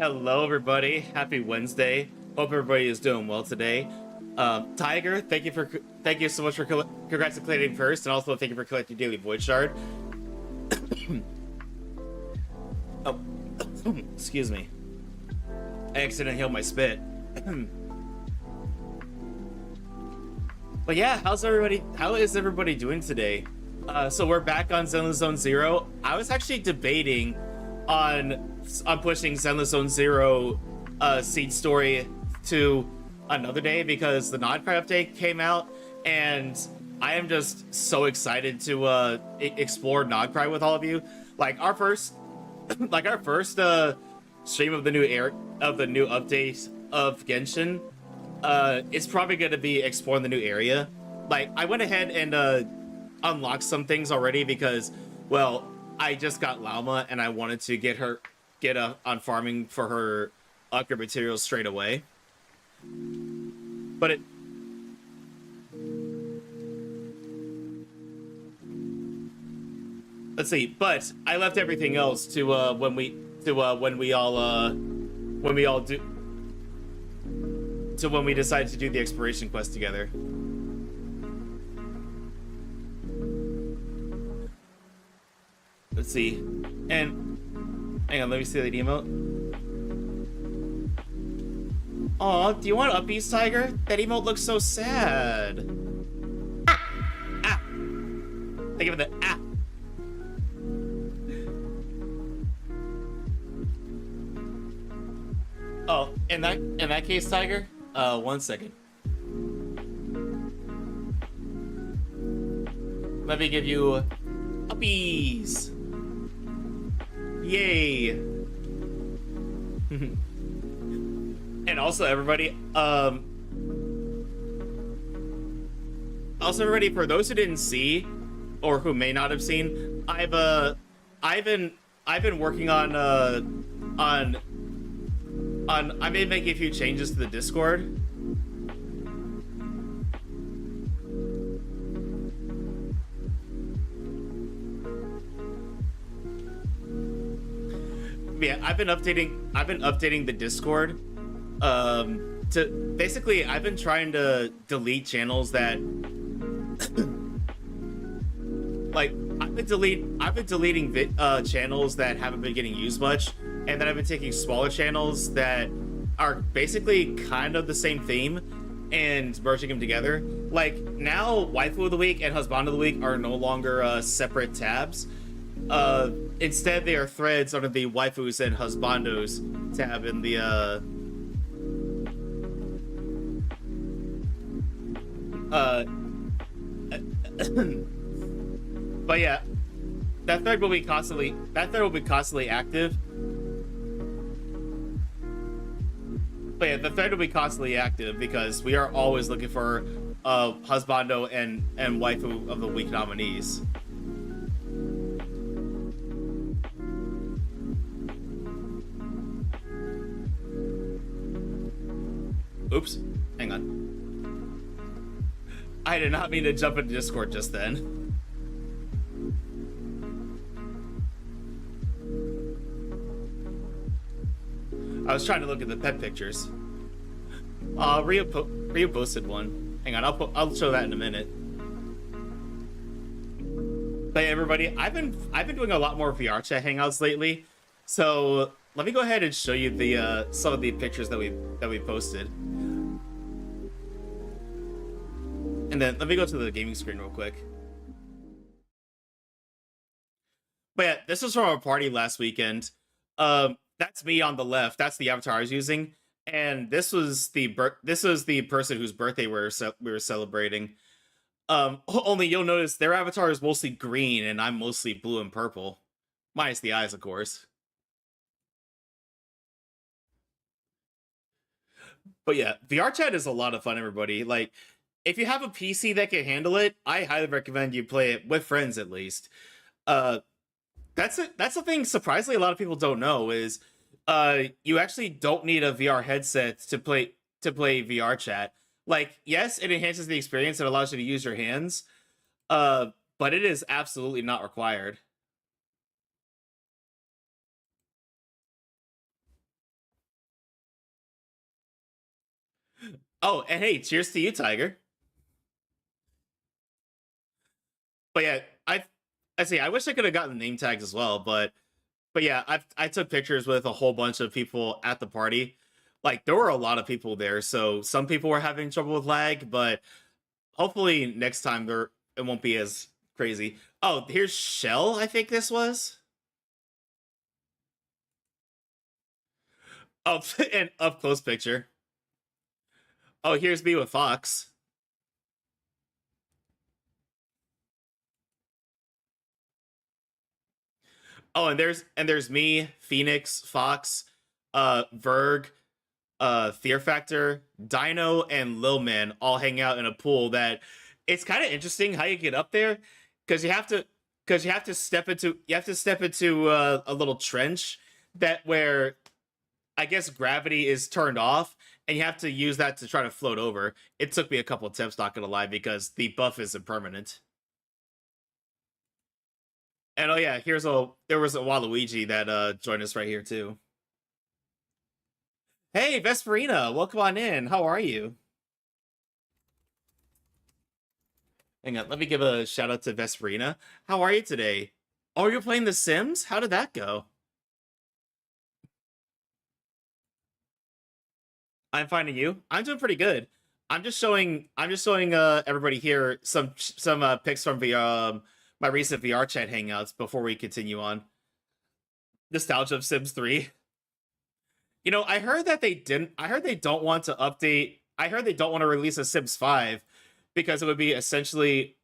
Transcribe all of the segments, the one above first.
Hello, everybody. Happy Wednesday. Hope everybody is doing well today. Tiger, thank you so much for congratulating first, and also thank you for collecting daily Voyage shard. Oh, excuse me. I accidentally inhaled my spit. But yeah, How is everybody doing today? So we're back on Zenless Zone Zero. I was actually debating on pushing Zenless Zone Zero seed story to another day because the Nodcry update came out, and I am just so excited to explore Nodcry with all of you. Like our first, stream of the new update of Genshin. It's probably going to be exploring the new area. Like, I went ahead and unlocked some things already because, well, I just got Llama and I wanted to get on farming for her upgrade materials straight away. But let's see. But I left everything else to when we decided to do the exploration quest together. Let's see. And hang on, let me see the emote. Aw, do you want uppies, Tiger? That emote looks so sad. Ah! Think of the ah. Oh, in that case, Tiger, 1 second. Let me give you uppies. Yay. And also everybody, for those who didn't see or who may not have seen, I've been working on I've been making a few changes to the Discord. Yeah, I've been updating the Discord. To basically, I've been trying to delete channels that like I've been deleting channels that haven't been getting used much, and then I've been taking smaller channels that are basically kind of the same theme and merging them together. Like now, Waifu of the Week and Husband of the Week are no longer separate tabs. Instead, they are threads under the Waifus and Husbandos tab in the but yeah, that thread will be constantly active. But yeah, the thread will be constantly active because we are always looking for Husbando and Waifu of the Week nominees. Oops, hang on. I did not mean to jump into Discord just then. I was trying to look at the pet pictures. Rio posted one. Hang on, I'll show that in a minute. But hey, everybody, I've been doing a lot more VR chat hangouts lately, so let me go ahead and show you the some of the pictures that we posted. And then let me go to the gaming screen real quick. But yeah, this was from our party last weekend. That's me on the left. That's the avatar I was using, and this was the person whose birthday we were celebrating. Only you'll notice their avatar is mostly green, and I'm mostly blue and purple, minus the eyes, of course. But yeah, VR chat is a lot of fun, everybody. Like, if you have a PC that can handle it, I highly recommend you play it with friends at least. That's the thing. Surprisingly, a lot of people don't know is you actually don't need a VR headset to play VR chat. Like, yes, it enhances the experience and allows you to use your hands, but it is absolutely not required. Oh, and hey, cheers to you, Tiger. But yeah, I see. I wish I could have gotten the name tags as well, but yeah, I took pictures with a whole bunch of people at the party. Like there were a lot of people there, so some people were having trouble with lag, but hopefully next time there it won't be as crazy. Oh, here's Shell. I think this was. Oh, an up close picture. Oh, here's me with Fox. Oh, and there's me, Phoenix, Fox, Verg, Fear Factor, Dino, and Lil Man all hang out in a pool that it's kind of interesting how you get up there because you have to step into a little trench that where I guess gravity is turned off and you have to use that to try to float over. It took me a couple attempts, not gonna lie, because the buff is impermanent. And oh yeah, there was a Waluigi that joined us right here too. Hey, Vesperina, welcome on in. How are you? Hang on, let me give a shout out to Vesperina. How are you today? Oh, you're playing The Sims? How did that go? I'm finding you. I'm doing pretty good. I'm just showing everybody here some pics from the my recent VR chat hangouts before we continue on. Nostalgia of Sims 3. I heard that they didn't. I heard they don't want to update. I heard they don't want to release a Sims 5 because it would be essentially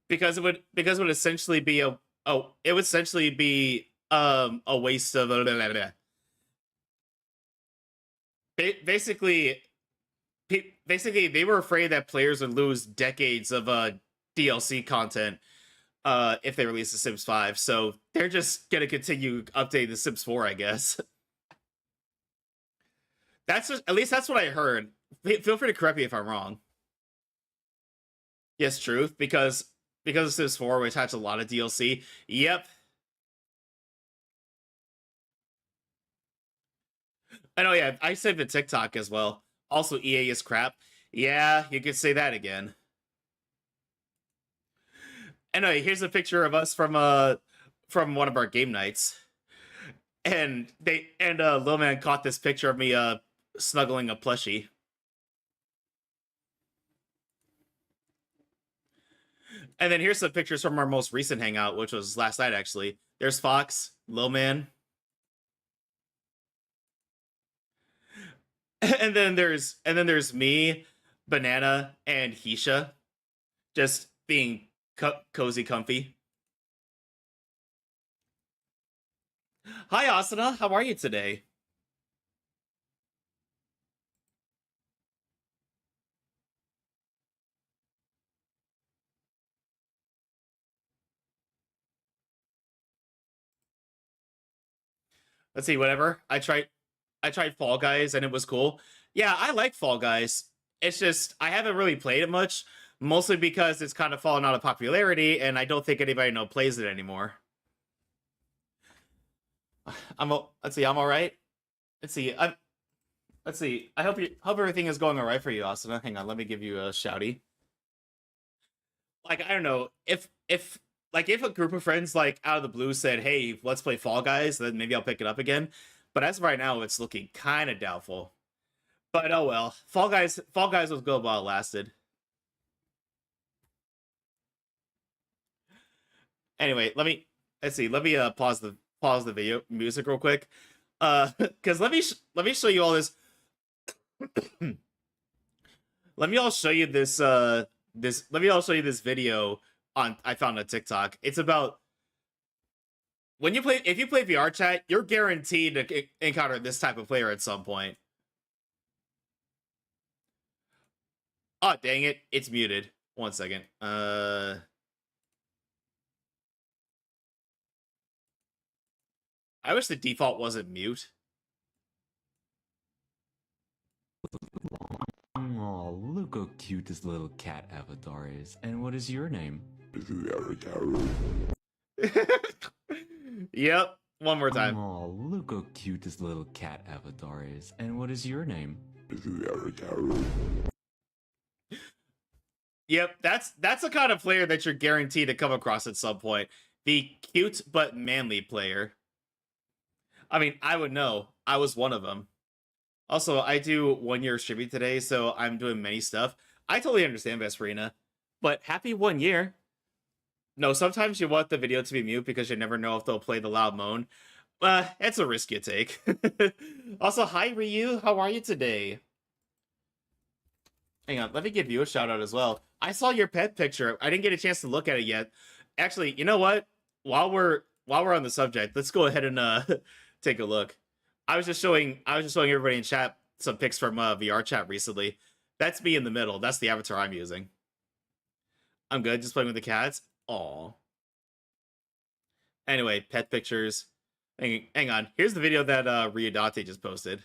because it would essentially be it would essentially be a waste of basically basically they were afraid that players would lose decades of DLC content if they release the Sims 5. So they're just gonna continue updating the Sims 4, I guess. At least that's what I heard. Feel free to correct me if I'm wrong. Yes, truth, because of Sims 4, which has a lot of DLC. Yep. I know, yeah, I said the TikTok as well. Also, EA is crap. Yeah, you could say that again. Anyway, here's a picture of us from one of our game nights. And Lil Man caught this picture of me snuggling a plushie. And then here's some pictures from our most recent hangout, which was last night actually. There's Fox, Lil Man. And then there's me, Banana, and Hisha just being cozy comfy. Hi Asuna, how are you today? Let's see, whatever. I tried Fall Guys and it was cool. Yeah, I like Fall Guys. It's just I haven't really played it much, mostly because it's kind of fallen out of popularity, and I don't think anybody know plays it anymore. Let's see, I'm all right. Let's see, let's see. I hope everything is going all right for you, Asuna. Hang on, let me give you a shouty. Like I don't know if a group of friends like out of the blue said, "Hey, let's play Fall Guys," then maybe I'll pick it up again. But as of right now, it's looking kind of doubtful. But oh well. Fall Guys was good while it lasted. Anyway, let's see. Let me pause the video music real quick. Because let me show you all this. Let me all show you this. Let me all show you this video on I found on TikTok. It's about when you play if you play VR chat, you're guaranteed to encounter this type of player at some point. Oh dang it, it's muted. One second. I wish the default wasn't mute. Oh, look how cute this little cat avatar is. And what is your name? Yep. One more time. Oh, look how cute this little cat avatar is. And what is your name? Yep, that's the kind of player that you're guaranteed to come across at some point. The cute but manly player. I mean, I would know. I was one of them. Also, I do 1 year streaming today, so I'm doing many stuff. I totally understand, Vesperina. But happy 1 year. No, sometimes you want the video to be mute because you never know if they'll play the loud moan. It's a risk you take. Also, hi Ryu, how are you today? Hang on, let me give you a shout out as well. I saw your pet picture. I didn't get a chance to look at it yet. Actually, you know what? While we're on the subject, let's go ahead and take a look. I was just showing everybody in chat some pics from VR chat recently. That's me in the middle. That's the avatar I'm using. I'm good, just playing with the cats. Aw. Anyway, pet pictures. Hang on. Here's the video that Ryudate just posted.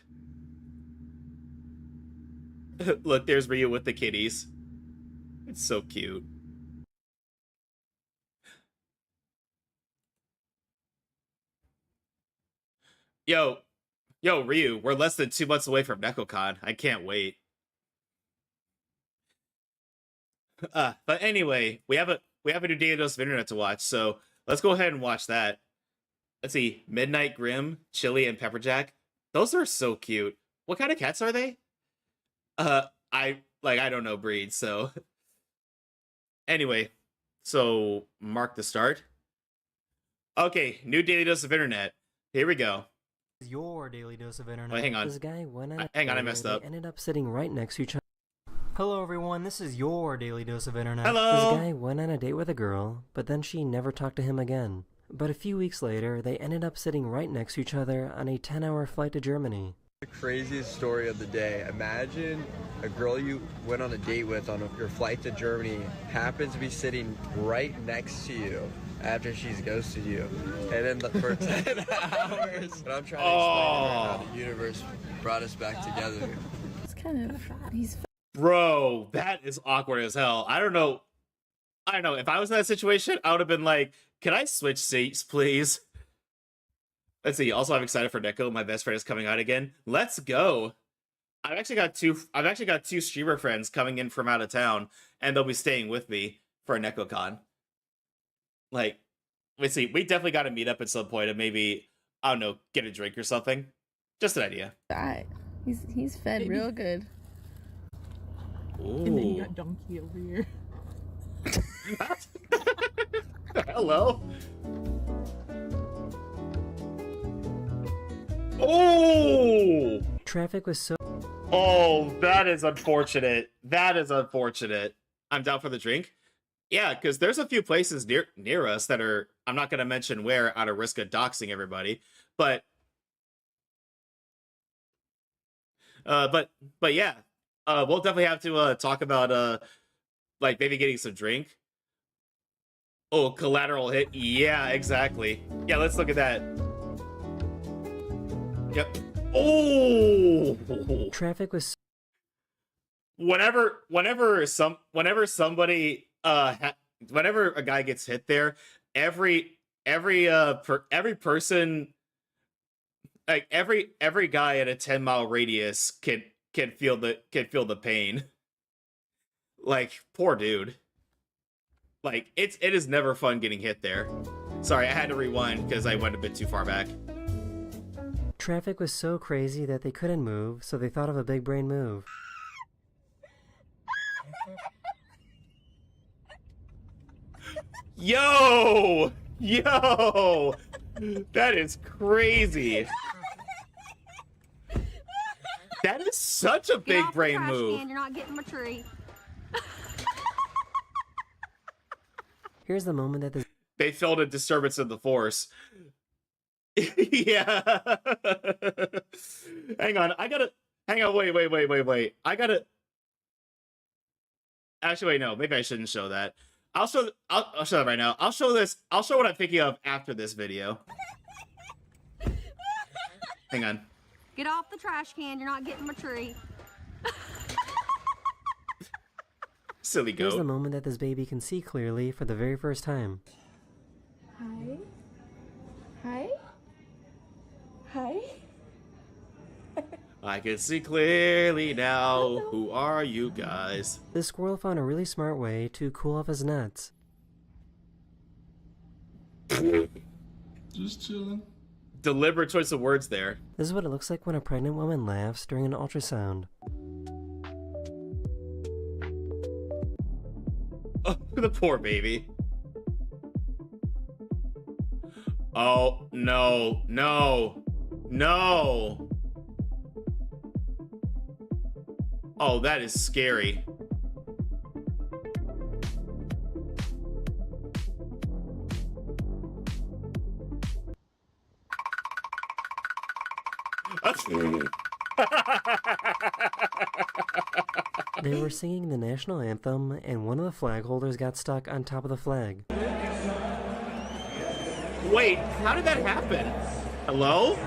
Look, there's Ryu with the kitties. It's so cute. Yo, Ryu, we're less than 2 months away from NekoCon. I can't wait. But anyway, we have a new daily dose of internet to watch, so let's go ahead and watch that. Let's see, Midnight Grim, Chili, and Pepperjack. Those are so cute. What kind of cats are they? I don't know breeds, so anyway, so mark the start. Okay, new daily dose of internet. Here we go. Your daily dose of internet. Wait, hang on. This guy went on Hang on, I messed up. They ended up sitting right next to each other. Hello everyone, this is your daily dose of internet. Hello. This guy went on a date with a girl, but then she never talked to him again. But a few weeks later, they ended up sitting right next to each other on a 10-hour flight to Germany. The craziest story of the day. Imagine a girl you went on a date with on your flight to Germany happens to be sitting right next to you after she's ghosted you. And then for 10 hours. But I'm trying to explain to her how the universe brought us back together. It's kind of, he's Bro, that is awkward as hell. I don't know. If I was in that situation, I would have been like, can I switch seats, please? Let's see. Also, I'm excited for Neko. My best friend is coming out again. Let's go. I've actually got two streamer friends coming in from out of town, and they'll be staying with me for a NekoCon. Like, let's see. We definitely got to meet up at some point and maybe, I don't know, get a drink or something. Just an idea. he's fed real good. Ooh. And then you got Donkey over here. Hello. Oh! Traffic was so... Oh, that is unfortunate. That is unfortunate. I'm down for the drink. Yeah, because there's a few places near us that are, I'm not going to mention where out of risk of doxing everybody, but yeah, we'll definitely have to talk about like maybe getting some drink. Oh, collateral hit. Yeah, exactly. Yeah, let's look at that. Yep. Oh. Traffic was... Whenever somebody whenever a guy gets hit there, every person, like every guy at a 10-mile radius can feel the pain. Like, poor dude. Like, it is never fun getting hit there. Sorry, I had to rewind because I went a bit too far back. Traffic was so crazy that they couldn't move, so they thought of a big brain move. Yo! That is crazy. That is such a big brain move. You're not getting my tree. Here's the moment that this... They felt a disturbance in the force. Yeah. Hang on, wait. Actually, wait, no, maybe I shouldn't show that. I'll show that right now. I'll show what I'm thinking of after this video. Hang on. Get off the trash can. You're not getting my tree. Silly Here's the goat. moment that this baby can see clearly for the very first time. Hi? Hi? Hi. I can see clearly now. Who are you guys? This squirrel found a really smart way to cool off his nuts. Just chilling. Deliberate choice of words there. This is what it looks like when a pregnant woman laughs during an ultrasound. Oh, the poor baby. Oh, no, no, no. Oh, that is scary. They were singing the national anthem, and one of the flag holders got stuck on top of the flag. Wait, how did that happen? Hello?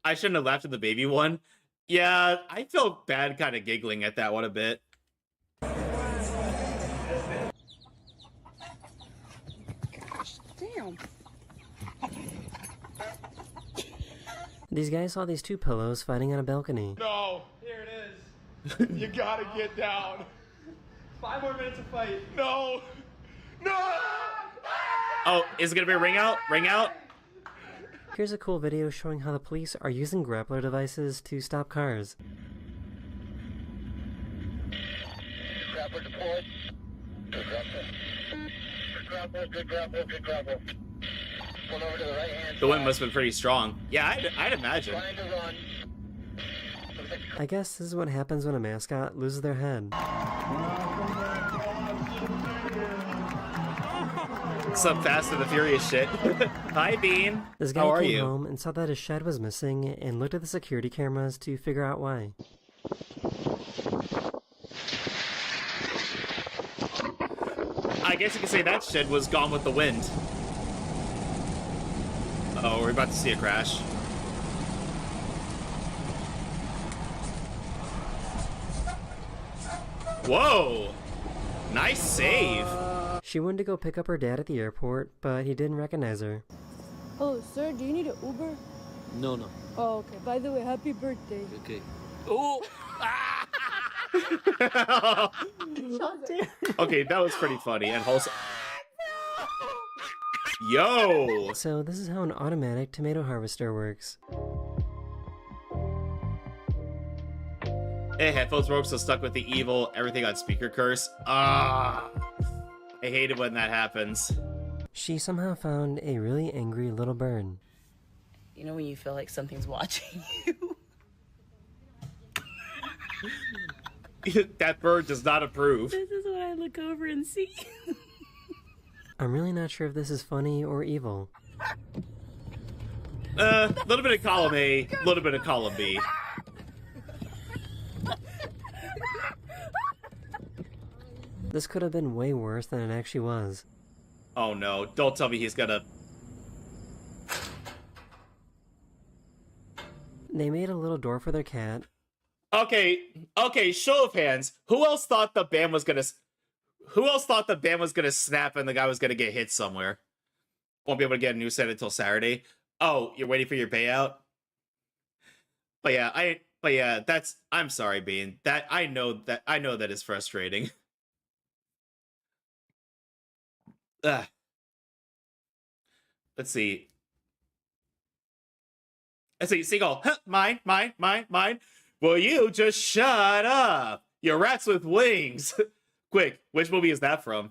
I shouldn't have laughed at the baby one. Yeah, I felt bad kind of giggling at that one a bit. Damn. These guys saw these two pillows fighting on a balcony. No, here it is. You gotta get down. 5 more minutes of fight. No. No. Oh, is it gonna be a ring out? Ring out? Here's a cool video showing how the police are using grappler devices to stop cars. Grappler deployed. Good grappler. Good grappler, good grappler, good grappler. Pull over to the right hand. The wind must have been pretty strong. Yeah, I'd imagine. Trying to run. I guess this is what happens when a mascot loses their head. Some Fast and the Furious shit. Hi, Bean. This guy How are came you? home and saw that his shed was missing and looked at the security cameras to figure out why. I guess you could say that shed was gone with the wind. Oh, we're about to see a crash. Whoa! Nice save. She wanted to go pick up her dad at the airport, but he didn't recognize her. Hello, sir. Do you need an Uber? No. Oh, okay. By the way, happy birthday. Okay. Oh! Okay, that was pretty funny and wholesome. Yo! So this is how an automatic tomato harvester works. Hey, headphones broke, so stuck with the evil everything on speaker curse. Ah, I hate it when that happens. She somehow found a really angry little bird. You know when you feel like something's watching you? That bird does not approve. This is what I look over and see. I'm really not sure if this is funny or evil. A little bit of column A, a little bit of column B. This could have been way worse than it actually was. Oh no, don't tell me he's gonna... They made a little door for their cat. Okay, show of hands. Who else thought the band was gonna snap and the guy was gonna get hit somewhere? Won't be able to get a new set until Saturday. Oh, you're waiting for your payout? But yeah, I'm sorry, Bean. I know that is frustrating. Let's see. Seagull. Huh, mine. Will you just shut up? You rats with wings. Quick, which movie is that from?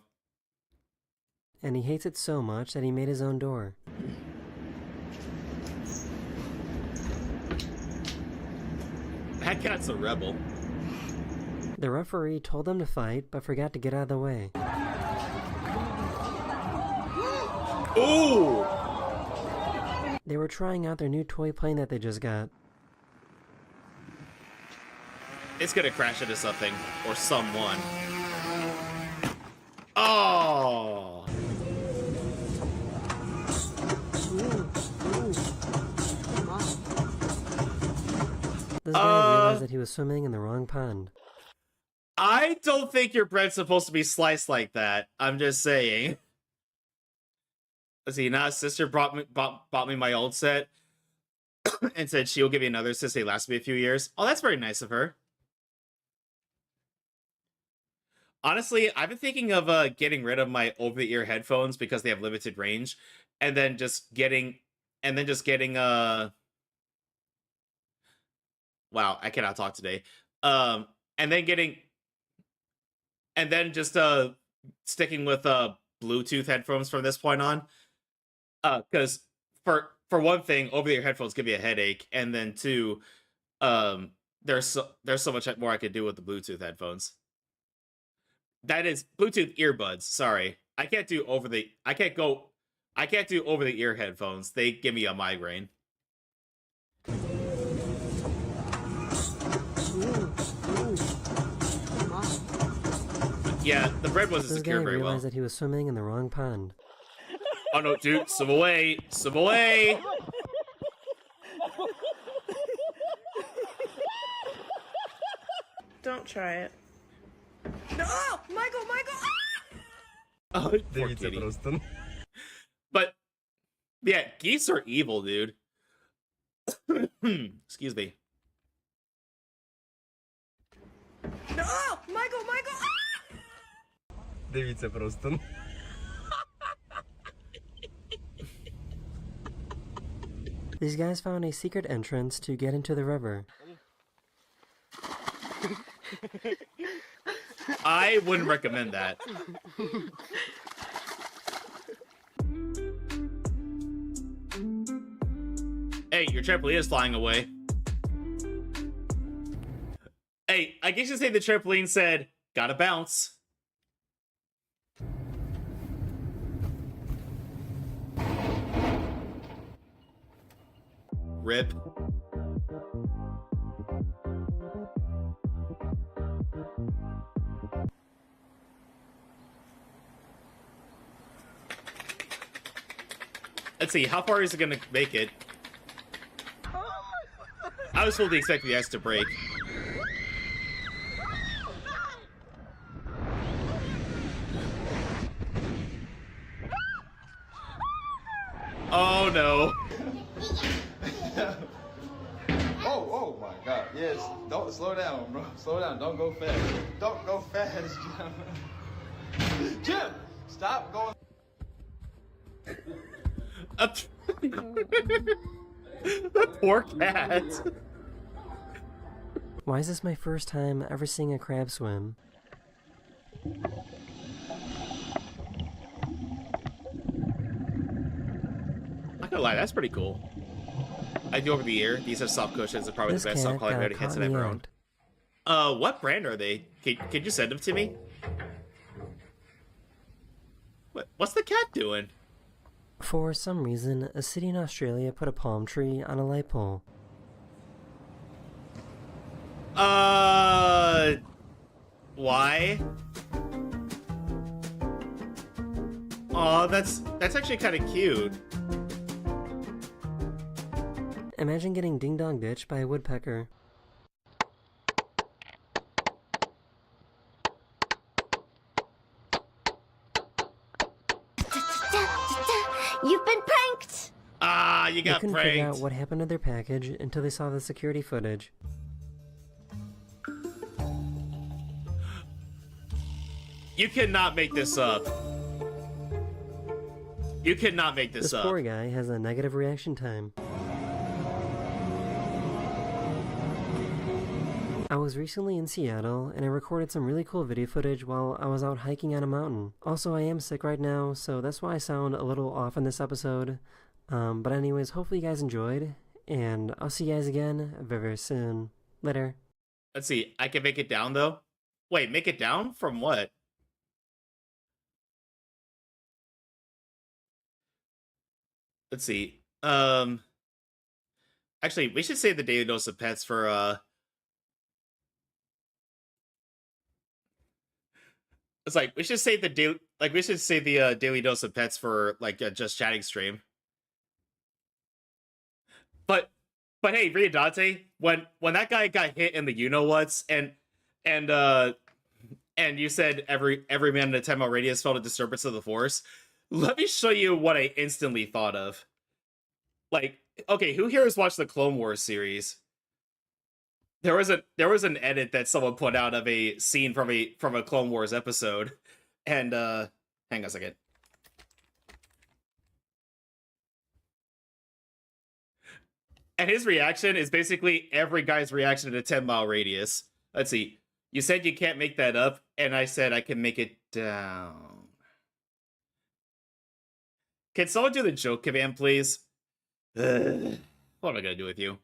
And he hates it so much that he made his own door. That cat's a rebel. The referee told them to fight, but forgot to get out of the way. Ooh! They were trying out their new toy plane that they just got. It's gonna crash into something or someone. Oh! This guy realized that he was swimming in the wrong pond. I don't think your bread's supposed to be sliced like that. I'm just saying. let's see. Now, sister bought me my old set and said she'll give me another since they last me a few years. Oh, that's very nice of her. Honestly, I've been thinking of getting rid of my over-the-ear headphones because they have limited range, and then just getting wow, I cannot talk today. And then just sticking with Bluetooth headphones from this point on. Because for one thing, over-the-ear headphones give me a headache, and then two, there's so much more I could do with the Bluetooth headphones. That is Bluetooth earbuds. Sorry, I can't do over-the-ear headphones. They give me a migraine. Yeah, the bread wasn't secured very well. Realized that he was swimming in the wrong pond. Oh no, dude, swim away! Swim away! Don't try it. No! Oh, Michael! Oh, poor kitty. But yeah, geese are evil, dude. Excuse me. No! Oh, Michael! Дивіться просто. These guys found a secret entrance to get into the river. I wouldn't recommend that. Hey, your trampoline is flying away. Hey, I guess you say the trampoline said, gotta bounce. Rip. Let's see, how far is it gonna make it? I was fully expecting the ice to break. Oh no. Oh my god. Yes. Don't slow down, bro. Slow down. Don't go fast. Don't go fast, Jim. Jim! Stop going. The poor cat. Why is this my first time ever seeing a crab swim? Not gonna lie, that's pretty cool. I do over the ear. These have soft cushions and probably the best soft quality headset I've ever owned. What brand are they? Could you send them to me? What's the cat doing? For some reason, a city in Australia put a palm tree on a light pole. Why? Aw, that's actually kind of cute. Imagine getting ding-dong ditched by a woodpecker. You've been pranked! Ah, you got They couldn't pranked. figure out what happened to their package until they saw the security footage. You cannot make this up. You cannot make this This up. poor guy has a negative reaction time. I was recently in Seattle, and I recorded some really cool video footage while I was out hiking on a mountain. Also, I am sick right now, so that's why I sound a little off in this episode. But anyways, hopefully you guys enjoyed, and I'll see you guys again very, very soon. Later. Let's see. I can make it down, though. Wait, make it down? From what? Let's see. Actually, we should save the daily dose of pets for, It's like, we should save the daily dose of pets for, like, a just chatting stream. But hey, Riodante, when that guy got hit in the you-know-whats, and you said every man in a 10-mile radius felt a disturbance of the force, Let me show you what I instantly thought of. Like, okay, who here has watched the Clone Wars series? There was an edit that someone put out of a scene from a Clone Wars episode, and hang on a second. And his reaction is basically every guy's reaction in a 10-mile radius. Let's see. You said you can't make that up, and I said I can make it down. Can someone do the joke command, please? Ugh. What am I gonna do with you?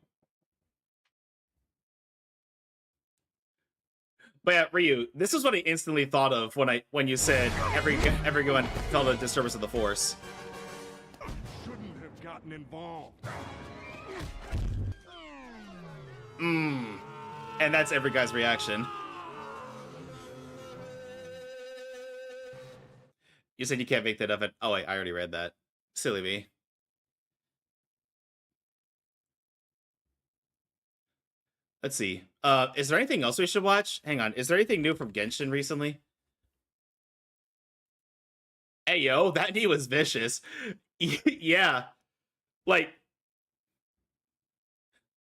But yeah, Ryu, this is what I instantly thought of when you said everyone felt a disturbance of the Force. Shouldn't have gotten involved. And that's every guy's reaction. You said you can't make that up. Oh wait, I already read that. Silly me. Let's see. Is there anything else we should watch? Hang on. Is there anything new from Genshin recently? Hey yo, that knee was vicious. Yeah. Like,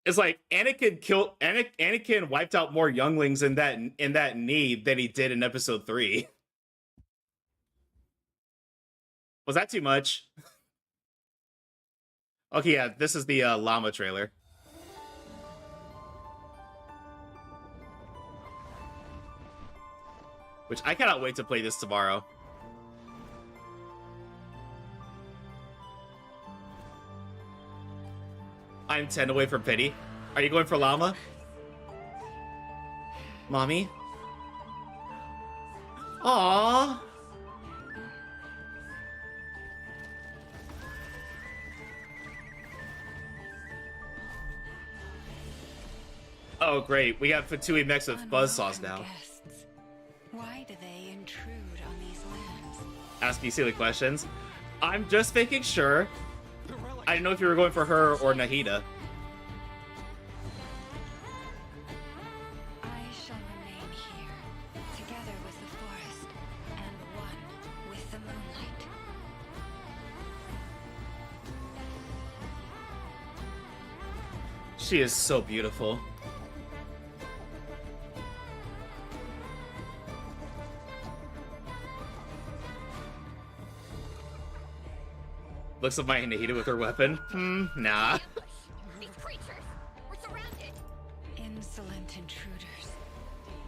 it's like Anakin wiped out more younglings in that knee than he did in episode 3. Was that too much? Okay, yeah, this is the llama trailer. Which I cannot wait to play this tomorrow. I'm 10 away from pity. Are you going for llama? Mommy? Aww. Oh great, we have Fatui mix with buzzsaws now. Why do they intrude on these lands? Ask me silly questions. I'm just making sure. I didn't know if you were going for her or Nahida. I shall remain here, together with the forest, and one with the moonlight. She is so beautiful. Looks like my Nahida with her weapon. Nah. These creatures, we're surrounded. Insolent intruders.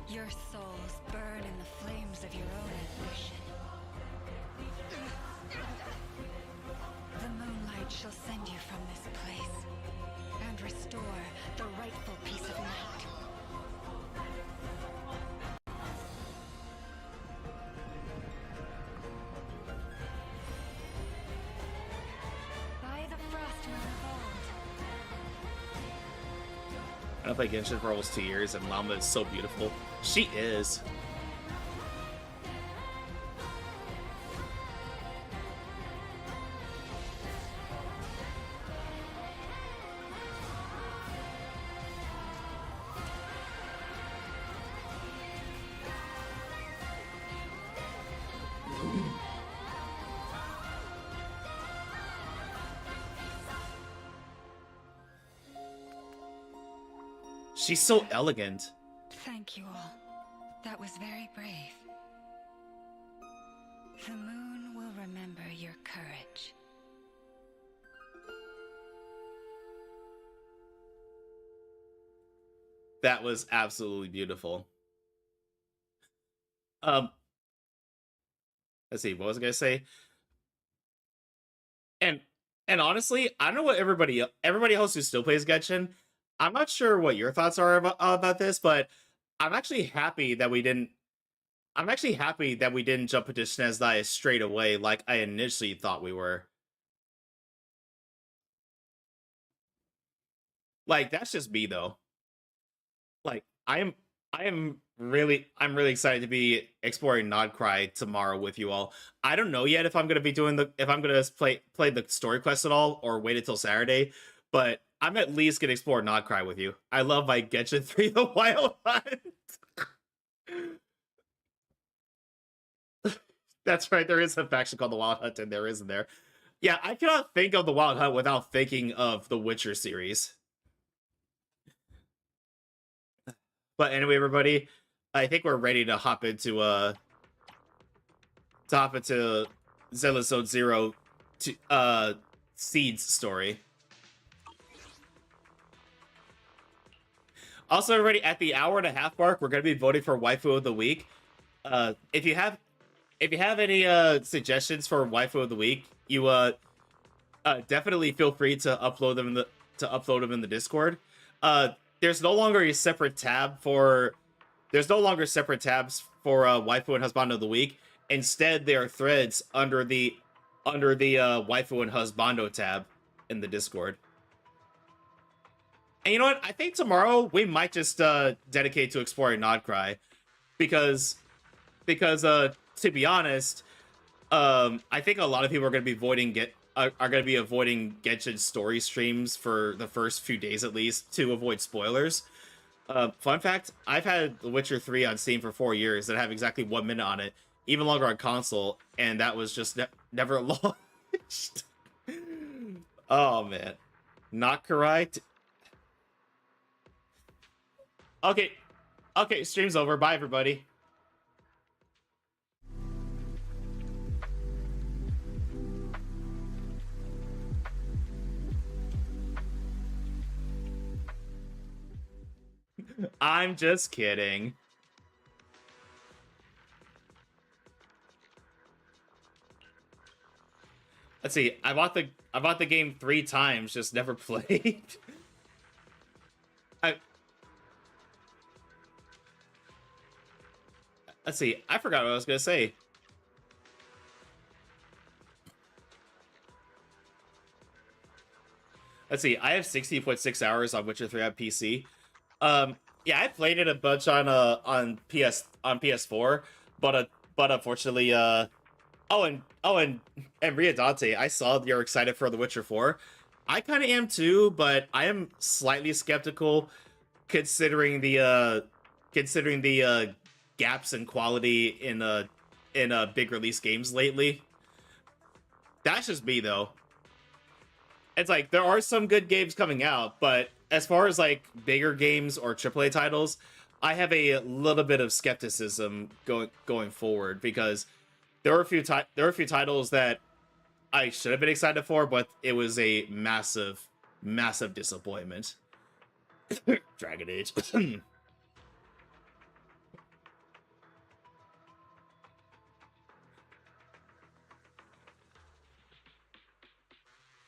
Your souls burn in the flames of your own ambition. The moonlight shall send you from this place and restore the rightful peace of night. By the frost moon of old. I've played Genshin for almost 2 years, and Llama is so beautiful. She is. She's so elegant. Thank you all. That was very brave. The moon will remember your courage. That was absolutely beautiful. Let's see, what was I gonna say? And honestly, I don't know what everybody else who still plays Genshin. I'm not sure what your thoughts are about this, but I'm actually happy that we didn't. I'm actually happy that we didn't jump into Snezdiah straight away like I initially thought we were. Like, that's just me though. Like, I'm really excited to be exploring Nodcry tomorrow with you all. I don't know yet if I'm gonna play the story quest at all or wait until Saturday, but I'm at least gonna explore Nodcry with you. I love my Genshin 3 The Wild Hunt. That's right. There is a faction called the Wild Hunt in there, isn't there? Yeah, I cannot think of the Wild Hunt without thinking of the Witcher series. But anyway, everybody, I think we're ready to hop into Zenless Zone Zero to Seed's story. Also, everybody, at the hour and a half mark, we're gonna be voting for Waifu of the Week. If you have any suggestions for Waifu of the Week, you definitely feel free to upload them in the Discord. There's no longer separate tabs for Waifu and Husbando of the Week. Instead, there are threads under the Waifu and Husbando tab in the Discord. And you know what? I think tomorrow we might just dedicate to exploring Nodcry, because to be honest, I think a lot of people are going to be avoiding Genshin story streams for the first few days at least to avoid spoilers. Fun fact: I've had The Witcher 3 on Steam for 4 years and have exactly 1 minute on it, even longer on console, and that was just never launched. Oh man, not correct. Okay, stream's over. Bye, everybody. I'm just kidding. Let's see. I bought the game 3 times, just never played. Let's see. I forgot what I was gonna say. Let's see. I have 60.6 hours on Witcher 3 on PC. Yeah, I played it a bunch on PS4, but unfortunately, and Riadante, I saw you're excited for The Witcher 4. I kind of am too, but I am slightly skeptical considering the gaps in quality in big release games lately. That's just me though. It's like there are some good games coming out, but as far as like bigger games or AAA titles, I have a little bit of skepticism going forward, because there are a few titles that I should have been excited for, but it was a massive disappointment. Dragon Age.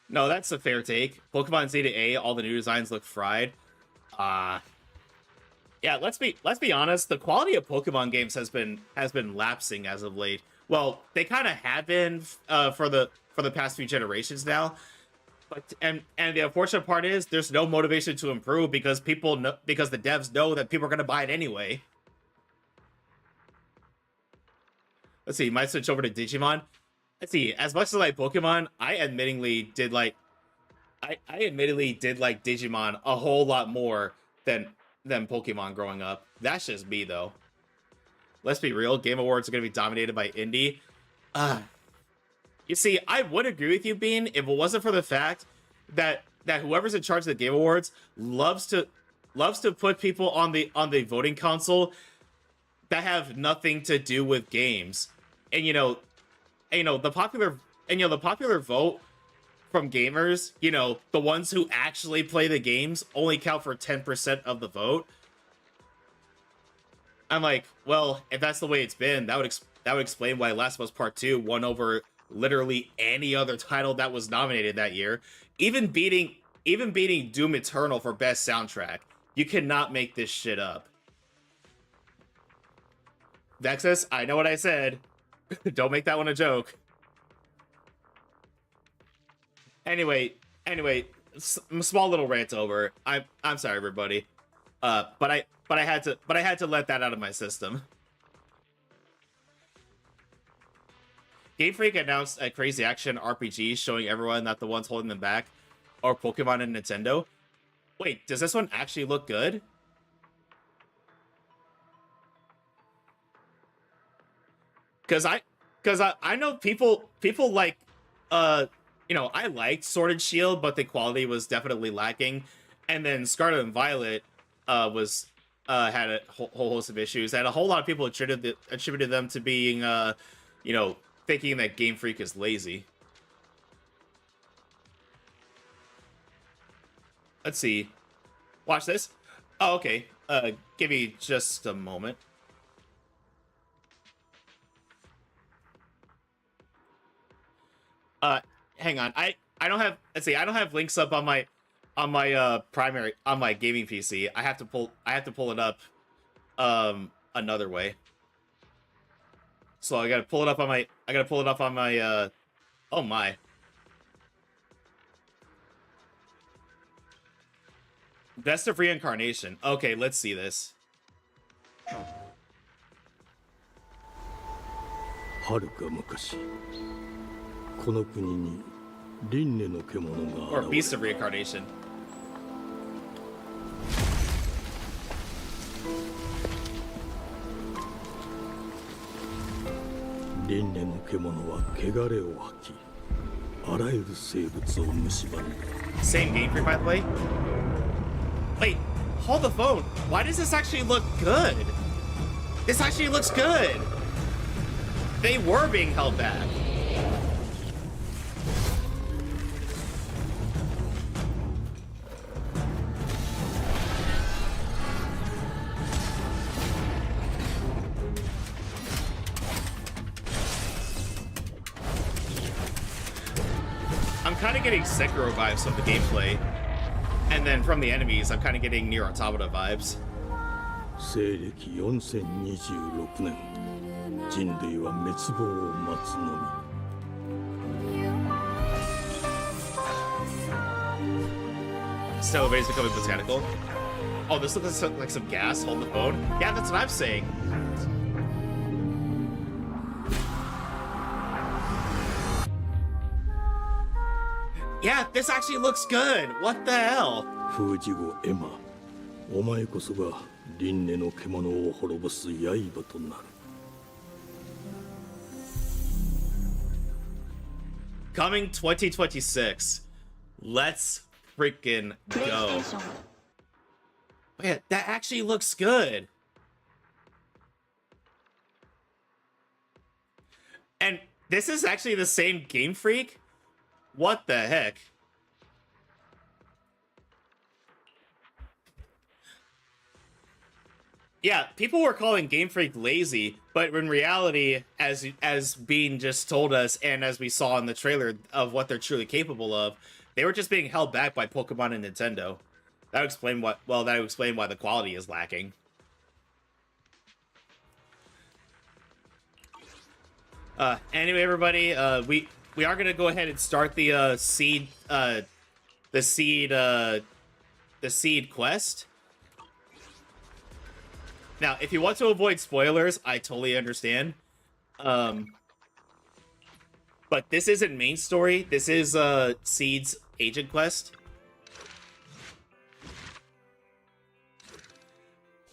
No, that's a fair take. Pokemon Z to A, all the new designs look fried. Yeah, let's be honest. The quality of Pokemon games has been lapsing as of late. Well, they kind of have been for the past few generations now. But and the unfortunate part is there's no motivation to improve, because the devs know that people are gonna buy it anyway. Let's see. Might switch over to Digimon. Let's see. As much as I like Pokemon, I admittedly did like Digimon a whole lot more than Pokemon growing up. That's just me though. Let's be real. Game Awards are going to be dominated by indie. You see, I would agree with you, Bean, if it wasn't for the fact that whoever's in charge of the Game Awards loves to put people on the voting console that have nothing to do with games. And the popular vote from gamers, the ones who actually play the games, only count for 10% of the vote. I'm like, well, if that's the way it's been, that would explain why Last of Us Part 2 won over literally any other title that was nominated that year, even beating Doom Eternal for best soundtrack. You cannot make this shit up. Vexus, I know what I said. Don't make that one a joke. Anyway, small little rant over. I'm sorry, everybody. But I had to let that out of my system. Game Freak announced a crazy action RPG showing everyone that the ones holding them back are Pokemon and Nintendo. Wait, does this one actually look good? Because Because I know people like, you know, I liked Sword and Shield, but the quality was definitely lacking. And then Scarlet and Violet was had a whole host of issues, and a whole lot of people attributed them to being, you know, thinking that Game Freak is lazy. Let's see. Watch this. Oh, okay. Give me just a moment. Hang on. I don't have, let's see, I don't have links up on my primary, on my gaming PC. I have to pull it up another way. So I gotta pull it up on my oh my. Best of Reincarnation. Okay, let's see this. Or Beast of Reincarnation. Same game Freak, by the way. Wait, hold the phone. Why does this actually look good? This actually looks good. They were being held back. I'm kind of getting Sekiro vibes from the gameplay. And then from the enemies, I'm kind of getting Nier Automata vibes. Stellar Base becoming botanical. Oh, this looks like some gas. Hold the phone. Yeah, that's what I'm saying. Yeah, this actually looks good. What the hell? Coming 2026. Let's freaking go. Yeah, that actually looks good. And this is actually the same Game Freak? What the heck? Yeah, people were calling Game Freak lazy, but in reality, as Bean just told us, and as we saw in the trailer of what they're truly capable of, they were just being held back by Pokemon and Nintendo. That would explain that would explain why the quality is lacking. Anyway, everybody, we are gonna go ahead and start the seed quest. Now, if you want to avoid spoilers, I totally understand. But this isn't main story. This is Seed's agent quest.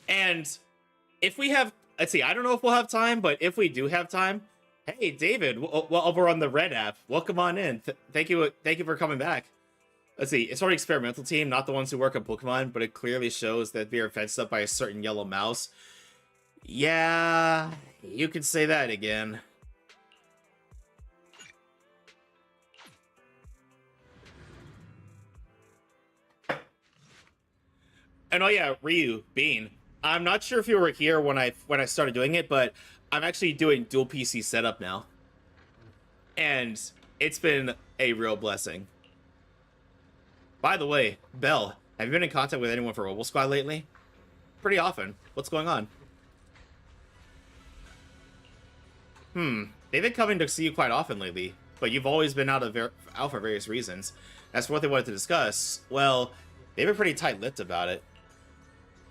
And if we have, let's see, I don't know if we'll have time, but if we do have time, hey, David, over on the Red app, welcome on in. Thank you for coming back. Let's see, it's for an experimental team, not the ones who work on Pokemon, but it clearly shows that they are fenced up by a certain yellow mouse. Yeah, you could say that again. And oh yeah, Ryu, Bean. I'm not sure if you were here when I started doing it, but I'm actually doing dual PC setup now. And it's been a real blessing. By the way, Belle, have you been in contact with anyone for Robo Squad lately? Pretty often. What's going on? They've been coming to see you quite often lately, but you've always been out for various reasons. As for what they wanted to discuss, well, they've been pretty tight-lipped about it.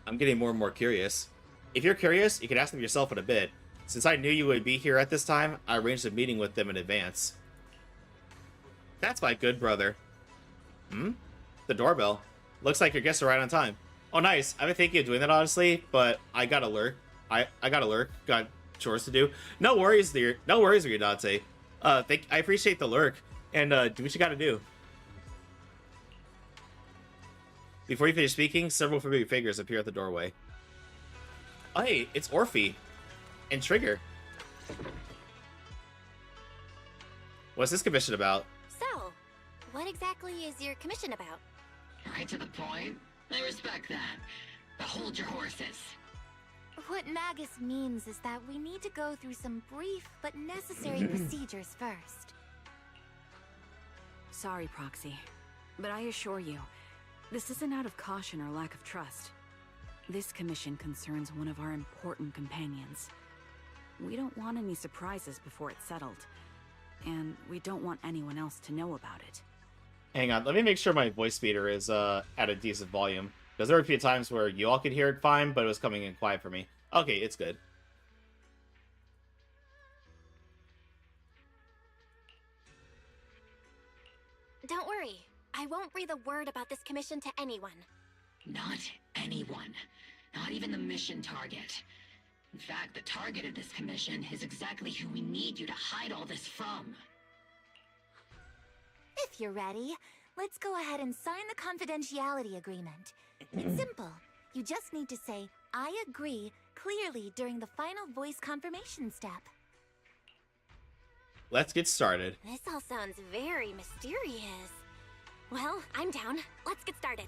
I'm getting more and more curious. If you're curious, you can ask them yourself in a bit. Since I knew you would be here at this time, I arranged a meeting with them in advance. That's my good brother. The doorbell. Looks like your guests are right on time. Oh, nice. I've been thinking of doing that, honestly, but I gotta lurk. I gotta lurk. chores to do. No worries, dear. No worries, Ryodate. I appreciate the lurk, and do what you gotta do. Before you finish speaking, several familiar figures appear at the doorway. Oh, hey, it's Orphe and Trigger. What's this commission about? So, what exactly is your commission about? Right to the point. I respect that. But hold your horses. What Magus means is that we need to go through some brief but necessary procedures first. Sorry, Proxy, but I assure you, this isn't out of caution or lack of trust. This commission concerns one of our important companions. We don't want any surprises before it's settled, and we don't want anyone else to know about it. Hang on, let me make sure my voice speeder is at a decent volume. Because there were a few times where you all could hear it fine, but it was coming in quiet for me. Okay, it's good. Don't worry, I won't breathe a word about this commission to anyone. Not anyone. Not even the mission target. In fact, the target of this commission is exactly who we need you to hide all this from. If you're ready, let's go ahead and sign the confidentiality agreement. It's simple. You just need to say, I agree, clearly during the final voice confirmation step. Let's get started. This all sounds very mysterious. Well, I'm down. Let's get started.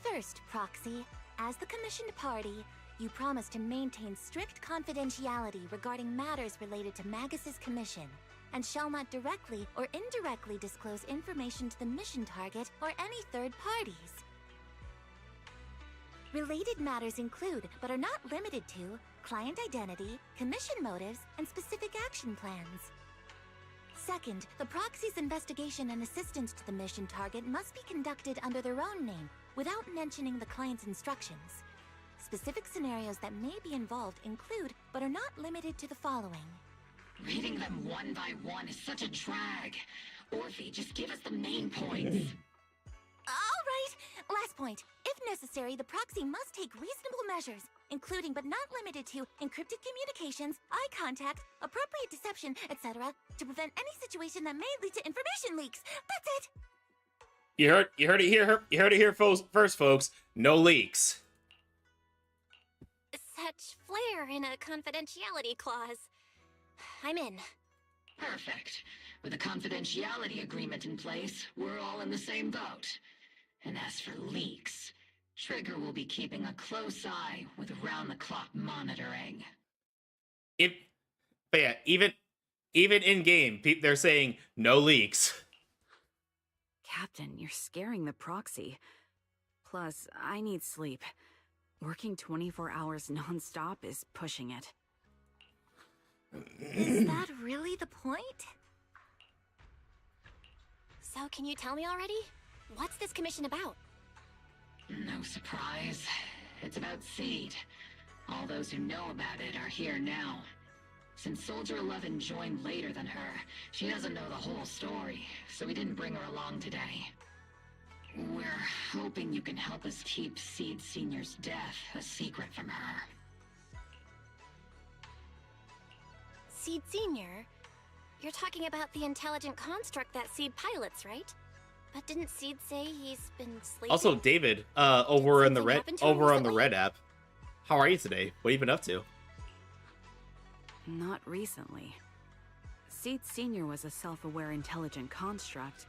First, Proxy, as the commissioned party, you promise to maintain strict confidentiality regarding matters related to Magus's commission, and shall not directly or indirectly disclose information to the mission target or any third parties. Related matters include, but are not limited to, client identity, commission motives, and specific action plans. Second, the proxy's investigation and assistance to the mission target must be conducted under their own name, without mentioning the client's instructions. Specific scenarios that may be involved include, but are not limited to the following. Reading them one by one is such a drag. Orphe, just give us the main points. Alright, last point. If necessary, the proxy must take reasonable measures, including but not limited to encrypted communications, eye contact, appropriate deception, etc., to prevent any situation that may lead to information leaks. That's it! You heard it here first, folks. No leaks. Such flair in a confidentiality clause. I'm in. Perfect. With a confidentiality agreement in place, we're all in the same boat. And as for leaks, Trigger will be keeping a close eye with round-the-clock monitoring. But yeah, even in-game, they're saying no leaks. Captain, you're scaring the proxy. Plus, I need sleep. Working 24 hours non-stop is pushing it. Is that really the point? So, can you tell me already? What's this commission about? No surprise. It's about Seed. All those who know about it are here now. Since Soldier 11 joined later than her, she doesn't know the whole story, so we didn't bring her along today. We're hoping you can help us keep Seed Senior's death a secret from her. Seed Senior? You're talking about the intelligent construct that Seed pilots, right? But didn't Seed say he's been sleeping? Also, David, over on the Red app. How are you today? What have you been up to? Not recently. Seed Senior was a self-aware intelligent construct,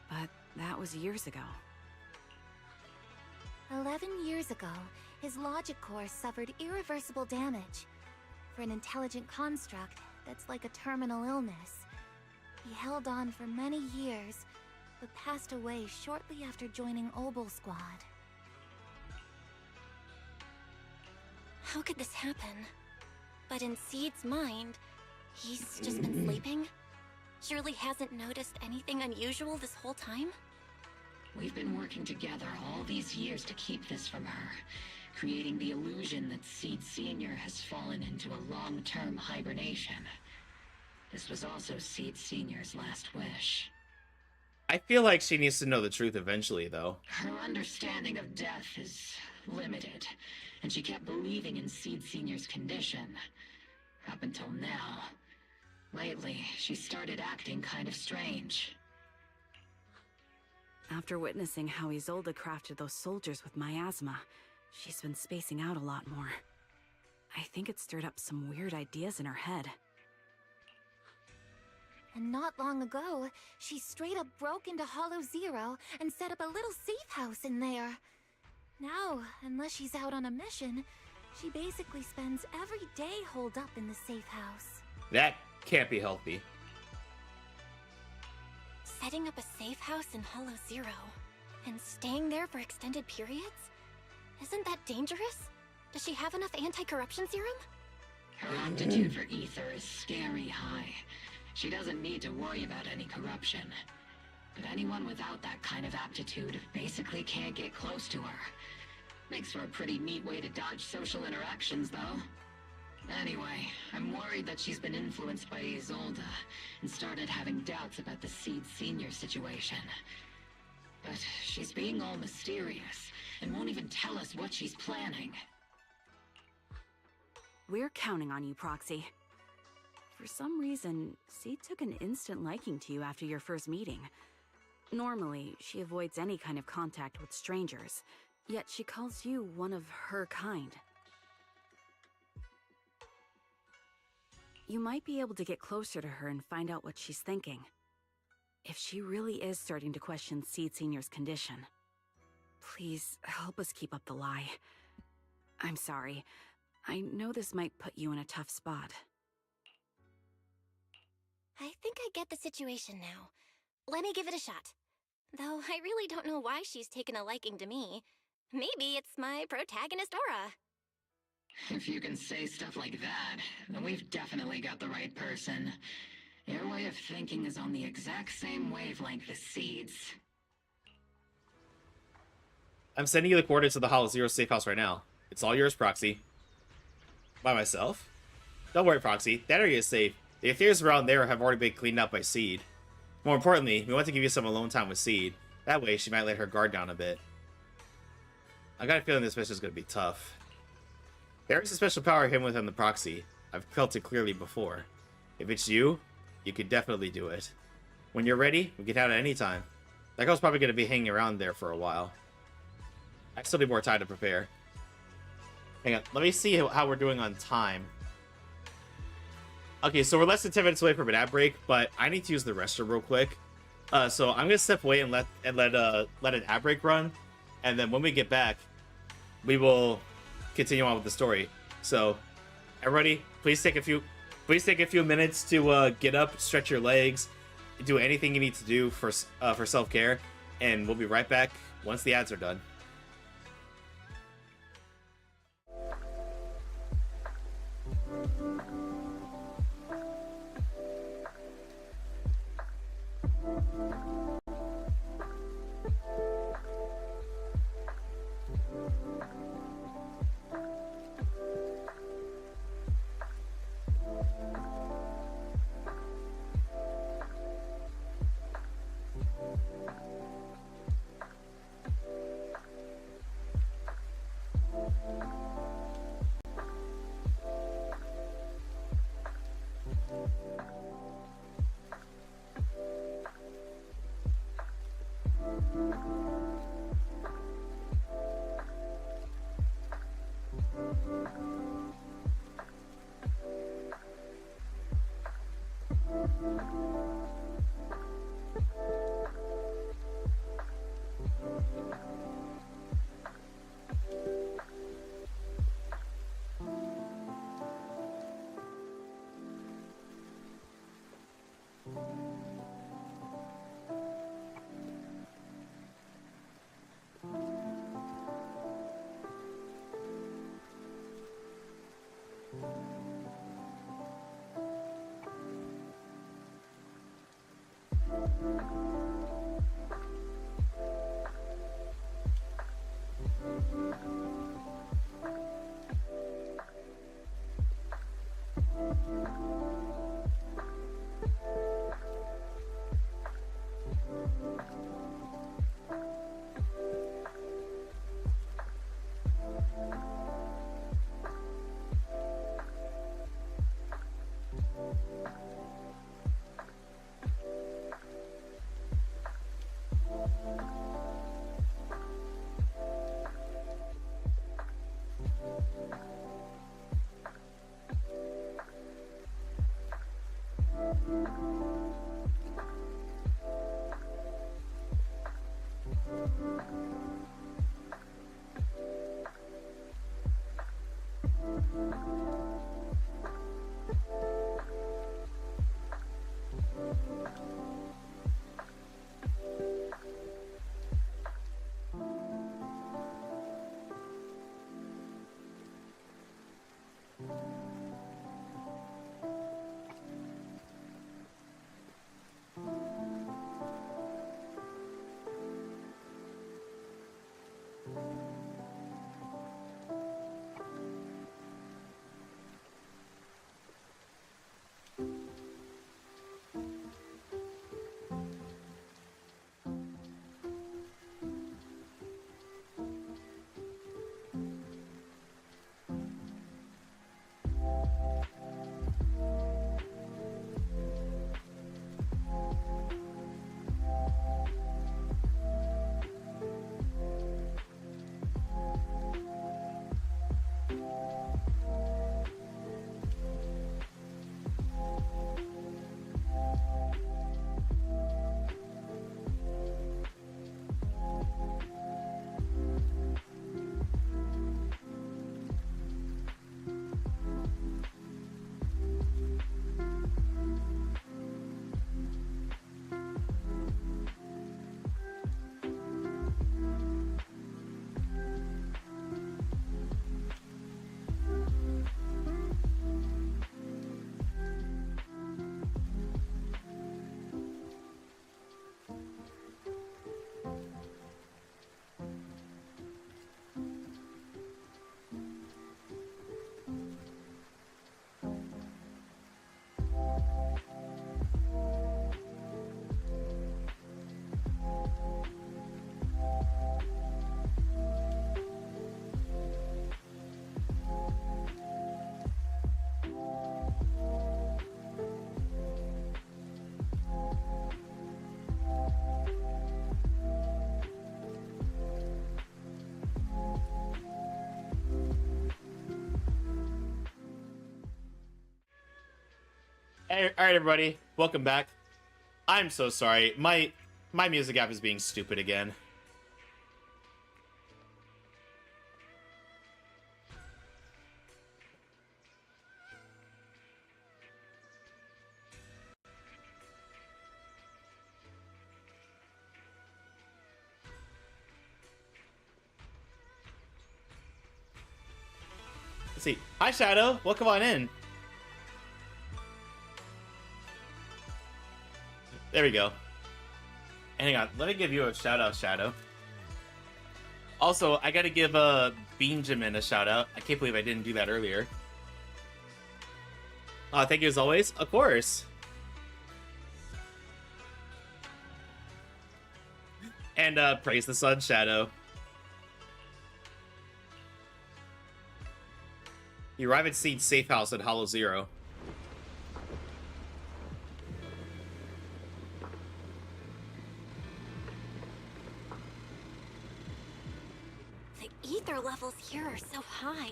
but that was years ago. 11 years ago, his logic core suffered irreversible damage. For an intelligent construct, that's like a terminal illness. He held on for many years, but passed away shortly after joining Obel Squad. How could this happen? But in Seed's mind, he's just been sleeping? Surely hasn't noticed anything unusual this whole time? We've been working together all these years to keep this from her, creating the illusion that Seed Senior has fallen into a long-term hibernation. This was also Seed Senior's last wish. I feel like she needs to know the truth eventually, though. Her understanding of death is limited, and she kept believing in Seed Senior's condition. Up until now. Lately, she started acting kind of strange. After witnessing how Isolde crafted those soldiers with miasma, she's been spacing out a lot more. I think it stirred up some weird ideas in her head. And not long ago, she straight up broke into Hollow Zero and set up a little safe house in there. Now, unless she's out on a mission, she basically spends every day holed up in the safe house. That can't be healthy. Setting up a safe house in Hollow Zero and staying there for extended periods? Isn't that dangerous? Does she have enough anti-corruption serum? Her aptitude for ether is scary high. She doesn't need to worry about any corruption. But anyone without that kind of aptitude basically can't get close to her. Makes for a pretty neat way to dodge social interactions, though. Anyway, I'm worried that she's been influenced by Isolde and started having doubts about the Seed Senior situation. But she's being all mysterious and won't even tell us what she's planning. We're counting on you, Proxy. For some reason, Seed took an instant liking to you after your first meeting. Normally, she avoids any kind of contact with strangers, yet she calls you one of her kind. You might be able to get closer to her and find out what she's thinking. If she really is starting to question Seed Senior's condition, please help us keep up the lie. I'm sorry. I know this might put you in a tough spot. I think I get the situation now. Let me give it a shot. Though I really don't know why she's taken a liking to me. Maybe it's my protagonist aura. If you can say stuff like that, then we've definitely got the right person. Your way of thinking is on the exact same wavelength as Seed's. I'm sending you the coordinates of the Hollow Zero safe house right now. It's all yours, Proxy. By myself? Don't worry, Proxy. That area is safe. The affairs around there have already been cleaned up by Seed. More importantly, we want to give you some alone time with Seed. That way, she might let her guard down a bit. I got a feeling this mission is going to be tough. There is a special power hidden within the Proxy. I've felt it clearly before. If it's you, you could definitely do it. When you're ready, we can have it any time. That girl's probably going to be hanging around there for a while. I still need more time to prepare. Hang on, let me see how we're doing on time. Okay, so we're less than 10 minutes away from an ad break, but I need to use the restroom real quick. So I'm gonna step away and let an ad break run, and then when we get back, we will continue on with the story. So, everybody, please take a few minutes to get up, stretch your legs, do anything you need to do for self-care, and we'll be right back once the ads are done. Hey, all right, everybody, welcome back. I'm so sorry. My music app is being stupid again. Let's see. Hi, Shadow. Welcome on in. There we go. And hang on, let me give you a shout out, Shadow. Also, I gotta give Benjamin a shout out. I can't believe I didn't do that earlier. Thank you as always. Of course. And praise the sun, Shadow. You arrive at Seed's safe house at Hollow Zero. The ether levels here are so high.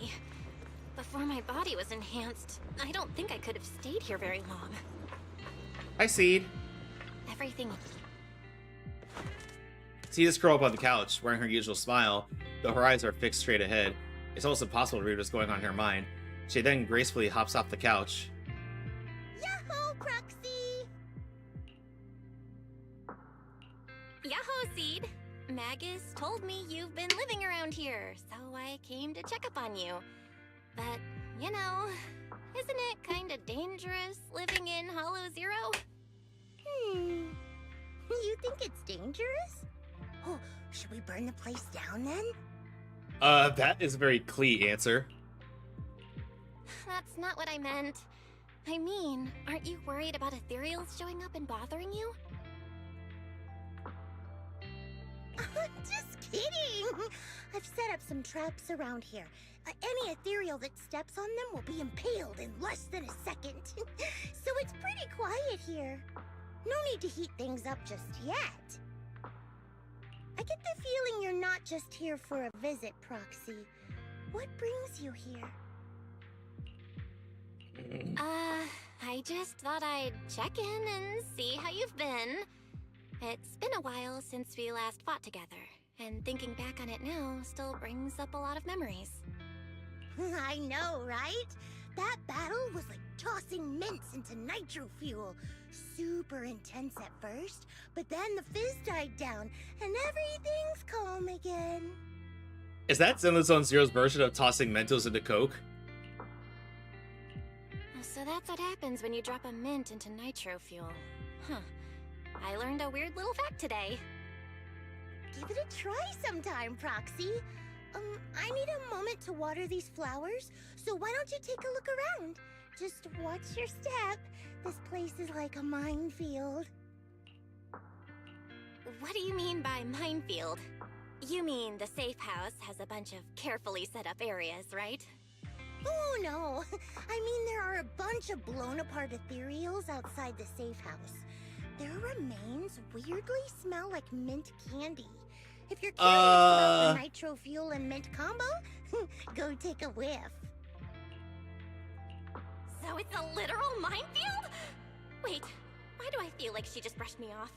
Before my body was enhanced, I don't think I could have stayed here very long. Hi, Seed. Everything... See this girl up on the couch, wearing her usual smile, though her eyes are fixed straight ahead. It's almost impossible to read what's going on in her mind. She then gracefully hops off the couch. Yahoo, Proxy! Yahoo, Seed! Magus told me you've been living around here, so I came to check up on you. But, you know, isn't it kinda dangerous living in Hollow Zero? You think it's dangerous? Oh, should we burn the place down then? That is a very Klee answer. That's not what I meant. I mean, aren't you worried about ethereals showing up and bothering you? Just kidding! I've set up some traps around here. Any ethereal that steps on them will be impaled in less than a second. So it's pretty quiet here. No need to heat things up just yet. I get the feeling you're not just here for a visit, Proxy. What brings you here? I just thought I'd check in and see how you've been. It's been a while since we last fought together, and thinking back on it now still brings up a lot of memories. I know, right? That battle was like tossing mints into nitro fuel. Super intense at first, but then the fizz died down, and everything's calm again. Is that Zenless Zone Zero's version of tossing Mentos into Coke? So that's what happens when you drop a mint into nitro fuel. Huh. I learned a weird little fact today. Give it a try sometime, Proxy. I need a moment to water these flowers, so why don't you take a look around? Just watch your step. This place is like a minefield. What do you mean by minefield? You mean the safe house has a bunch of carefully set up areas, right? Oh no, I mean there are a bunch of blown apart ethereals outside the safe house. Their remains weirdly smell like mint candy. If you're curious about the nitro fuel and mint combo, go take a whiff. So it's a literal minefield? Wait, why do I feel like she just brushed me off?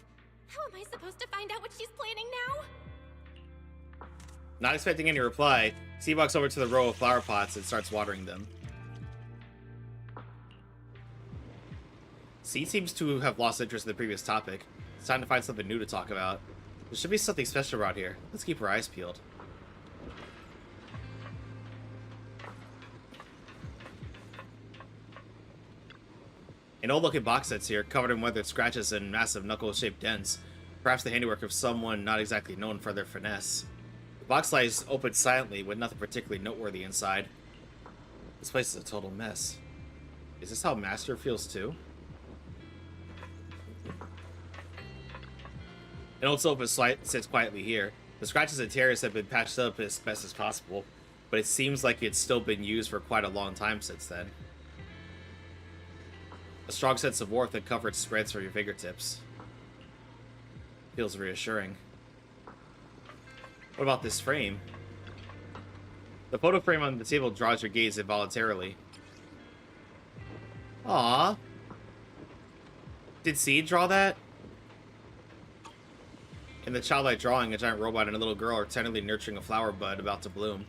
How am I supposed to find out what she's planning now? Not expecting any reply, Steve walks over to the row of flower pots and starts watering them. Seed seems to have lost interest in the previous topic. It's time to find something new to talk about. There should be something special around here. Let's keep our eyes peeled. An old-looking box set's here, covered in weathered scratches and massive knuckle-shaped dents. Perhaps the handiwork of someone not exactly known for their finesse. The box lies open silently, with nothing particularly noteworthy inside. This place is a total mess. Is this how Master feels too? An old sofa sits quietly here. The scratches and tears have been patched up as best as possible, but it seems like it's still been used for quite a long time since then. A strong sense of warmth and comfort spreads from your fingertips. Feels reassuring. What about this frame? The photo frame on the table draws your gaze involuntarily. Aww. Did Seed draw that? In the childlike drawing, a giant robot and a little girl are tenderly nurturing a flower bud about to bloom.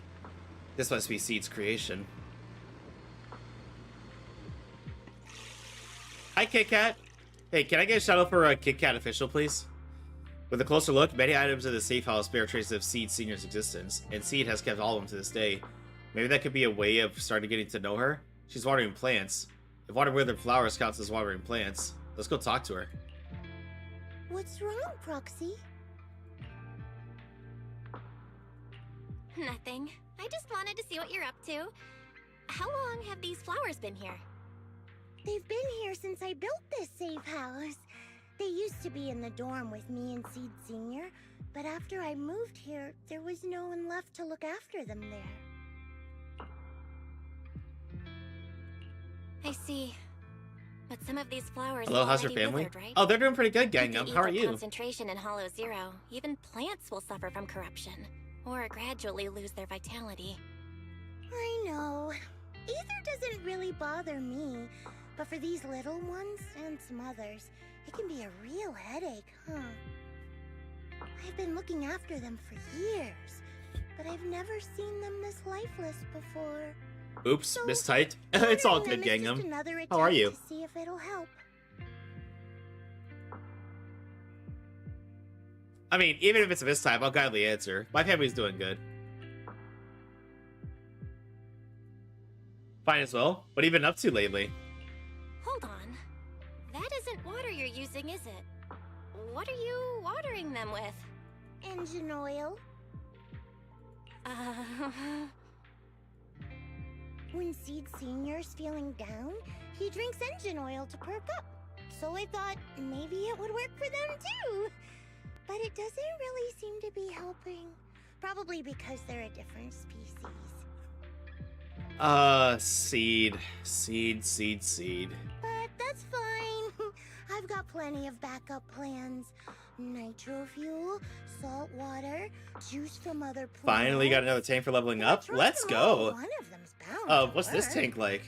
This must be Seed's creation. Hi, Kit Kat. Hey, can I get a shout out for a Kit Kat official, please? With a closer look, many items in the safe house bear traces of Seed Senior's existence, and Seed has kept all of them to this day. Maybe that could be a way of starting getting to know her? She's watering plants. If watering withered flowers counts as watering plants, let's go talk to her. What's wrong, Proxy? Nothing. I just wanted to see what you're up to. How long have these flowers been here? They've been here since I built this safe house. They used to be in the dorm with me and Seed Senior, but after I moved here, there was no one left to look after them there. I see. But some of these flowers Hello, are how's your already family? withered, right? Oh, they're doing pretty good, With Gangnam. the How are ether you? concentration in Hollow Zero, even plants will suffer from corruption, or gradually lose their vitality. I know. Ether doesn't really bother me, but for these little ones and some others, it can be a real headache, huh? I've been looking after them for years, but I've never seen them this lifeless before. Oops, So, mistyped. It's all Watering good, them is just Gangnam. another How are attempt you? To see if it'll help. I mean, even if it's a mistype, I'll gladly answer. My family's doing good. Fine as well. What have you been up to lately? Hold on. That isn't water you're using, is it? What are you watering them with? Engine oil. When Seed Senior's feeling down, he drinks engine oil to perk up. So I thought maybe it would work for them too. But it doesn't really seem to be helping. Probably because they're a different species. Seed. But that's fine. I've got plenty of backup plans. Nitro fuel, salt water, juice from other plants. Finally got another tank for leveling up? Let's go! One of them's bound to What's this work. tank like?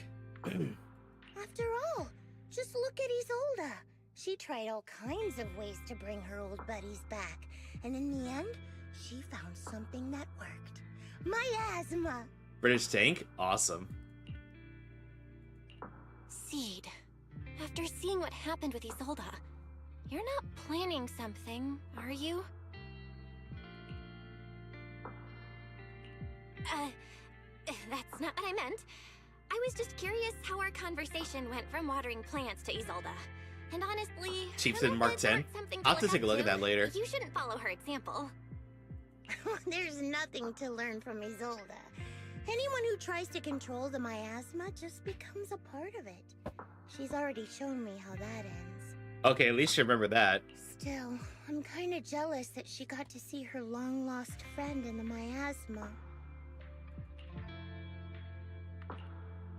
After all, just look at Isolda. She tried all kinds of ways to bring her old buddies back, and in the end, she found something that worked. Miasma! British tank? Awesome. Seed. After seeing what happened with Isolda, you're not planning something, are you? That's not what I meant. I was just curious how our conversation went from watering plants to Isolda. And honestly, Chieftain Mark 10? I'll have to take a look at that later. You shouldn't follow her example. There's nothing to learn from Isolda. Anyone who tries to control the miasma just becomes a part of it. She's already shown me how that ends. Okay, at least you remember that. Still, I'm kinda jealous that she got to see her long-lost friend in the miasma.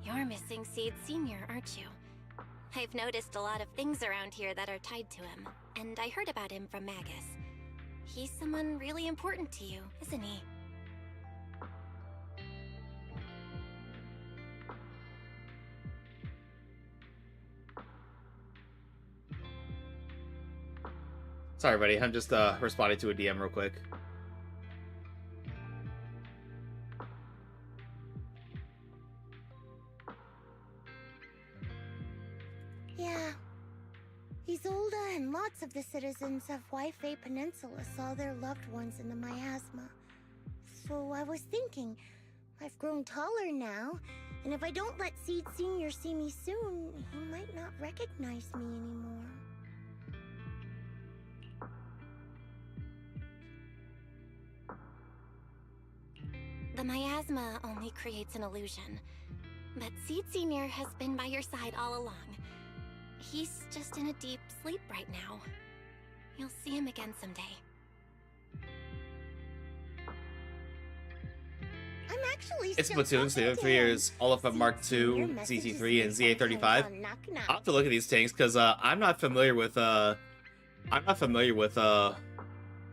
You're missing Seed Senior, aren't you? I've noticed a lot of things around here that are tied to him, and I heard about him from Magus. He's someone really important to you, isn't he? Sorry, buddy. I'm just responding to a DM real quick. Yeah. Isolda and lots of the citizens of Wi-Fi Peninsula saw their loved ones in the miasma. So I was thinking, I've grown taller now, and if I don't let Seed Senior see me soon, he might not recognize me anymore. The miasma only creates an illusion, but Seed Senior has been by your side all along. He's just in a deep sleep right now. You'll see him again someday. I'm actually It's still Splatoon's talking the other to 3 him. years, Olaf Mark II, ZT3, and ZA35. I'll have to look at these tanks because I'm not familiar with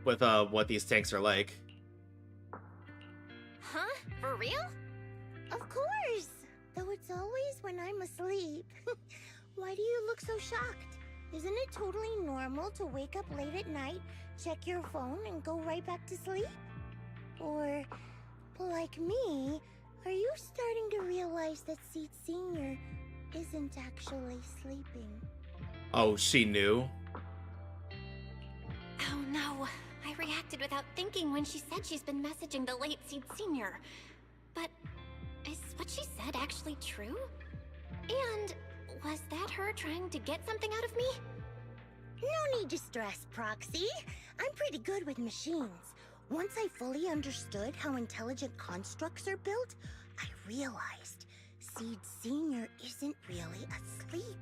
what these tanks are like. Huh? For real? Of course! Though it's always when I'm asleep. Why do you look so shocked? Isn't it totally normal to wake up late at night, check your phone, and go right back to sleep? Or, like me, are you starting to realize that Seed Senior isn't actually sleeping? Oh, she knew? Oh no, I reacted without thinking when she said she's been messaging the late Seed Senior. But is what she said actually true? And was that her trying to get something out of me? No need to stress, Proxy. I'm pretty good with machines. Once I fully understood how intelligent constructs are built, I realized Seed Senior isn't really asleep.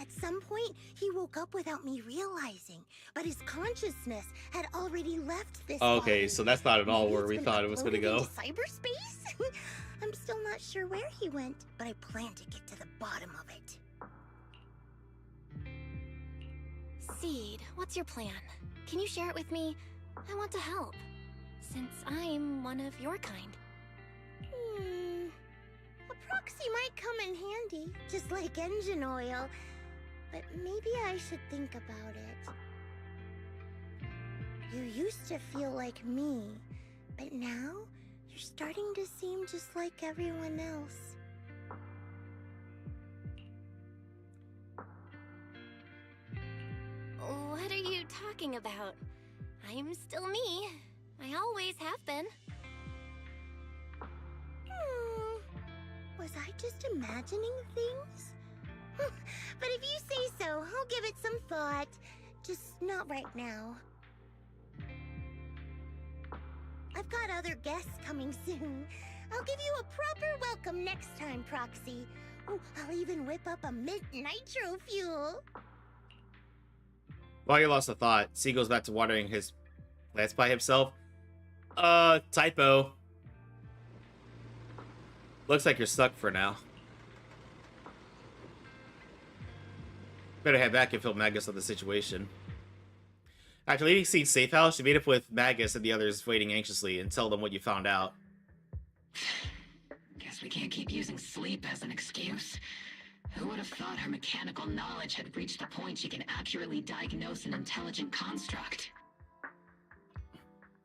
At some point, he woke up without me realizing, but his consciousness had already left this Okay, body. so that's not at all Maybe where it's we been thought it was gonna uploaded go. into cyberspace? I'm still not sure where he went, but I plan to get to the bottom of it. Seed, what's your plan? Can you share it with me? I want to help, since I'm one of your kind. A proxy might come in handy, just like engine oil. But maybe I should think about it. You used to feel like me, but now you're starting to seem just like everyone else. What are you talking about? I'm still me. I always have been. Was I just imagining things? But if you say so, I'll give it some thought. Just not right now. I've got other guests coming soon. I'll give you a proper welcome next time, Proxy. Oh, I'll even whip up a mint nitro fuel. While you lost a thought, C goes back to watering his plants by himself. Typo. Looks like you're stuck for now. Better head back and fill Magus on the situation. After leaving Seed's safe house, you meet up with Magus and the others waiting anxiously and tell them what you found out. Guess we can't keep using sleep as an excuse. Who would have thought her mechanical knowledge had reached the point she can accurately diagnose an intelligent construct?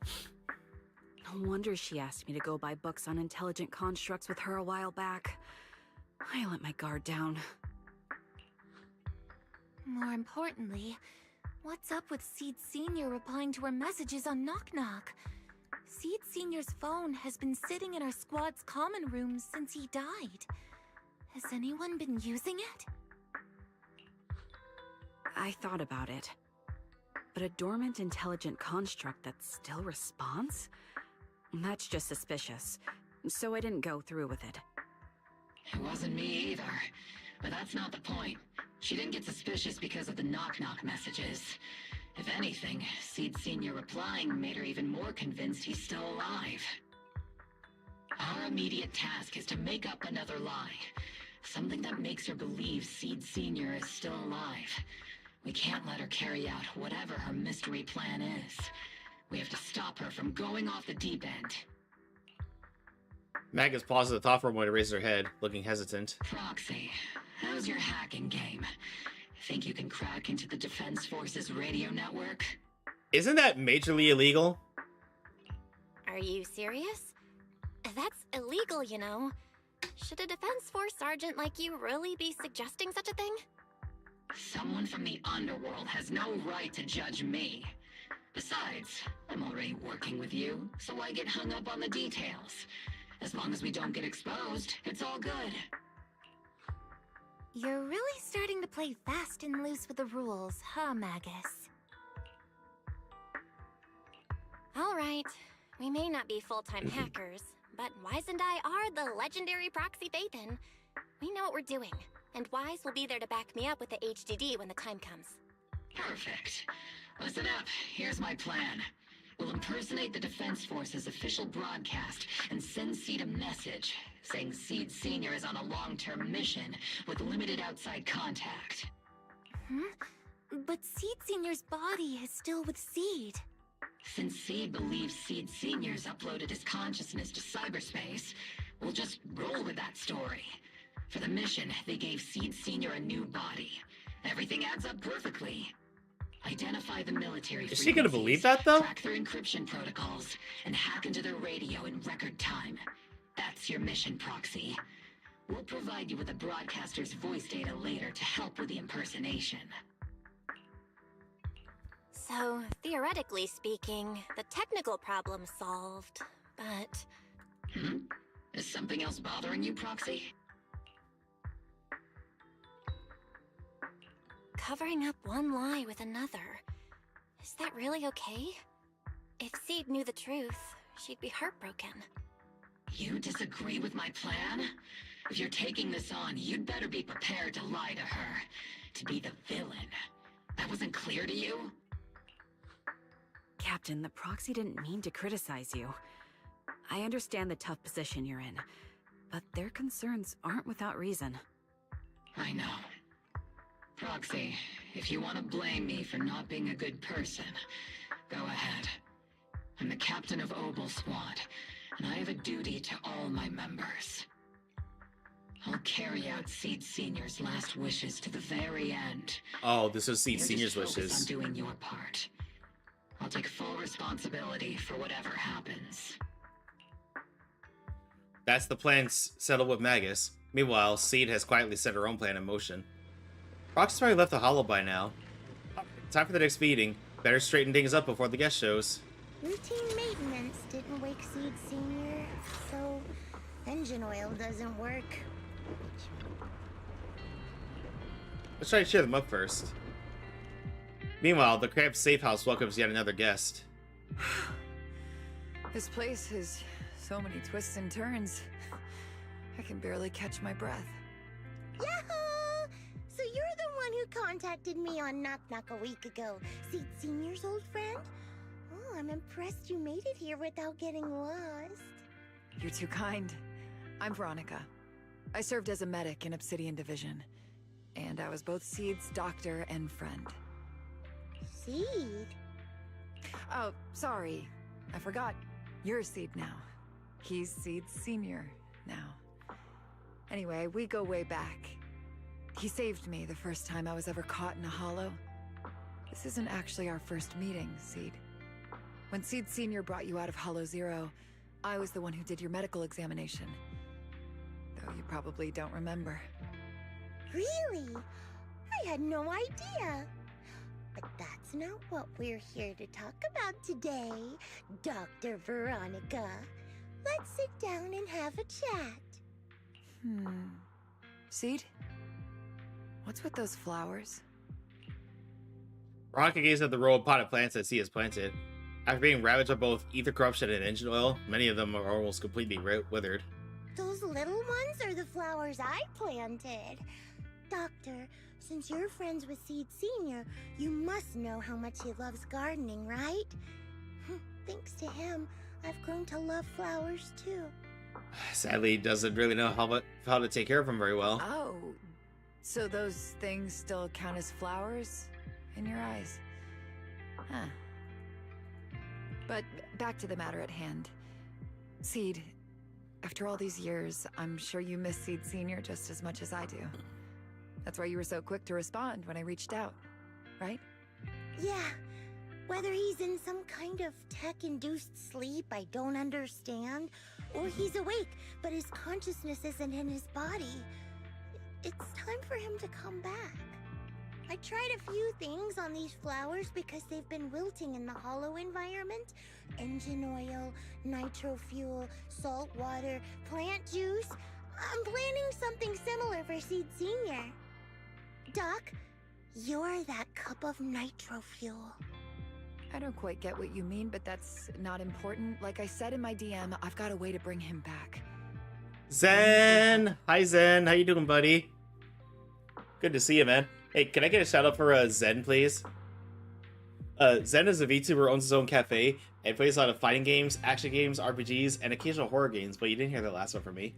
No wonder she asked me to go buy books on intelligent constructs with her a while back. I let my guard down. More importantly, what's up with Seed Senior replying to her messages on Knock Knock? Seed Senior's phone has been sitting in our squad's common room since he died. Has anyone been using it? I thought about it. But a dormant intelligent construct that still responds? That's just suspicious. So I didn't go through with it. It wasn't me either. But that's not the point. She didn't get suspicious because of the knock-knock messages. If anything, Seed Senior replying made her even more convinced he's still alive. Our immediate task is to make up another lie. Something that makes her believe Seed Senior is still alive. We can't let her carry out whatever her mystery plan is. We have to stop her from going off the deep end. Magus pauses at the thought for a moment and raises her head, looking hesitant. Proxy, how's your hacking game? Think you can crack into the Defense Force's radio network? Isn't that majorly illegal? Are you serious? That's illegal, you know. Should a Defense Force sergeant like you really be suggesting such a thing? Someone from the underworld has no right to judge me. Besides, I'm already working with you, so why get hung up on the details? As long as we don't get exposed, it's all good. You're really starting to play fast and loose with the rules, huh, Magus? Alright, we may not be full-time hackers, but Wise and I are the legendary Proxy Phaethon. We know what we're doing, and Wise will be there to back me up with the HDD when the time comes. Perfect. Listen up, here's my plan. We'll impersonate the Defense Force's official broadcast and send Seed a message saying Seed Senior is on a long-term mission with limited outside contact. But Seed Senior's body is still with Seed. Since Seed believes Seed Senior's uploaded his consciousness to cyberspace, we'll just roll with that story. For the mission, they gave Seed Senior a new body. Everything adds up perfectly. Identify the military. Is she gonna believe that, though? Track their encryption protocols and hack into their radio in record time. That's your mission, Proxy. We'll provide you with a broadcaster's voice data later to help with the impersonation. So, theoretically speaking, the technical problem's solved, but... Is something else bothering you, Proxy? Covering up one lie with another. Is that really okay? If Seed knew the truth, she'd be heartbroken. You disagree with my plan? If you're taking this on, you'd better be prepared to lie to her. To be the villain. That wasn't clear to you? Captain, the Proxy didn't mean to criticize you. I understand the tough position you're in, but their concerns aren't without reason. I know. Proxy, if you want to blame me for not being a good person, go ahead. I'm the captain of Obel Squad, and I have a duty to all my members. I'll carry out Seed Senior's last wishes to the very end. Oh, this is Seed You Senior's just focus wishes. on doing your part. I'll take full responsibility for whatever happens. That's the plan settled with Magus. Meanwhile, Seed has quietly set her own plan in motion. Roxy's probably left the hollow by now. Time for the next meeting. Better straighten things up before the guest shows. Routine maintenance didn't wake Seed Senior, so engine oil doesn't work. Let's try to cheer them up first. Meanwhile, the cramped safe house welcomes yet another guest. This place has so many twists and turns. I can barely catch my breath. Yahoo! So you're the one who contacted me on Knock Knock a week ago, Seed Senior's old friend? Oh, I'm impressed you made it here without getting lost. You're too kind. I'm Veronica. I served as a medic in Obsidian Division, and I was both Seed's doctor and friend. Seed? Oh, sorry. I forgot. You're Seed now. He's Seed Senior now. Anyway, we go way back. He saved me the first time I was ever caught in a hollow. This isn't actually our first meeting, Seed. When Seed Senior brought you out of Hollow Zero, I was the one who did your medical examination. Though you probably don't remember. Really? I had no idea. But that's not what we're here to talk about today, Dr. Veronica. Let's sit down and have a chat. Seed? What's with those flowers? Veronica gazes at the row of potted plants that he has planted. After being ravaged by both ether corruption and engine oil, many of them are almost completely withered. Those little ones are the flowers I planted. Doctor, since you're friends with Seed Senior, you must know how much he loves gardening, right? Thanks to him, I've grown to love flowers too. Sadly, he doesn't really know how to take care of them very well. Oh, so those things still count as flowers in your eyes? Huh. But back to the matter at hand. Seed, after all these years, I'm sure you miss Seed Senior just as much as I do. That's why you were so quick to respond when I reached out, right? Yeah. Whether he's in some kind of tech-induced sleep I don't understand, or he's awake, but his consciousness isn't in his body, it's time for him to come back. I tried a few things on these flowers because they've been wilting in the hollow environment. Engine oil, nitro fuel, salt water, plant juice. I'm planning something similar for Seed Senior. Doc, you're that cup of nitro fuel. I don't quite get what you mean, but that's not important. Like I said in my DM, I've got a way to bring him back. Zen! Hi, Zen. How you doing, buddy? Good to see you, man. Hey, can I get a shout out for Zen, please? Zen is a VTuber who owns his own cafe and plays a lot of fighting games, action games, RPGs, and occasional horror games, but you didn't hear the last one from me.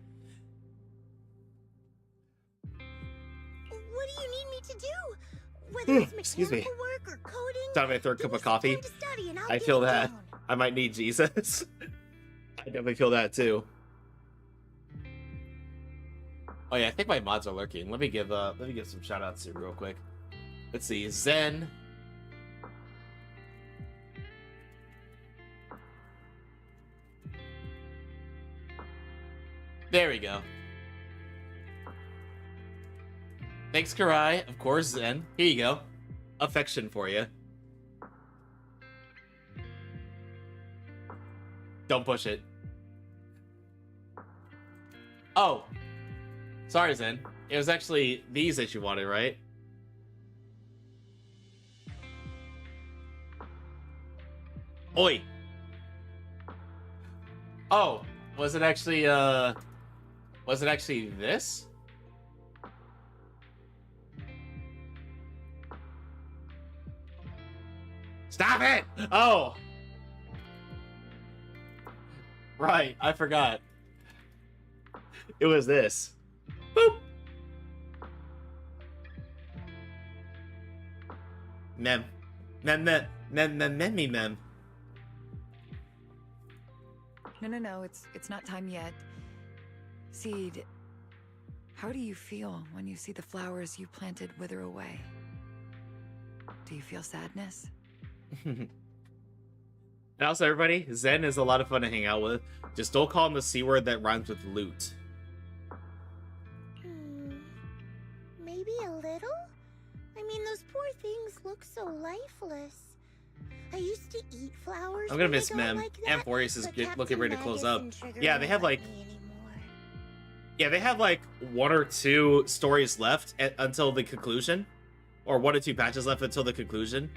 What do you need me to do? Whether it's Excuse me. mechanical work or coding, Time my third cup of coffee. study and I'll I get feel it that. down. I might need Jesus. I definitely feel that too. Oh yeah, I think my mods are lurking. Let me give some shout outs here real quick. Let's see, Zen. There we go. Thanks, Karai. Of course, Zen. Here you go. Affection for you. Don't push it. Oh. Sorry, Zen. It was actually these that you wanted, right? Oi. Oh. Was it actually this? Stop it! Oh! Right, I forgot. It was this. Boop! Mem. Mem. No, it's not time yet. Seed, how do you feel when you see the flowers you planted wither away? Do you feel sadness? And also, everybody, Zen is a lot of fun to hang out with. Just don't call him the C word that rhymes with loot. Maybe a little? I mean, those poor things look so lifeless. I used to eat flowers. I'm gonna miss Mem. Amphorius is looking ready to close up. Yeah, they have like... Yeah, they have like 1 or 2 stories left until the conclusion. Or 1 or 2 patches left until the conclusion.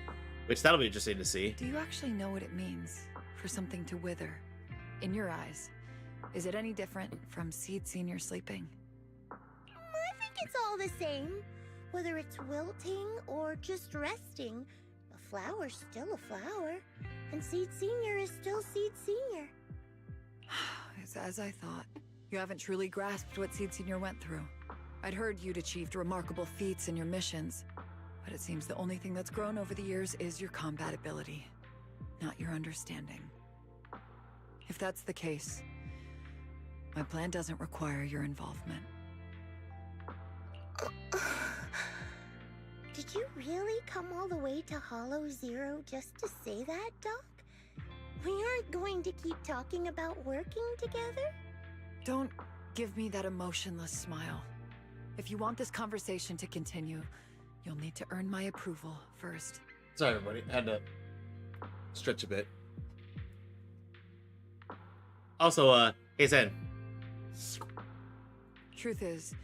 Which that'll be interesting to see. Do you actually know what it means for something to wither? In your eyes, is it any different from Seed Senior sleeping? I think it's all the same. Whether it's wilting or just resting, a flower's still a flower. And Seed Senior is still Seed Senior. It's as I thought. You haven't truly grasped what Seed Senior went through. I'd heard you'd achieved remarkable feats in your missions. But it seems the only thing that's grown over the years is your combat ability, not your understanding. If that's the case, my plan doesn't require your involvement. Did you really come all the way to Hollow Zero just to say that, Doc? We aren't going to keep talking about working together? Don't give me that emotionless smile. If you want this conversation to continue, you'll need to earn my approval first. Sorry, everybody. I had to stretch a bit. Also, hey, Zen. Truth is,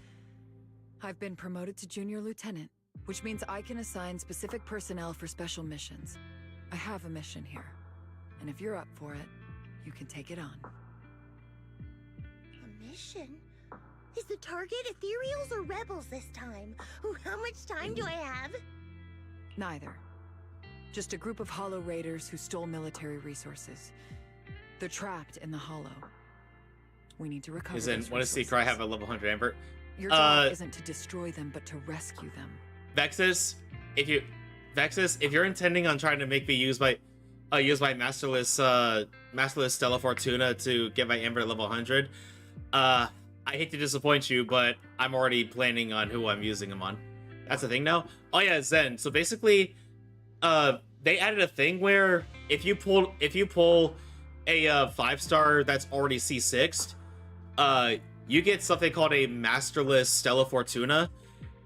I've been promoted to Junior Lieutenant, which means I can assign specific personnel for special missions. I have a mission here, and if you're up for it, you can take it on. A mission? Is the target Ethereals or Rebels this time? Ooh, how much time do I have? Neither. Just a group of Hollow Raiders who stole military resources. They're trapped in the Hollow. We need to recover Is in those want to see resources. Cry have a level 100 Amber? Your job isn't to destroy them, but to rescue them. Vexus, if you're intending on trying to make me use my Masterless Stella Fortuna to get my Amber to level 100, I hate to disappoint you, but I'm already planning on who I'm using them on. That's the thing now. Oh yeah, Zen. So basically, they added a thing where if you pull a 5-star that's already C6'd, you get something called a Masterless Stella Fortuna,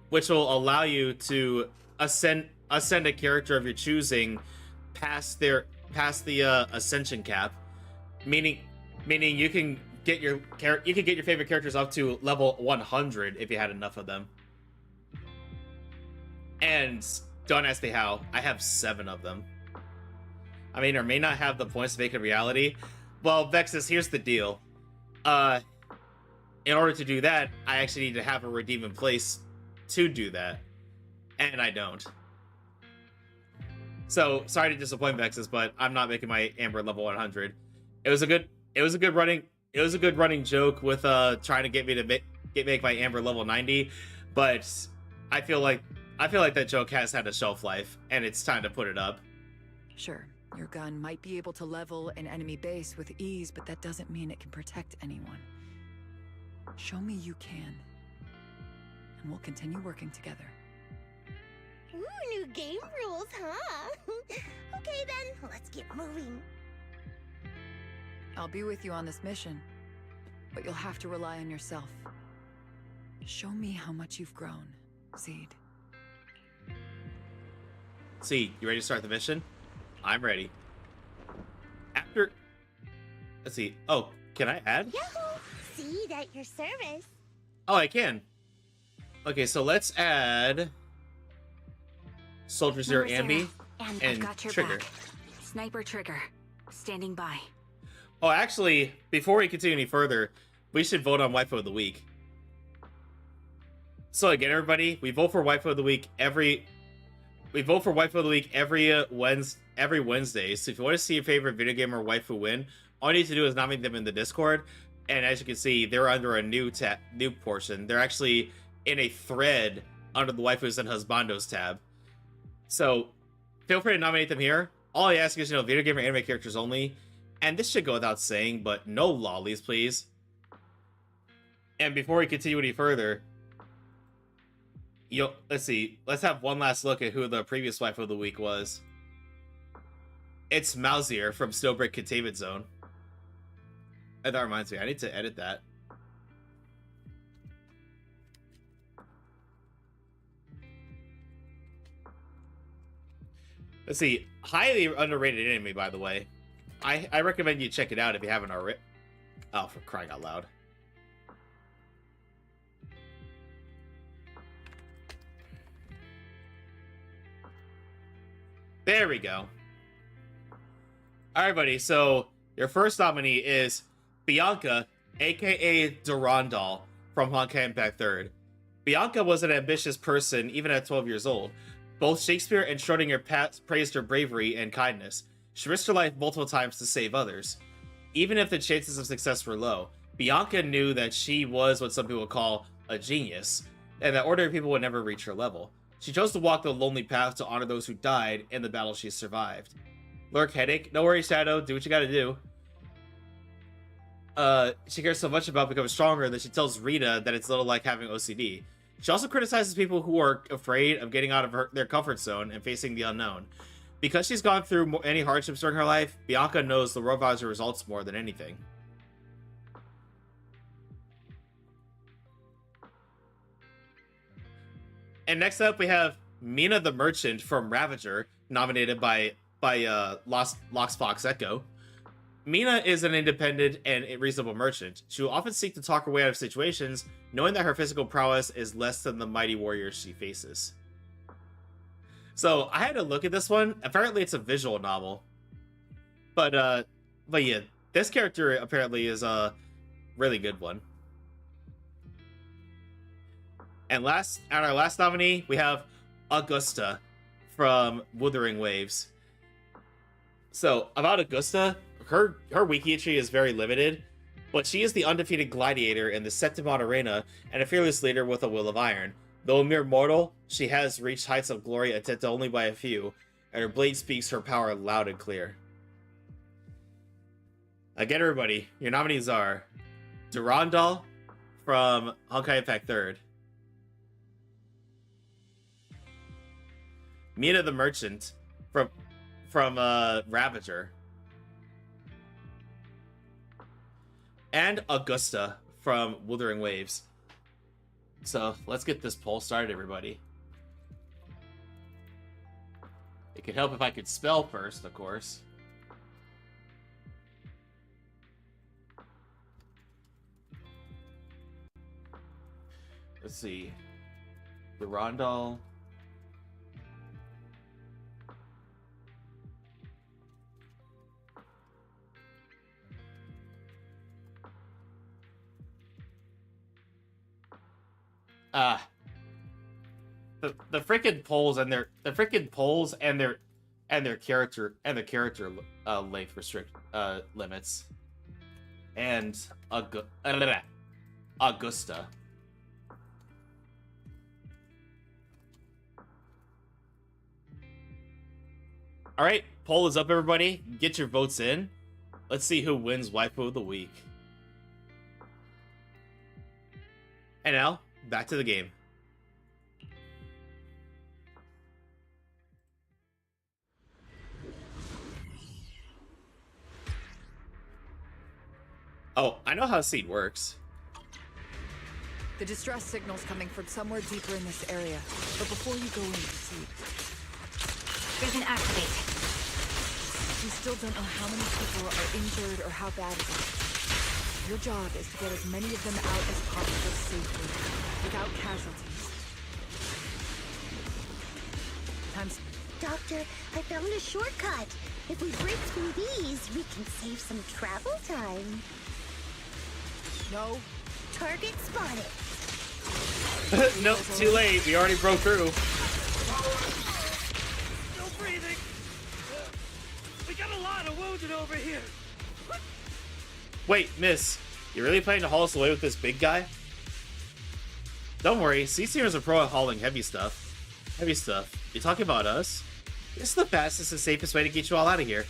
which will allow you to ascend a character of your choosing past the ascension cap, meaning you can get your favorite characters up to level 100 if you had enough of them. And don't ask me how. I have 7 of them. I mean, or may not have the points to make it reality. Well, Vexus, here's the deal. In order to do that, I actually need to have a redeem in place to do that, and I don't. So sorry to disappoint Vexus, but I'm not making my Amber level 100. It was a good running joke with trying to get me to make my Amber level 90, but I feel like that joke has had a shelf life, and it's time to put it up. Sure, your gun might be able to level an enemy base with ease, but that doesn't mean it can protect anyone. Show me you can, and we'll continue working together. Ooh, new game rules, huh? Okay then, let's get moving. I'll be with you on this mission, but you'll have to rely on yourself. Show me how much you've grown, Seed. See, you ready to start the mission? I'm ready. After... Let's see. Oh, can I add? Yahoo! Seed at your service. Oh, I can. Okay, so let's add... Soldier Zero Ambi And I've and got your Trigger. back. Sniper Trigger, standing by. Oh, actually, before we continue any further, we should vote on Waifu of the Week. So again, everybody, we vote for Waifu of the Week every Wednesday. So if you want to see your favorite video game or waifu win, all you need to do is nominate them in the Discord. And as you can see, they're under a new portion. They're actually in a thread under the Waifus and Husbandos tab. So feel free to nominate them here. All I ask is, video game or anime characters only. And this should go without saying, but no lollies, please. And before we continue any further, let's see. Let's have one last look at who the previous Waifu of the Week was. It's Mousier from Snowbreak Containment Zone. And that reminds me, I need to edit that. Let's see. Highly underrated anime, by the way. I recommend you check it out if you haven't already. Oh, for crying out loud. There we go. Alright, buddy. So, your first nominee is Bianca, aka Durandal, from Honkai Impact 3rd. Bianca was an ambitious person even at 12 years old. Both Shakespeare and Schrodinger praised her bravery and kindness. She risked her life multiple times to save others. Even if the chances of success were low, Bianca knew that she was what some people call a genius, and that ordinary people would never reach her level. She chose to walk the lonely path to honor those who died in the battle she survived. Lurk headache? No worries, Shadow. Do what you gotta do. She cares so much about becoming stronger that she tells Rita that it's a little like having OCD. She also criticizes people who are afraid of getting out of their comfort zone and facing the unknown. Because she's gone through any hardships during her life, Bianca knows the world values her results more than anything. And next up, we have Mina the Merchant from Ravager, nominated by Lox Fox Echo. Mina is an independent and reasonable merchant. She will often seek to talk her way out of situations, knowing that her physical prowess is less than the mighty warriors she faces. So I had to look at this one. Apparently, it's a visual novel, but yeah, this character apparently is a really good one. And our last nominee, we have Augusta from Wuthering Waves. So about Augusta, her wiki entry is very limited, but she is the undefeated gladiator in the Septimon Arena and a fearless leader with a will of iron. Though a mere mortal, she has reached heights of glory attempted only by a few, and her blade speaks her power loud and clear. Again, everybody, your nominees are Durandal from Honkai Impact 3rd, Mina the Merchant from Ravager, and Augusta from Wuthering Waves. So let's get this poll started, everybody. It could help if I could spell first, of course. Let's see. Durandal. The freaking polls and their character length limits. And Augusta. All right, poll is up, everybody. Get your votes in. Let's see who wins Waifu of the Week. And now, back to the game. Oh, I know how Seed works. The distress signal's coming from somewhere deeper in this area. But before you go in, Seed, There's an activate. we still don't know how many people are injured or how bad it is. Your job is to get as many of them out as possible safely, without casualties. Time's... Doctor, I found a shortcut. If we break through these, we can save some travel time. No. Target spotted. Nope, too late. We already broke through. Still breathing. We got a lot of wounded over here. Wait, miss. You really planning to haul us away with this big guy? Don't worry, CCR's a pro at hauling heavy stuff. Heavy stuff. You talking about us? This is the fastest and safest way to get you all out of here.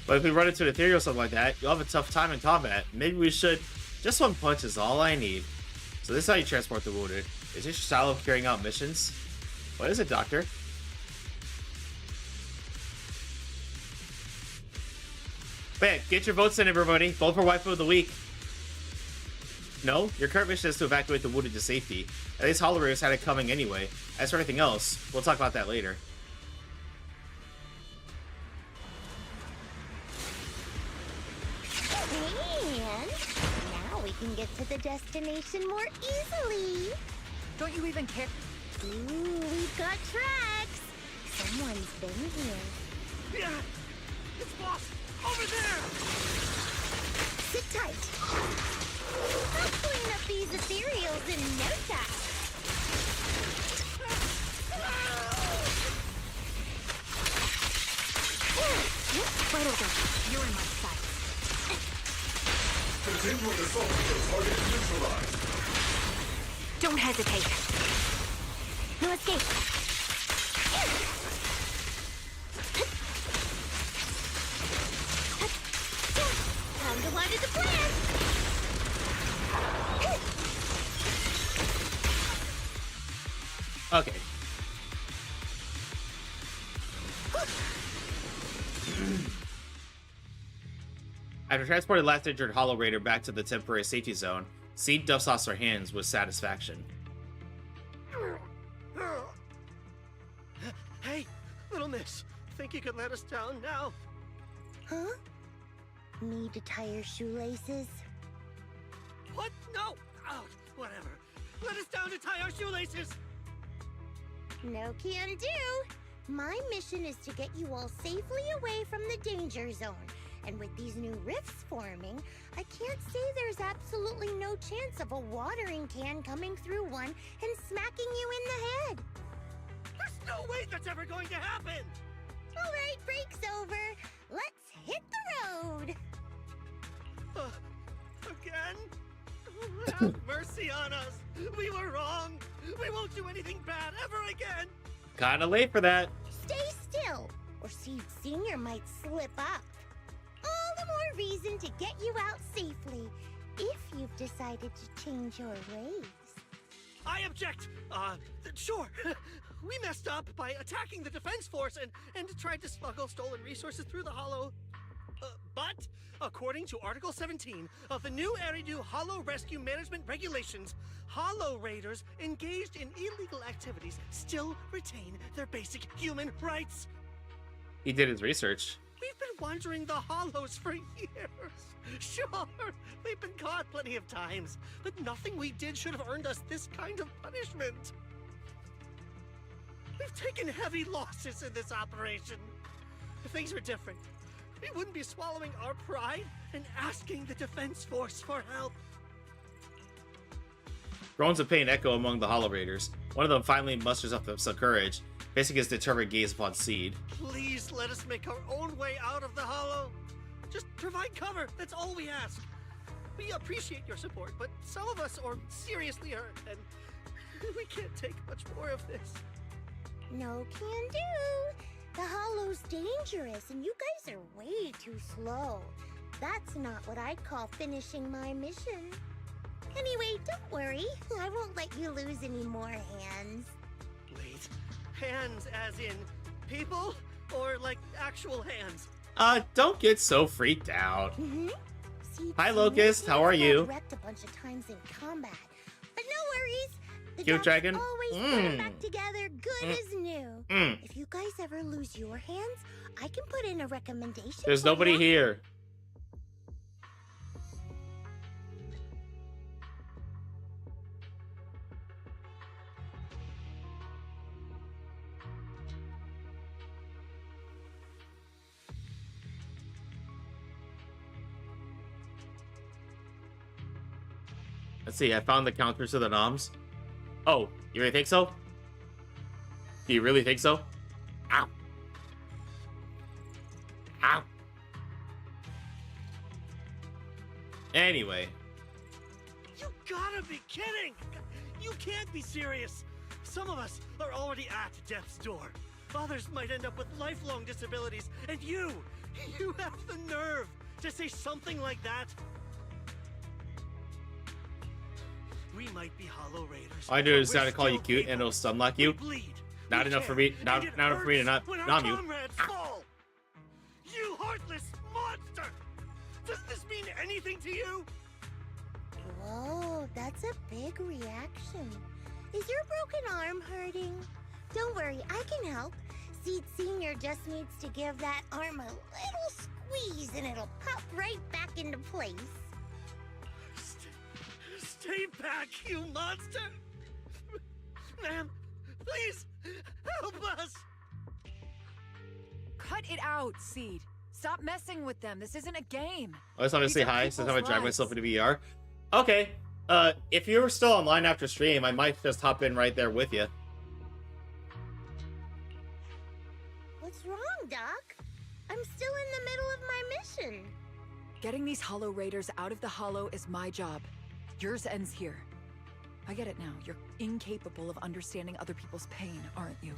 But if we run into an ethereal or something like that, you'll have a tough time in combat. Maybe we should... Just one punch is all I need. So this is how you transport the wounded. Is this your style of carrying out missions? What is it, Doctor? Wait, get your votes in, everybody. Vote for Waifu of the Week. No? Your current mission is to evacuate the wounded to safety. At least Hollow Raiders had it coming anyway. As for anything else, we'll talk about that later. And now we can get to the destination more easily. Don't you even care? Ooh, we've got tracks. Someone's been here. Yeah, it's boss over there. Sit tight. I'll clean up these ethereals in no time. Right over. You're in my sight. Continuing assault until target is neutralized. Don't hesitate. No escape. Time to water the plant. Okay. After transporting last injured Hollow Raider back to the temporary safety zone, Seed dusts off her hands with satisfaction. Hey, little miss. Think you could let us down now? Huh? Need to tie your shoelaces? What? No! Oh, whatever. Let us down to tie our shoelaces! No can do. My mission is to get you all safely away from the danger zone. And with these new rifts forming, I can't say there's absolutely no chance of a watering can coming through one and smacking you in the head. There's no way that's ever going to happen! All right, break's over. Let's hit the road. Again? Have mercy on us. We were wrong. We won't do anything bad ever again. Kinda late for that. Stay still, or Seed Senior might slip up. All the more reason to get you out safely, if you've decided to change your ways. I object. Sure. We messed up by attacking the defense force and tried to smuggle stolen resources through the Hollow. But, according to Article 17 of the new Eridu Hollow Rescue Management Regulations, Hollow Raiders engaged in illegal activities still retain their basic human rights. He did his research. We've been wandering the Hollows for years. Sure, we've been caught plenty of times, but nothing we did should have earned us this kind of punishment. We've taken heavy losses in this operation. If things were different, we wouldn't be swallowing our pride and asking the defense force for help. Groans of pain echo among the Hollow Raiders. One of them finally musters up some courage, facing his determined gaze upon Seed. Please let us make our own way out of the Hollow. Just provide cover, that's all we ask. We appreciate your support, but some of us are seriously hurt, and we can't take much more of this. No can do. The Hollow's dangerous, and you guys are way too slow. That's not what I'd call finishing my mission. Anyway, don't worry. I won't let you lose any more hands. Wait, hands as in people? Or like actual hands? Don't get so freaked out. Mm-hmm. Seed Hi, Senior Locust. How are got you? wrecked a bunch of times in combat, but no worries. The Cute dogs dragon. always put 'em back together, good as new. Mm. If you guys ever lose your hands, I can put in a recommendation. There's for nobody ya. here. Let's see, I found the counters to the noms. Oh, you really think so? Do you really think so? Ow. Ow. Anyway. You gotta be kidding! You can't be serious! Some of us are already at death's door. Others might end up with lifelong disabilities, and you have the nerve to say something like that? We might be Hollow Raiders. All I do is but try we're to call you still cute people. and it'll stun lock you. We bleed. Not We enough for care, me. Not and it enough for me to hurts not when our nom you. comrades fall. You heartless monster! Does this mean anything to you? Whoa, that's a big reaction. Is your broken arm hurting? Don't worry, I can help. Seed Senior just needs to give that arm a little squeeze and it'll pop right back into place. Stay back, you monster! Ma'am, please, help us! Cut it out, Seed. Stop messing with them. This isn't a game. I just want to These say are hi since I'm gonna people's drag lives. myself into VR. Okay. If you're still online after stream, I might just hop in right there with you. What's wrong, Doc? I'm still in the middle of my mission. Getting these Hollow Raiders out of the Hollow is my job. Yours ends here. I get it now. You're incapable of understanding other people's pain, aren't you?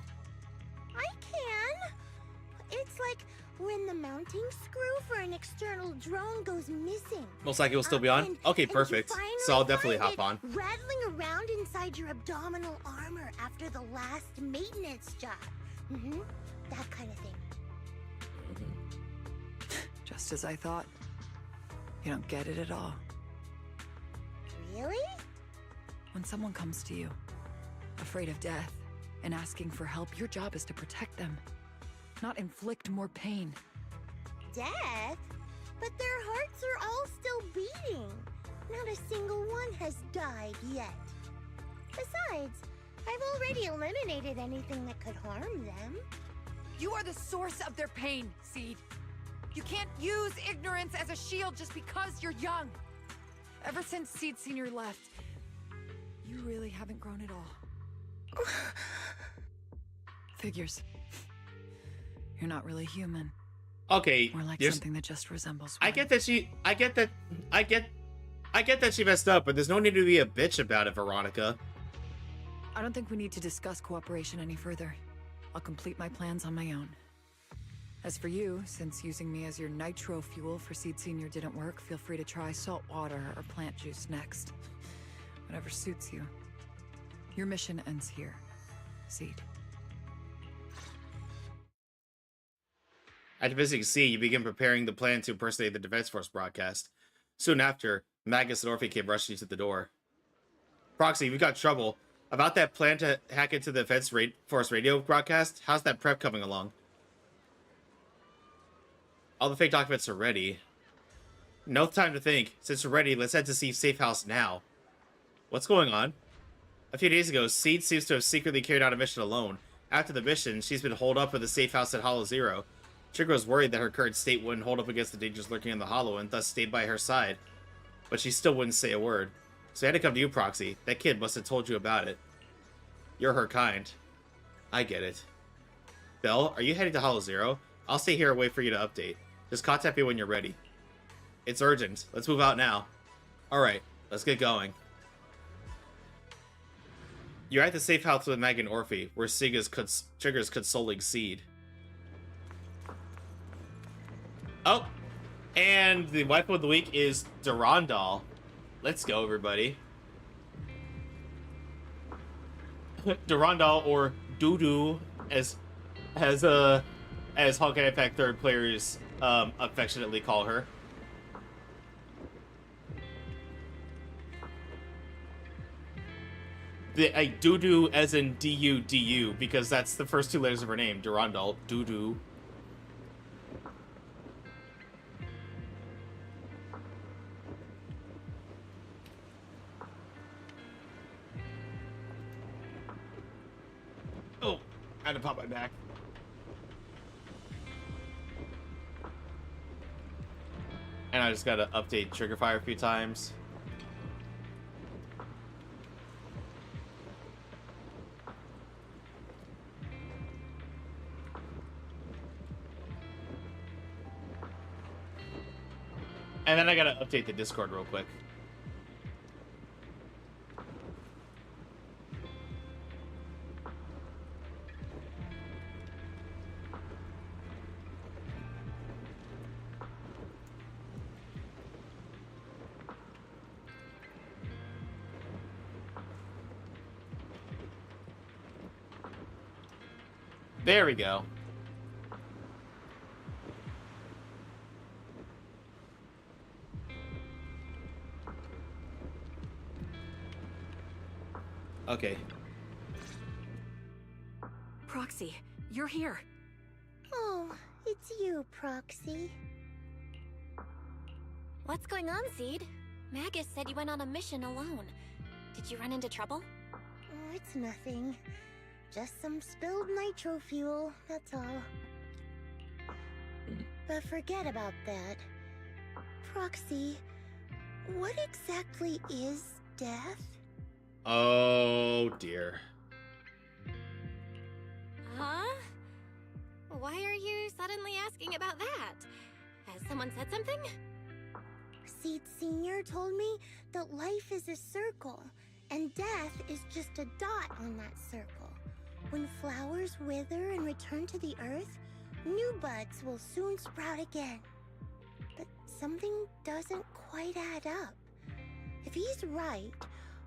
I can. It's like when the mounting screw for an external drone goes missing. Most likely we'll still be on. Okay, and you perfect. finally So I'll definitely find hop it on. rattling around inside your abdominal armor after the last maintenance job. That kind of thing. Just as I thought. You don't get it at all. Really? When someone comes to you, afraid of death, and asking for help, your job is to protect them, not inflict more pain. Death? But their hearts are all still beating. Not a single one has died yet. Besides, I've already eliminated anything that could harm them. You are the source of their pain, Seed. You can't use ignorance as a shield just because you're young. Ever since Seed Senior left, you really haven't grown at all. Figures. You're not really human. Okay, More like there's- something that just resembles I one. get that she messed up, but there's no need to be a bitch about it, Veronica. I don't think we need to discuss cooperation any further. I'll complete my plans on my own. As for you, since using me as your nitro fuel for Seed Senior didn't work, feel free to try salt water or plant juice next. Whatever suits you. Your mission ends here, Seed. After visiting C, you begin preparing the plan to impersonate the Defense Force broadcast. Soon after, Magus and Orphe came rushing to the door. Proxy, we've got trouble. About that plan to hack into the Defense Force radio broadcast, how's that prep coming along? All the fake documents are ready. No time to think. Since we're ready, let's head to Steve's safe house now. What's going on? A few days ago, Seed seems to have secretly carried out a mission alone. After the mission, she's been holed up in the safe house at Hollow Zero. Trigger was worried that her current state wouldn't hold up against the dangers lurking in the Hollow and thus stayed by her side. But she still wouldn't say a word. So I had to come to you, Proxy. That kid must have told you about it. You're her kind. I get it. Belle, are you heading to Hollow Zero? I'll stay here and wait for you to update. Just contact me when you're ready. It's urgent. Let's move out now. Alright, let's get going. You're at the safe house with Meg and Orphe, where Trigger's consoling Seed. Oh, and the wife of the week is Durandal. Let's go, everybody. Durandal, or Doodoo, as Hawkeye Effect third players affectionately call her. Dudu as in D-U-D-U, because that's the first two letters of her name, Durandal, Dudu. Oh, I had to pop my back. And I just gotta update trigger fire a few times. And then I gotta update the Discord real quick. There we go. Okay. Proxy, you're here. Oh, it's you, Proxy. What's going on, Seed? Magus said you went on a mission alone. Did you run into trouble? Oh, it's nothing. Just some spilled nitro fuel, that's all. But forget about that. Proxy, what exactly is death? Oh dear. Huh? Why are you suddenly asking about that? Has someone said something? Seed Senior told me that life is a circle, and death is just a dot on that circle. When flowers wither and return to the earth, new buds will soon sprout again. But something doesn't quite add up. If he's right,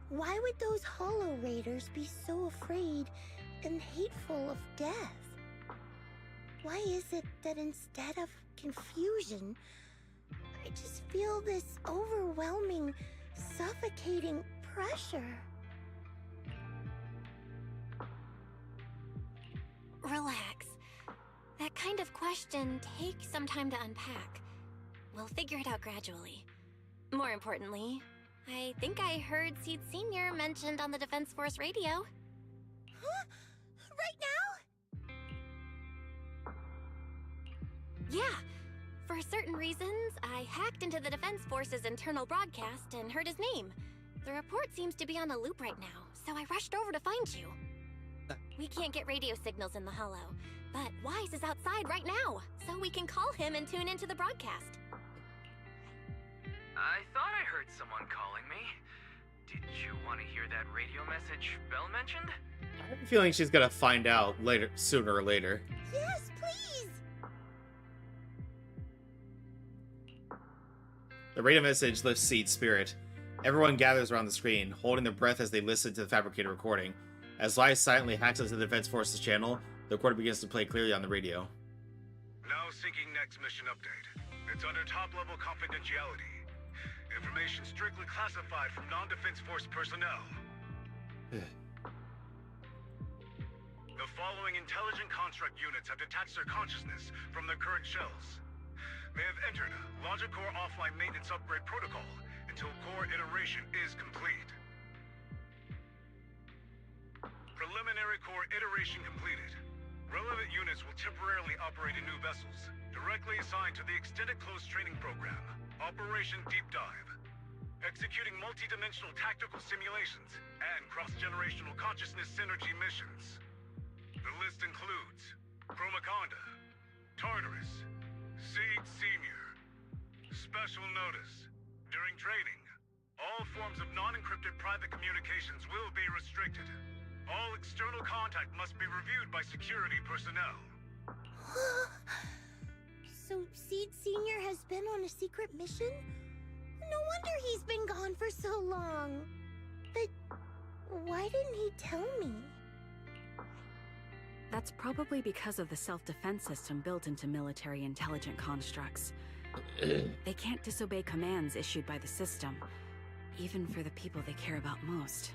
why would those Hollow Raiders be so afraid and hateful of death? Why is it that instead of confusion, I just feel this overwhelming, suffocating pressure? Relax. That kind of question takes some time to unpack. We'll figure it out gradually. More importantly, I think I heard Seed Senior mentioned on the Defense Force radio. Huh? Right now? Yeah. For certain reasons, I hacked into the Defense Force's internal broadcast and heard his name. The report seems to be on a loop right now, so I rushed over to find you. We can't get radio signals in the Hollow, but Wise is outside right now, so we can call him and tune into the broadcast. I thought I heard someone calling me. Did you want to hear that radio message Belle mentioned? I have a feeling she's gonna find out later, sooner or later. Yes, please! The radio message lifts Seed's spirit. Everyone gathers around the screen, holding their breath as they listen to the fabricated recording. As Lai silently hacks into the Defense Force's channel, the recording begins to play clearly on the radio. Now syncing next mission update. It's under top-level confidentiality. Information strictly classified from non-Defense Force personnel. The following intelligent construct units have detached their consciousness from their current shells. They have entered Logic Core offline maintenance upgrade protocol until core iteration is complete. Preliminary core iteration completed. Relevant units will temporarily operate in new vessels, directly assigned to the Extended Close Training Program, Operation Deep Dive, executing multi-dimensional tactical simulations and cross-generational consciousness synergy missions. The list includes Chromaconda, Tartarus, Seed Senior. Special notice. During training, all forms of non-encrypted private communications will be restricted. All external contact must be reviewed by security personnel. So Seed Senior has been on a secret mission? No wonder he's been gone for so long. But why didn't he tell me? That's probably because of the self-defense system built into military intelligent constructs. They can't disobey commands issued by the system, even for the people they care about most.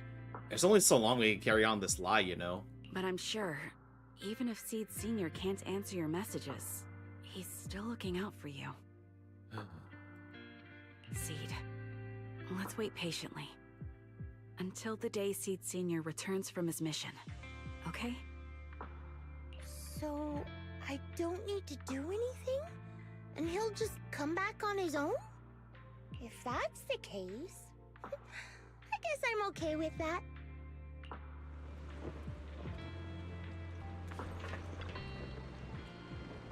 There's only so long we can carry on this lie, you know. But I'm sure, even if Seed Sr. can't answer your messages, he's still looking out for you. Seed, let's wait patiently. Until the day Seed Sr. returns from his mission, okay? So, I don't need to do anything? And he'll just come back on his own? If that's the case, I guess I'm okay with that.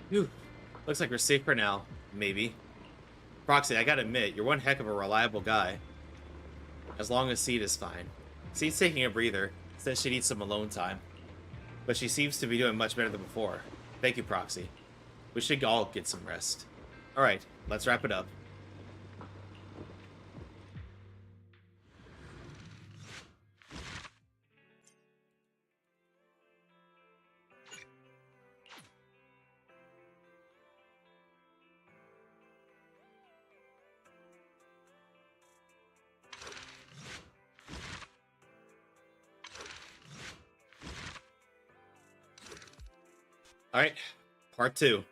Phew. Looks like we're safe for now. Maybe. Proxy, I gotta admit, you're one heck of a reliable guy. As long as Seed is fine. Seed's taking a breather. Says she needs some alone time. But she seems to be doing much better than before. Thank you, Proxy. We should all get some rest. Alright, let's wrap it up. Alright, part 2.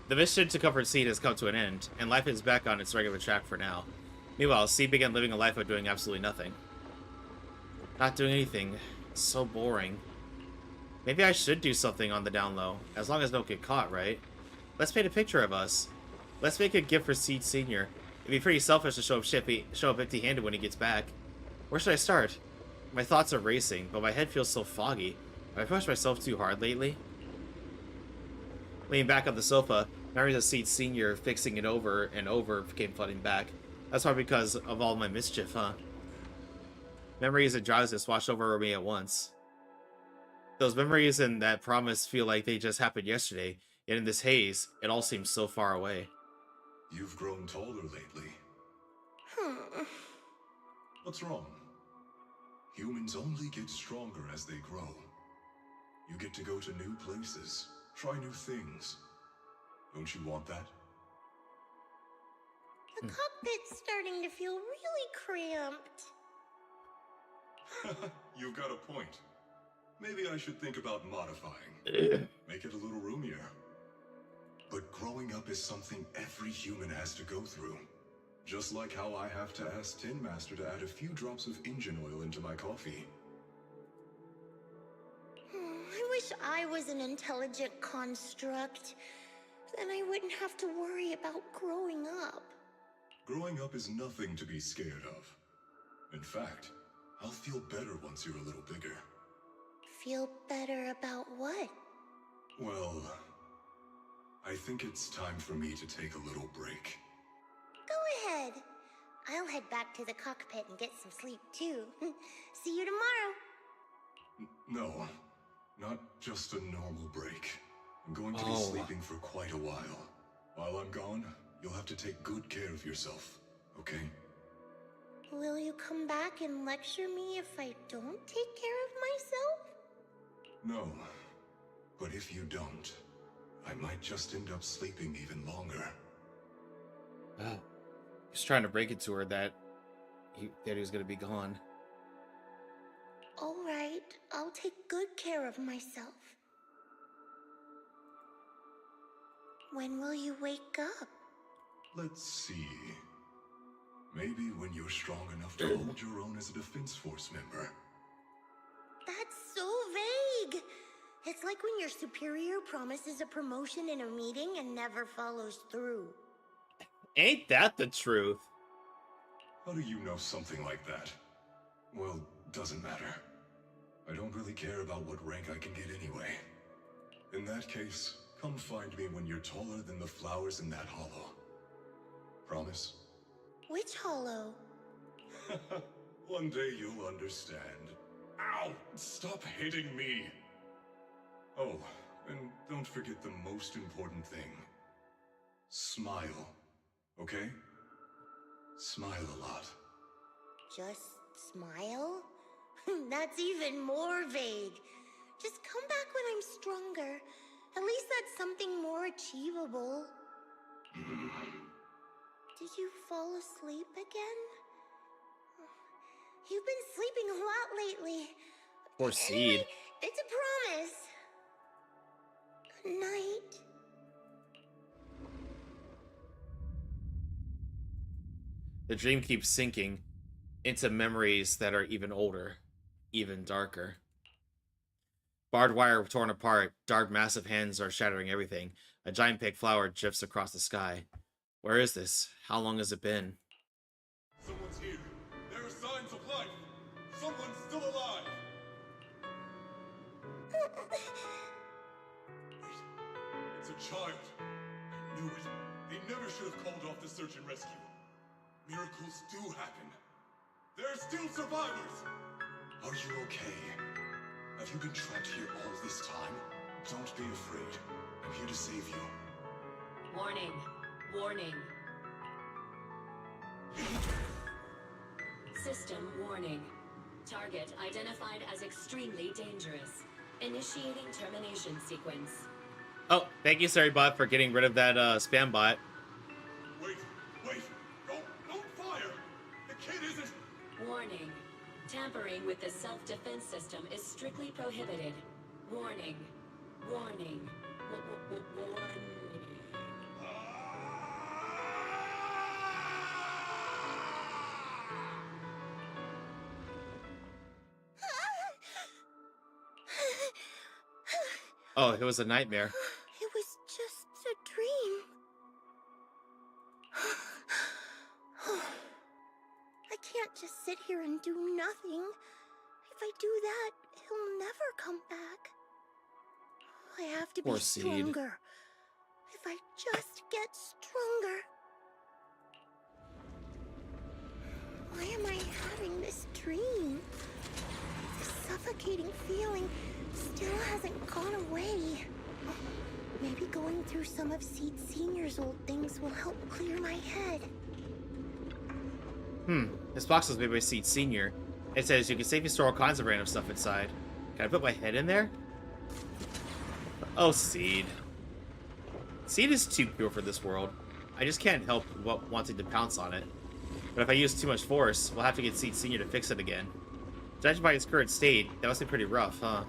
The mission to comfort Seed has come to an end, and life is back on its regular track for now. Meanwhile, Seed began living a life of doing absolutely nothing. Not doing anything. It's so boring. Maybe I should do something on the down low, as long as don't get caught, right? Let's paint a picture of us. Let's make a gift for Seed Sr. It'd be pretty selfish to show up empty-handed when he gets back. Where should I start? My thoughts are racing, but my head feels so foggy. Have I pushed myself too hard lately? Leaning back on the sofa, memories of Seed Sr. fixing it over and over came flooding back. That's probably because of all my mischief, huh? Memories and drowsiness washed over me at once. Those memories and that promise feel like they just happened yesterday, yet in this haze, it all seems so far away. You've grown taller lately. What's wrong? Humans only get stronger as they grow. You get to go to new places, try new things. Don't you want that? The cockpit's starting to feel really cramped. You've got a point. Maybe I should think about modifying. Make it a little roomier. But growing up is something every human has to go through. Just like how I have to ask Tin Master to add a few drops of engine oil into my coffee. I wish I was an intelligent construct. Then I wouldn't have to worry about growing up. Growing up is nothing to be scared of. In fact, I'll feel better once you're a little bigger. Feel better about what? Well, I think it's time for me to take a little break. Go ahead. I'll head back to the cockpit and get some sleep too. See you tomorrow. No, not just a normal break. I'm going to be sleeping for quite a while. While I'm gone, you'll have to take good care of yourself, okay? Will you come back and lecture me if I don't take care of myself? No, but if you don't, I might just end up sleeping even longer. He's trying to break it to her that he was going to be gone. All right, I'll take good care of myself. When will you wake up? Let's see. Maybe when you're strong enough to hold your own as a Defense Force member. That's so vague. It's like when your superior promises a promotion in a meeting and never follows through. Ain't that the truth? How do you know something like that? Well, doesn't matter. I don't really care about what rank I can get anyway. In that case, come find me when you're taller than the flowers in that hollow. Promise? Which hollow? One day you'll understand. Ow! Stop hitting me! Oh, and don't forget the most important thing. Smile. Okay? Smile a lot. Just smile? That's even more vague. Just come back when I'm stronger, At least that's something more achievable. Did you fall asleep again? You've been sleeping a lot lately. Poor Seed. Anyway, it's a promise. Good night. The dream keeps sinking into memories that are even older, even darker. Barbed wire torn apart, dark massive hands are shattering everything. A giant pink flower drifts across the sky. Where is this? How long has it been? Someone's here. There are signs of life. Someone's still alive. Wait. It's a child. I knew it. They never should have called off the search and rescue. Miracles do happen. There are still survivors. Are you okay? Have you been trapped here all this time? Don't be afraid. I'm here to save you. Warning. Warning. System warning. Target identified as extremely dangerous. Initiating termination sequence. Oh, thank you, Sorrybot, for getting rid of that spam bot. Wait. Don't fire. The kid isn't. Warning. Tampering with the self-defense system is strictly prohibited. Warning. Warning. Warning. Oh, it was a nightmare. It was just a dream. I can't just sit here and do nothing. If I do that, he'll never come back. I have to be stronger. If I just get stronger. Why am I having this dream? The suffocating feeling still hasn't gone away. Maybe going through some of Seed Senior's old things will help clear my head. This box was made by Seed Senior. It says you can safely store all kinds of random stuff inside. Can I put my head in there? Oh, Seed. Seed is too pure for this world. I just can't help wanting to pounce on it. But if I use too much force, we'll have to get Seed Senior to fix it again. Judging by its current state, that must be pretty rough, huh?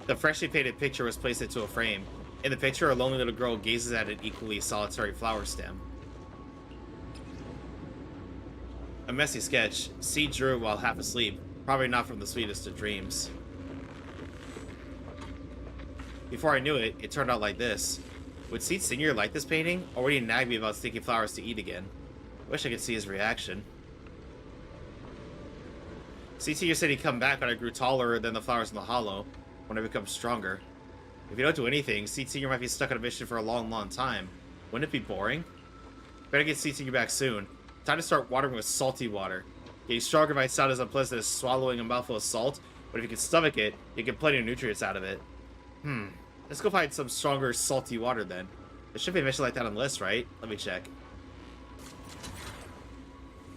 The freshly painted picture was placed into a frame. In the picture, a lonely little girl gazes at an equally solitary flower stem. A messy sketch. Seed drew while half asleep, probably not from the sweetest of dreams. Before I knew it, it turned out like this. Would Seed Senior like this painting, or would he nag me about stinky flowers to eat again? Wish I could see his reaction. Seed Senior said he'd come back when I grew taller than the flowers in the hollow, when I become stronger. If you don't do anything, Seed Senior might be stuck on a mission for a long, long time. Wouldn't it be boring? Better get Seed Senior back soon. Time to start watering with salty water. Getting stronger might sound as unpleasant as swallowing a mouthful of salt, but if you can stomach it, you get plenty of nutrients out of it. Let's go find some stronger, salty water then. There should be a mission like that on the list, right? Let me check.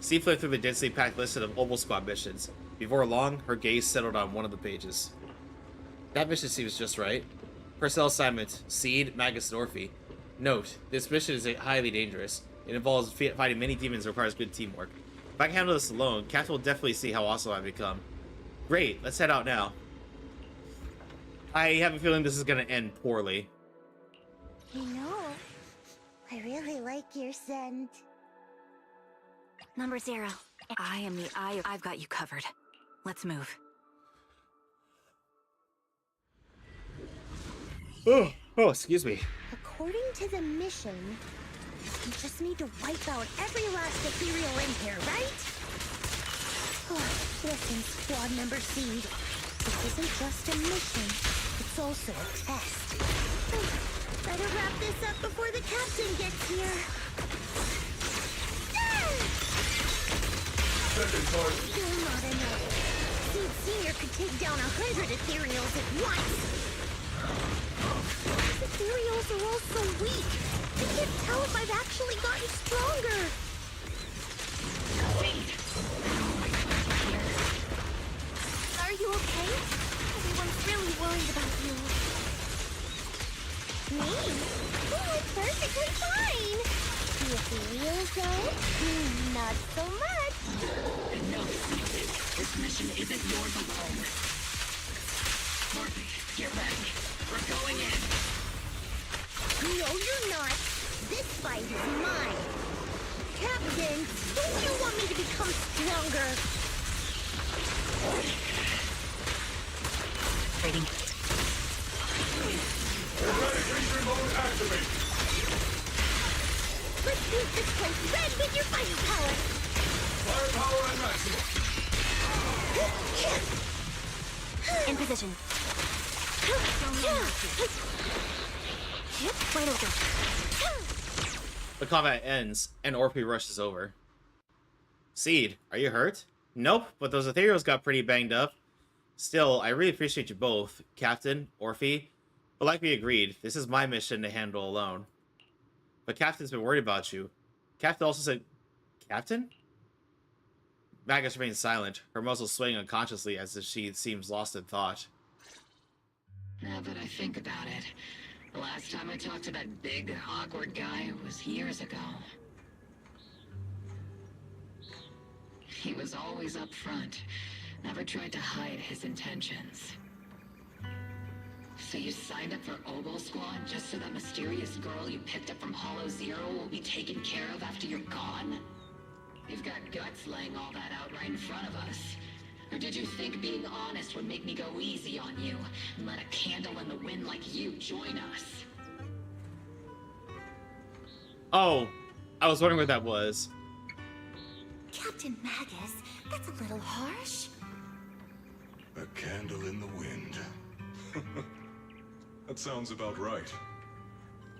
Seed flipped through the densely packed list of Oval Squad missions. Before long, her gaze settled on one of the pages. That mission seems just right. Personnel assignment, Seed, Magus, and Orphe. Note, this mission is highly dangerous. It involves fighting many demons and requires good teamwork. If I can handle this alone, Captain will definitely see how awesome I've become. Great, let's head out now. I have a feeling this is going to end poorly. You know, I really like your scent. Number 0. I am the eye. I've got you covered. Let's move. Oh, excuse me. According to the mission, you just need to wipe out every last ethereal in here, right? Listen, Squad Member Seed. This isn't just a mission. It's also a test. Better wrap this up before the captain gets here. Still not enough. Seed Senior could take down 100 ethereals at once. These ethereals are all so weak. I can't tell if I've actually gotten stronger. Are you you okay? Everyone's really worried about you. Me? Oh, perfectly fine. The ethereals, though? Not so much. Enough, Seed. This mission isn't yours alone. Morphe, get ready. We're going in. No, you're not. This fight is mine. Captain, don't you want me to become stronger? Rating. Eradication mode activate. Let's beat this place red with your fighting power. Firepower at maximum. In position. Wait, go. The combat ends, and Orphe rushes over. Seed, are you hurt? Nope, but those ethereals got pretty banged up. Still, I really appreciate you both, Captain, Orphe. But like we agreed, this is my mission to handle alone. But Captain's been worried about you. Captain also said... Captain? Magus remains silent, her muscles swaying unconsciously as if she seems lost in thought. Now that I think about it, the last time I talked to that big, awkward guy was years ago. He was always up front, never tried to hide his intentions. So you signed up for Oboe Squad just so that mysterious girl you picked up from Hollow Zero will be taken care of after you're gone? You've got guts laying all that out right in front of us. Or did you think being honest would make me go easy on you and let a candle in the wind like you join us? Oh, I was wondering what that was. Captain Magus, that's a little harsh. A candle in the wind. That sounds about right.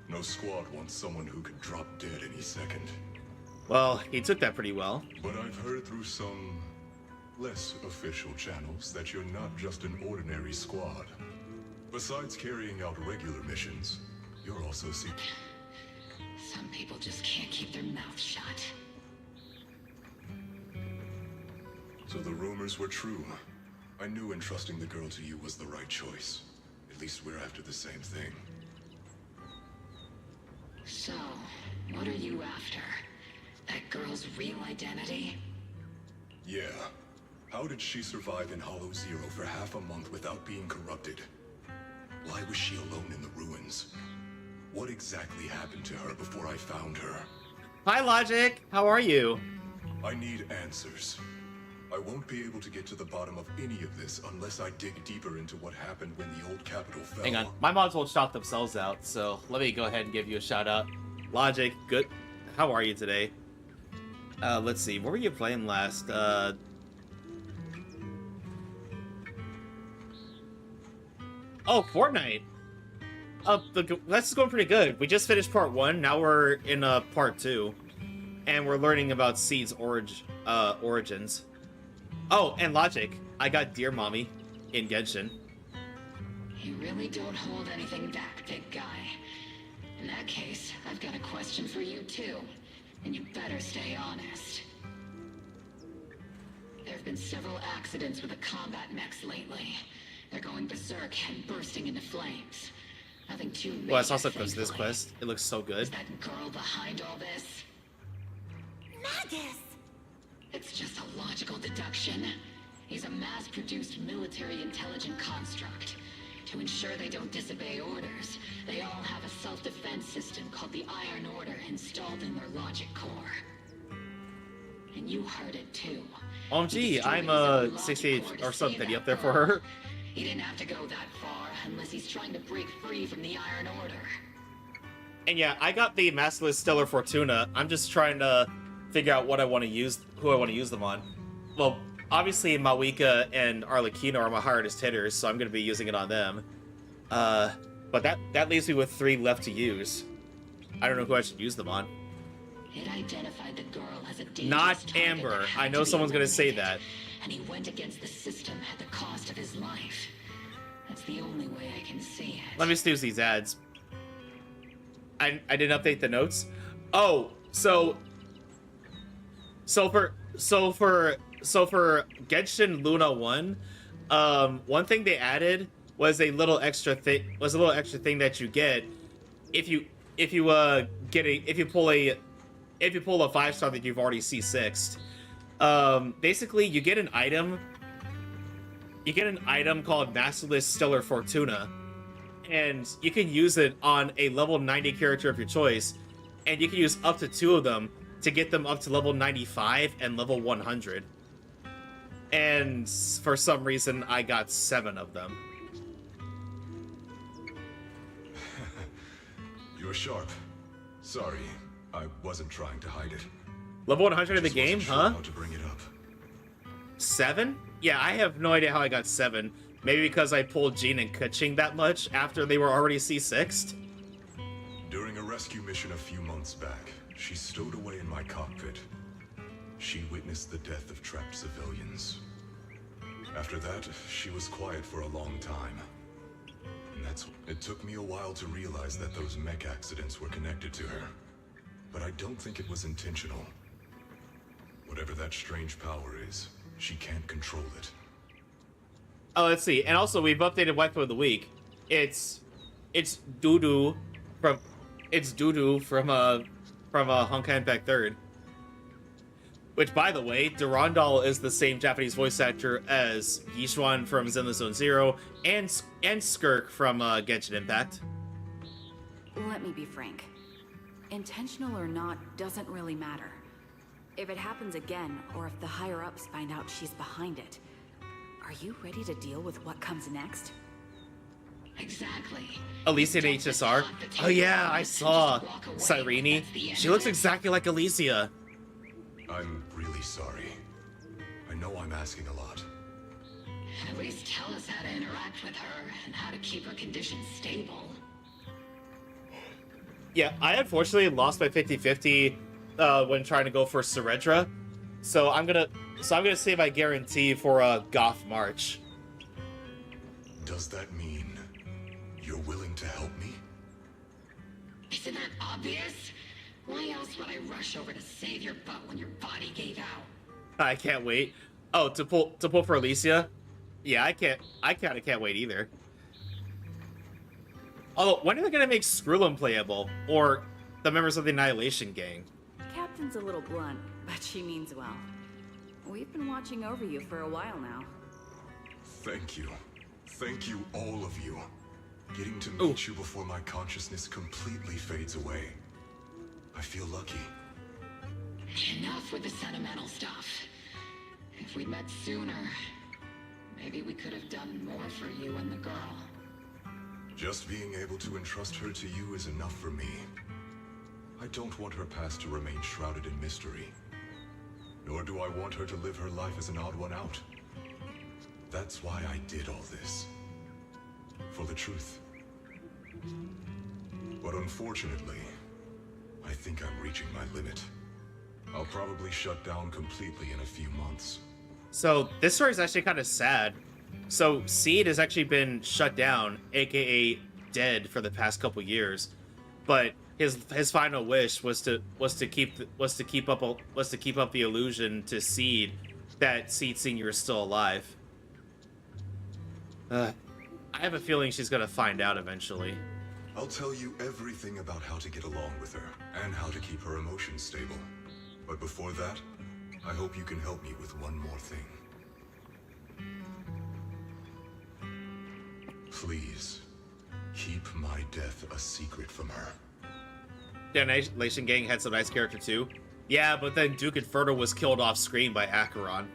No squad wants someone who could drop dead any second. Well, he took that pretty well. But I've heard through some less official channels that you're not just an ordinary squad. Besides carrying out regular missions, you're also Some people just can't keep their mouths shut. So the rumors were true. I knew entrusting the girl to you was the right choice. At least we're after the same thing. So, what are you after? That girl's real identity? Yeah. How did she survive in Hollow Zero for half a month without being corrupted? Why was she alone in the ruins? What exactly happened to her before I found her? Hi, Logic. How are you? I need answers. I won't be able to get to the bottom of any of this unless I dig deeper into what happened when the old capital fell. Hang on. My mods will shout themselves out, so let me go ahead and give you a shout out. Logic, good. How are you today? Let's see. What were you playing last? Oh, Fortnite. That's going pretty good. We just finished part 1. Now we're in part 2, and we're learning about Seed's origins. Oh, and Logic. I got Dear Mommy in Genshin. You really don't hold anything back, big guy. In that case, I've got a question for you too, and you better stay honest. There have been several accidents with the combat mechs lately. They're going berserk and bursting into flames. Nothing too major, Well, I saw some clips of this thankfully. quest. It looks so good. Is that girl behind all this? Magus! It's just a logical deduction. He's a mass-produced military intelligent construct. To ensure they don't disobey orders, they all have a self-defense system called the Iron Order installed in their logic core. And you heard it too. OMG, I'm 68 or something. Petty up there for her. He didn't have to go that far unless he's trying to break free from the Iron Order. And yeah, I got the Maskless Stellar Fortuna. I'm just trying to figure out what I want to use, who I want to use them on. Well, obviously Mawika and Arlecchino are my hardest hitters, so I'm going to be using it on them. But that leaves me with 3 left to use. I don't know who I should use them on. It identified the girl as a dangerous Not target Amber. that had I to know be someone's going to say eliminated, that. And he went against the system at the cost of his life. That's the only way I can see it. Let me snooze these ads. I didn't update the notes. Oh, so for Genshin Luna 1, one thing they added was a little extra thing that you get if you pull a 5-star that you've already C6'd. Basically you get an item called Masterless Stellar Fortuna, and you can use it on a level 90 character of your choice, and you can use up to 2 of them to get them up to level 95 and level 100. And for some reason, I got 7 of them. You're sharp. Sorry, I wasn't trying to hide it. Level 100 of the game, Sure huh? how to bring it up. 7? Yeah, I have no idea how I got 7. Maybe because I pulled Jean and Kuching that much after they were already C6'd? During a rescue mission a few months back, she stowed away in my cockpit. She witnessed the death of trapped civilians. After that, she was quiet for a long time. And it took me a while to realize that those mech accidents were connected to her. But I don't think it was intentional. Whatever that strange power is, she can't control it. Oh, let's see. And also, we've updated Waifu of the Week. It's Dudu from Honkai Impact 3rd. Which, by the way, Durandal is the same Japanese voice actor as Yishuan from Zenless Zone Zero and Skirk from Genshin Impact. Let me be frank. Intentional or not doesn't really matter. If it happens again, or if the higher-ups find out she's behind it, are you ready to deal with what comes next? Exactly. Alicia in HSR? Oh yeah, I saw Cyrene. She looks exactly like Alicia. I'm really sorry. I know I'm asking a lot. At least tell us how to interact with her and how to keep her condition stable. Yeah, I unfortunately lost my 50-50 when trying to go for Ceredra. So I'm gonna save my guarantee for Goth March. Does that mean you're willing to help me? Isn't that obvious? Why else would I rush over to save your butt when your body gave out? I can't wait. Oh, to pull for Alicia? Yeah, I kinda can't wait either. Although, when are they gonna make Skrullum playable? Or the members of the Annihilation Gang? Captain's a little blunt, but she means well. We've been watching over you for a while now. Thank you. Thank you, all of you. Getting to meet you before my consciousness completely fades away. I feel lucky. Enough with the sentimental stuff. If we'd met sooner, maybe we could have done more for you and the girl. Just being able to entrust her to you is enough for me. I don't want her past to remain shrouded in mystery. Nor do I want her to live her life as an odd one out. That's why I did all this. For the truth. But unfortunately, I think I'm reaching my limit. I'll probably shut down completely in a few months. So, this story is actually kind of sad. So, Seed has actually been shut down, aka dead, for the past couple years. But his final wish was to keep up the illusion to Seed that Seed Senior is still alive. I have a feeling she's gonna find out eventually. I'll tell you everything about how to get along with her, and how to keep her emotions stable. But before that, I hope you can help me with one more thing. Please, keep my death a secret from her. The Annihilation Gang had some nice character too. Yeah, but then Duke Inferno was killed off screen by Acheron.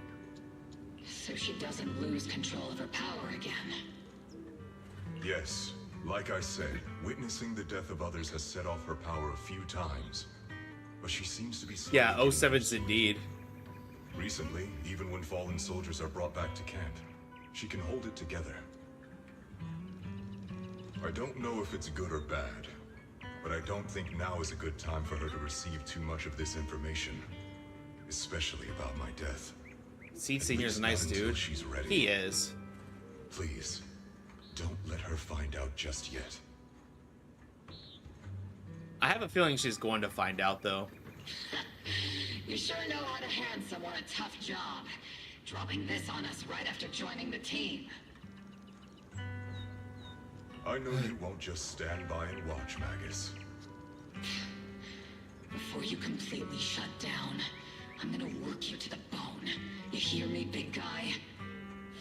So she doesn't lose control of her power again. Yes, like I said, witnessing the death of others has set off her power a few times. But she seems to be slowly Yeah, getting 07's indeed. Recently, even when fallen soldiers are brought back to camp, she can hold it together. I don't know if it's good or bad, but I don't think now is a good time for her to receive too much of this information, especially about my death. Seed Senior's a nice dude. She's ready. He is. Please, don't let her find out just yet. I have a feeling she's going to find out, though. You sure know how to hand someone a tough job. dropping this on us right after joining the team. I know you won't just stand by and watch, Magus. Before you completely shut down, I'm gonna work you to the bone. You hear me, big guy?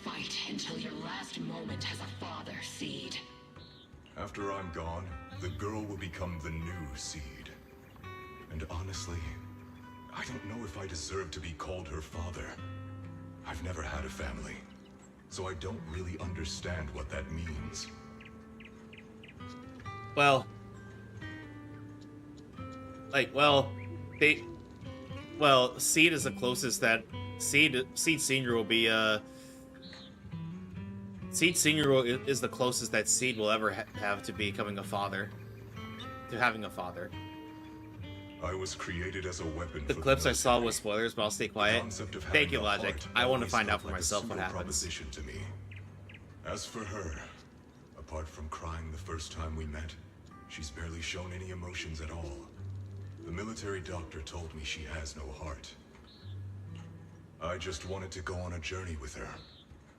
Fight until your last moment as a father, Seed. After I'm gone, the girl will become the new Seed. And honestly, I don't know if I deserve to be called her father. I've never had a family, so I don't really understand what that means. Well, Seed is the closest that Seed Senior will be. Seed Senior is the closest that Seed will ever have to becoming a father, to having a father. I was created as a weapon. The clips I saw with spoilers, but I'll stay quiet. Thank you, Logic. I want to find out for myself what happens. To me. As for her, apart from crying the first time we met, she's barely shown any emotions at all. The military doctor told me she has no heart. I just wanted to go on a journey with her,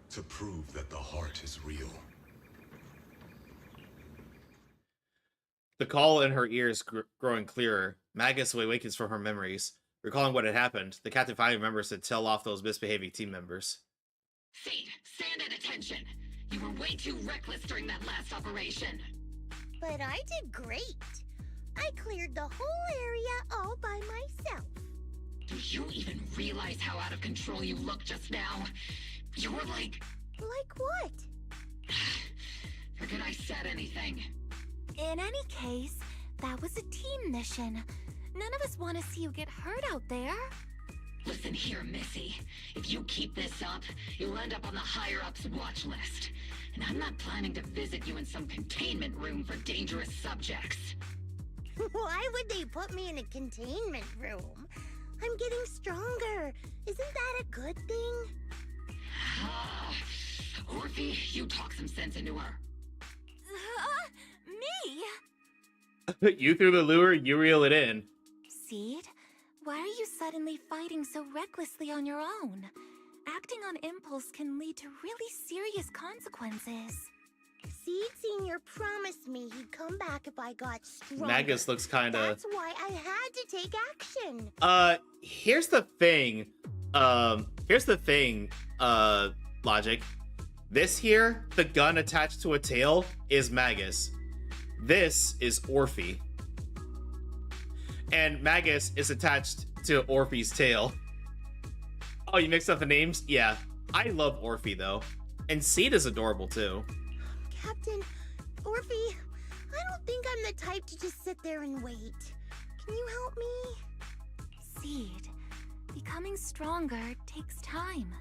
to prove that the heart is real. The call in her ears growing clearer. Magus awakens from her memories. Recalling what had happened, the captain finally remembers to tell off those misbehaving team members. Seed, stand at attention. You were way too reckless during that last operation. But I did great. I cleared the whole area all by myself. Do you even realize how out of control you looked just now? You were like... Like what? Forget I said anything. In any case, that was a team mission. None of us want to see you get hurt out there. Listen here, Missy. If you keep this up, you'll end up on the higher-ups watch list. And I'm not planning to visit you in some containment room for dangerous subjects. Why would they put me in a containment room? I'm getting stronger. Isn't that a good thing? Orphe, you talk some sense into her. Me? You threw the lure, you reel it in. Seed, why are you suddenly fighting so recklessly on your own? Acting on impulse can lead to really serious consequences. Seed Senior promised me he'd come back if I got stronger. Magus looks kinda... That's why I had to take action. Here's the thing. Logic. This here, the gun attached to a tail, is Magus. This is Orphe. And Magus is attached to Orphe's tail. Oh, you mixed up the names? Yeah. I love Orphe, though. And Seed is adorable, too. Captain, Orphe, I don't think I'm the type to just sit there and wait. Can you help me? Seed, becoming stronger takes time.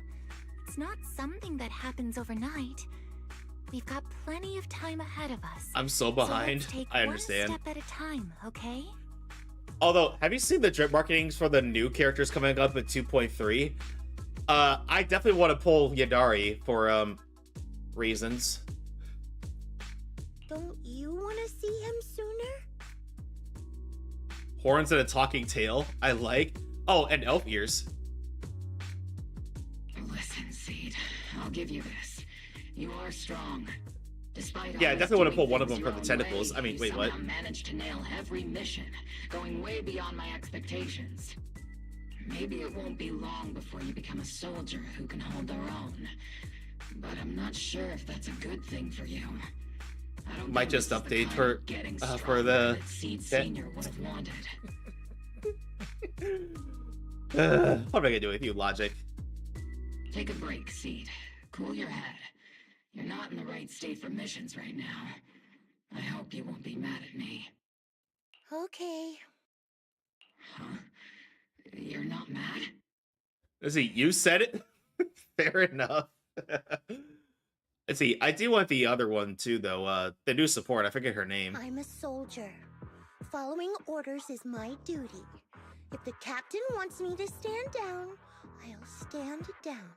It's not something that happens overnight. We've got plenty of time ahead of us. I'm so behind. So let's take I understand. one step at a time, okay? Although, have you seen the drip marketings for the new characters coming up at 2.3? I definitely want to pull Yadari for, reasons. Don't you want to see him sooner? Horns and a talking tail. I like. Oh, and elf ears. Listen, Seed, I'll give you this. You are strong. Despite Yeah, I definitely want to pull one of them for the tentacles. I mean, wait, what? I managed to nail every mission, going way beyond my expectations. Maybe it won't be long before you become a soldier who can hold their own. But I'm not sure if that's a good thing for you. I don't Might just update for the Seed Senior would have wanted. What am I gonna do with you, Logic? Take a break, Seed. Cool your head. You're not in the right state for missions right now. I hope you won't be mad at me. Okay. Huh? You're not mad? Let's see, you said it? Fair enough. Let's see, I do want the other one too, though. The new support, I forget her name. I'm a soldier. Following orders is my duty. If the captain wants me to stand down, I'll stand down.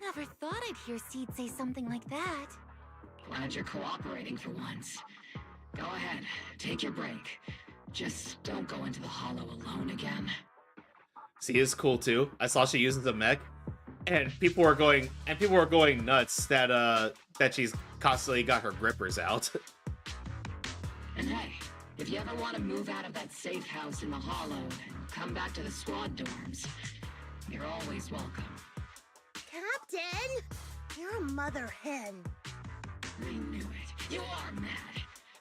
Never thought I'd hear Seed say something like that. Glad you're cooperating for once. Go ahead, take your break. Just don't go into the hollow alone again. She is cool too. I saw she uses a mech. And people were going nuts that she's constantly got her grippers out. And hey, if you ever want to move out of that safe house in the Hollow and come back to the squad dorms, you're always welcome. Captain! You're a mother hen. I knew it. You are mad.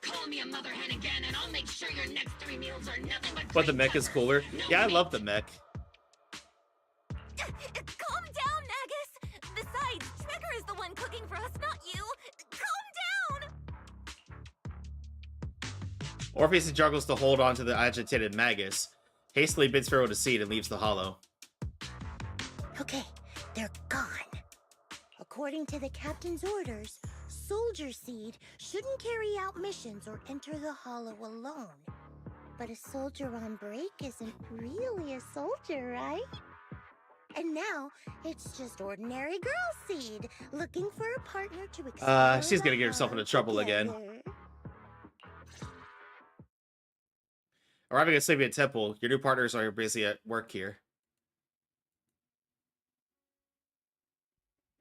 Call me a mother hen again, and I'll make sure your next 3 meals are nothing But the mech is cooler. Yeah, I love the mech. Calm down, Magus! Besides, Trigger is the one cooking for us, not you! Calm down! Orpheus struggles to hold on to the agitated Magus, hastily bids farewell to Seed and leaves the Hollow. Okay, they're gone. According to the captain's orders, Soldier Seed shouldn't carry out missions or enter the Hollow alone. But a soldier on break isn't really a soldier, right? And now, it's just ordinary girl Seed, looking for a partner to explore She's gonna the get herself into trouble again. together. Arriving at Sleepy Temple, your new partners are busy at work here.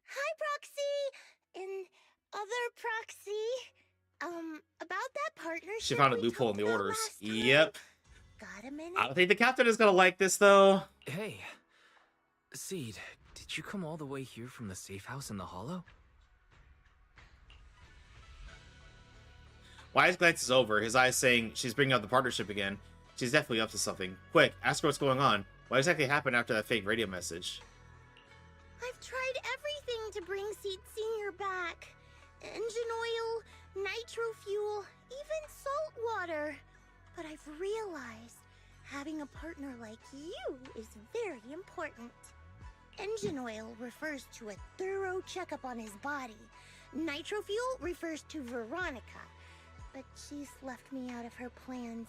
Hi, Proxy! And other Proxy. About that partnership She found a we loophole in the talked about orders. last time. Yep. Got a minute? I don't think the captain is gonna like this, though. Hey, Seed, did you come all the way here from the safe house in the Hollow? Wise glances over, his eyes saying she's bringing up the partnership again. She's definitely up to something. Quick, ask her what's going on. What exactly happened after that fake radio message? I've tried everything to bring Seed Senior back. Engine oil, nitro fuel, even salt water. But I've realized having a partner like you is very important. Engine oil refers to a thorough checkup on his body. Nitro fuel refers to Veronica, but she's left me out of her plans.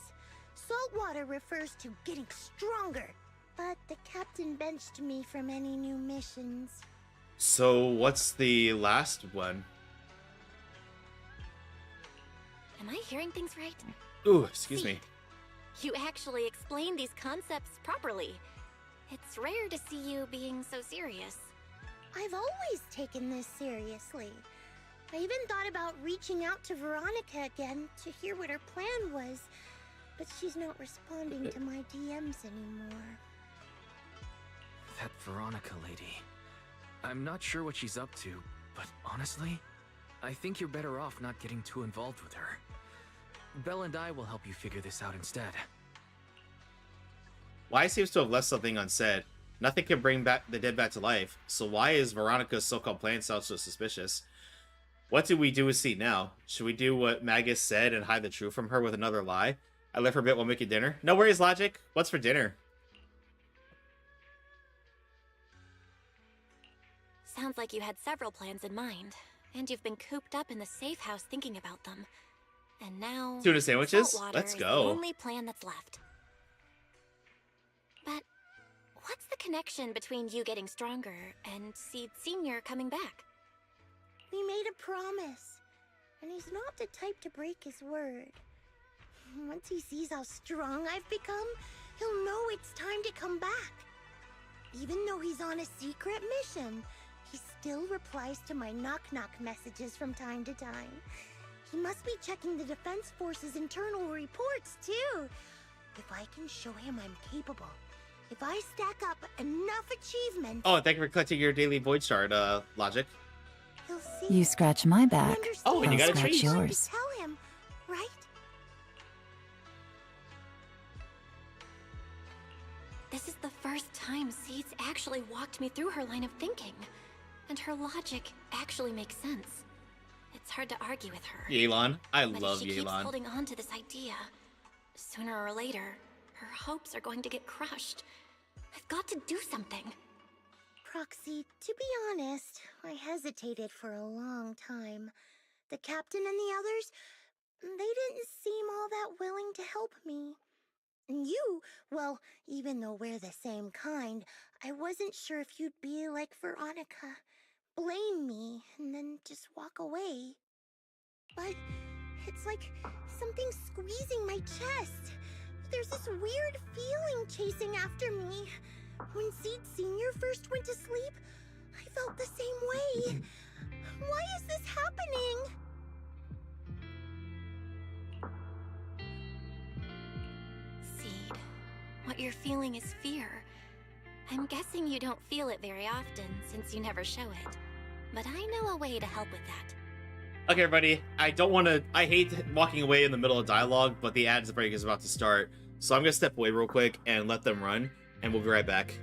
Salt water refers to getting stronger, but the captain benched me from any new missions. So, what's the last one? Am I hearing things right? Ooh, excuse me. You actually explained these concepts properly. It's rare to see you being so serious. I've always taken this seriously. I even thought about reaching out to Veronica again to hear what her plan was, but she's not responding to my DMs anymore. That Veronica lady. I'm not sure what she's up to, but honestly, I think you're better off not getting too involved with her. Belle and I will help you figure this out instead. Wise seems to have left something unsaid. Nothing can bring back the dead back to life, so why is Veronica's so-called plan sound so suspicious? What do we do with Seed now? Should we do what Magus said and hide the truth from her with another lie? I left her a bit while making dinner. No worries, Logic. What's for dinner? Sounds like you had several plans in mind, and you've been cooped up in the safe house thinking about them. And now, Tuna sandwiches? saltwater Let's is go. the only plan that's left. But what's the connection between you getting stronger and Seed Senior coming back? We made a promise, and he's not the type to break his word. Once he sees how strong I've become, he'll know it's time to come back. Even though he's on a secret mission, he still replies to my knock-knock messages from time to time. He must be checking the Defense Force's internal reports, too. If I can show him I'm capable, if I stack up enough achievements... Oh, thank you for collecting your daily Void Shard, Logic. He'll see. You scratch my back, Oh, and you I'll got a scratch treat. yours. Tell him, right? This is the first time Seed's actually walked me through her line of thinking. And her logic actually makes sense. It's hard to argue with her. Yelan. I But love if she keeps Yelan. holding on to this idea, sooner or later, her hopes are going to get crushed. I've got to do something. Proxy, to be honest, I hesitated for a long time. The captain and the others, they didn't seem all that willing to help me. And you, well, even though we're the same kind, I wasn't sure if you'd be like Veronica. Blame me, and then just walk away. But it's like something squeezing my chest. There's this weird feeling chasing after me. When Seed Senior first went to sleep, I felt the same way. Why is this happening? Seed, what you're feeling is fear. I'm guessing you don't feel it very often, since you never show it. But I know a way to help with that. Okay, everybody, I hate walking away in the middle of dialogue, but the ads break is about to start. So I'm gonna step away real quick and let them run, and we'll be right back.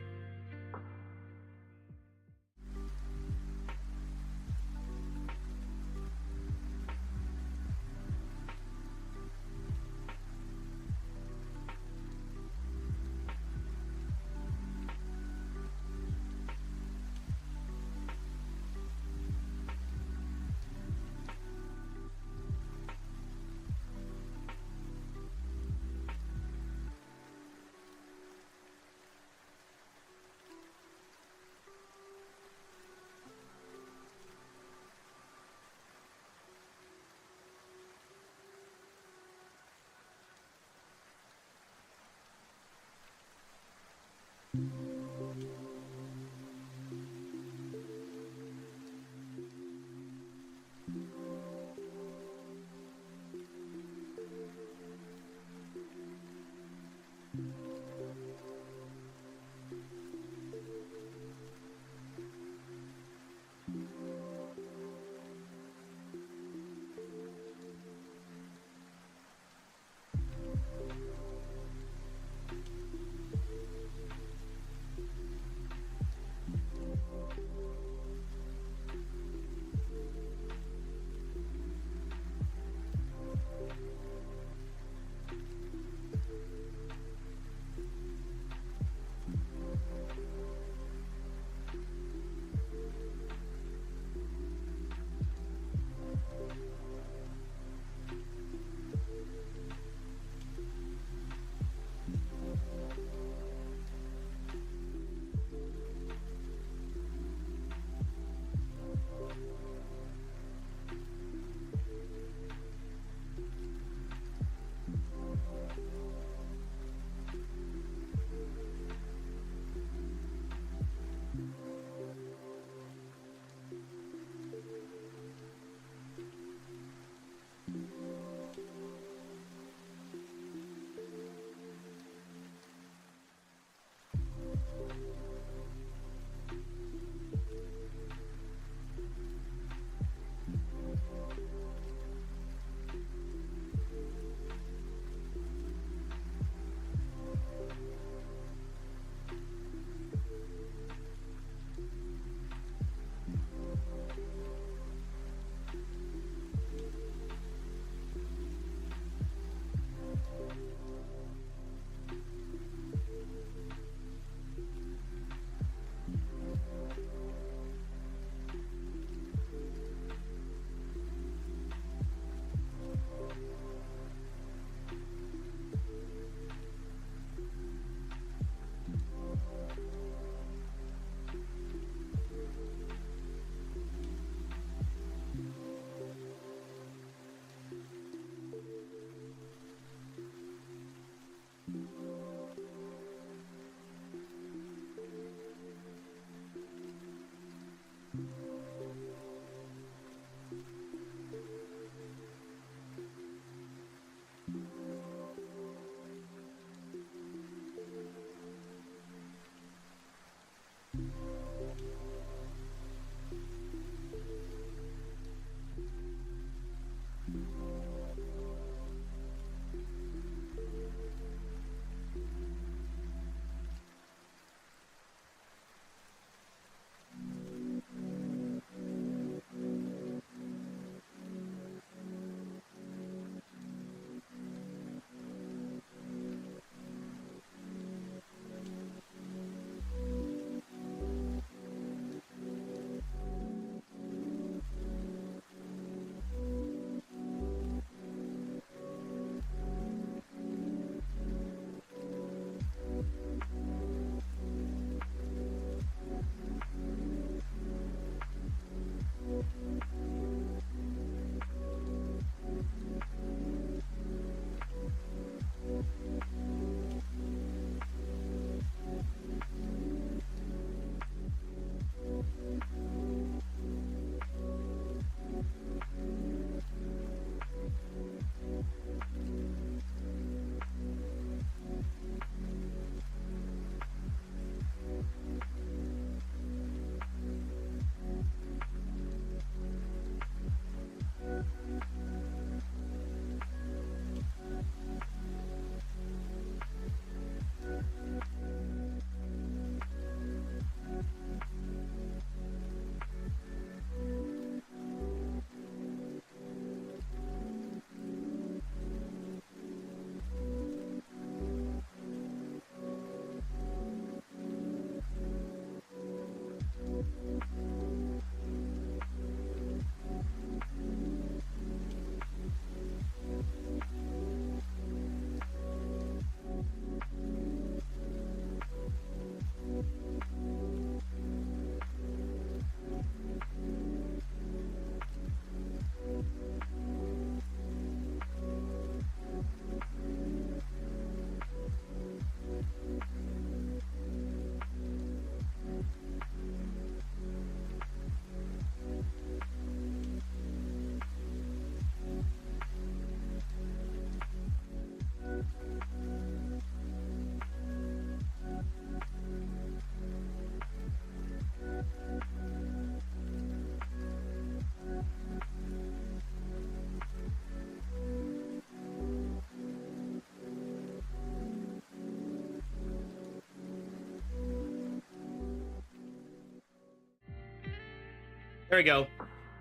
There we go.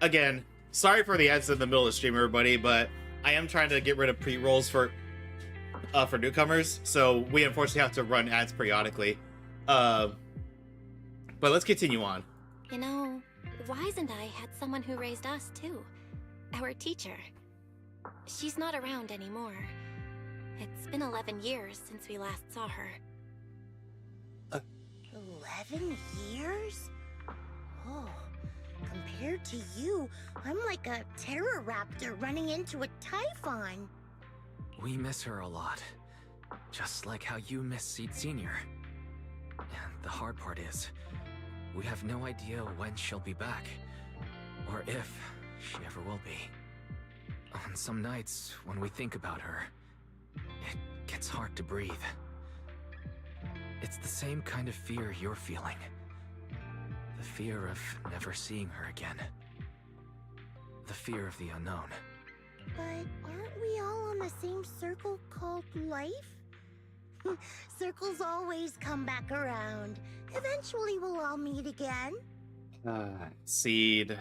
Again, sorry for the ads in the middle of the stream, everybody, but I am trying to get rid of pre-rolls for newcomers, so we unfortunately have to run ads periodically. But let's continue on. You know, Wise and I had someone who raised us, too. Our teacher. She's not around anymore. It's been 11 years since we last saw her. 11 years? Oh, compared to you, I'm like a terror raptor running into a typhon. We miss her a lot. Just like how you miss Seed Senior. And the hard part is, we have no idea when she'll be back. Or if she ever will be. On some nights, when we think about her, it gets hard to breathe. It's the same kind of fear you're feeling. The fear of never seeing her again. The fear of the unknown. But aren't we all on the same circle called life? Circles always come back around. Eventually we'll all meet again. Seed.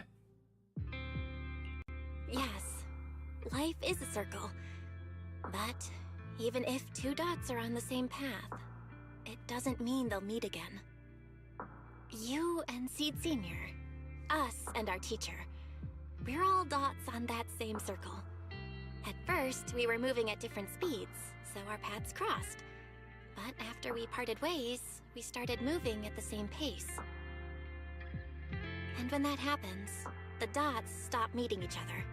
Yes, life is a circle. But even if two dots are on the same path, it doesn't mean they'll meet again. You and Seed Senior, us and our teacher, we're all dots on that same circle. At first, we were moving at different speeds, so our paths crossed. But after we parted ways, we started moving at the same pace. And when that happens, the dots stop meeting each other.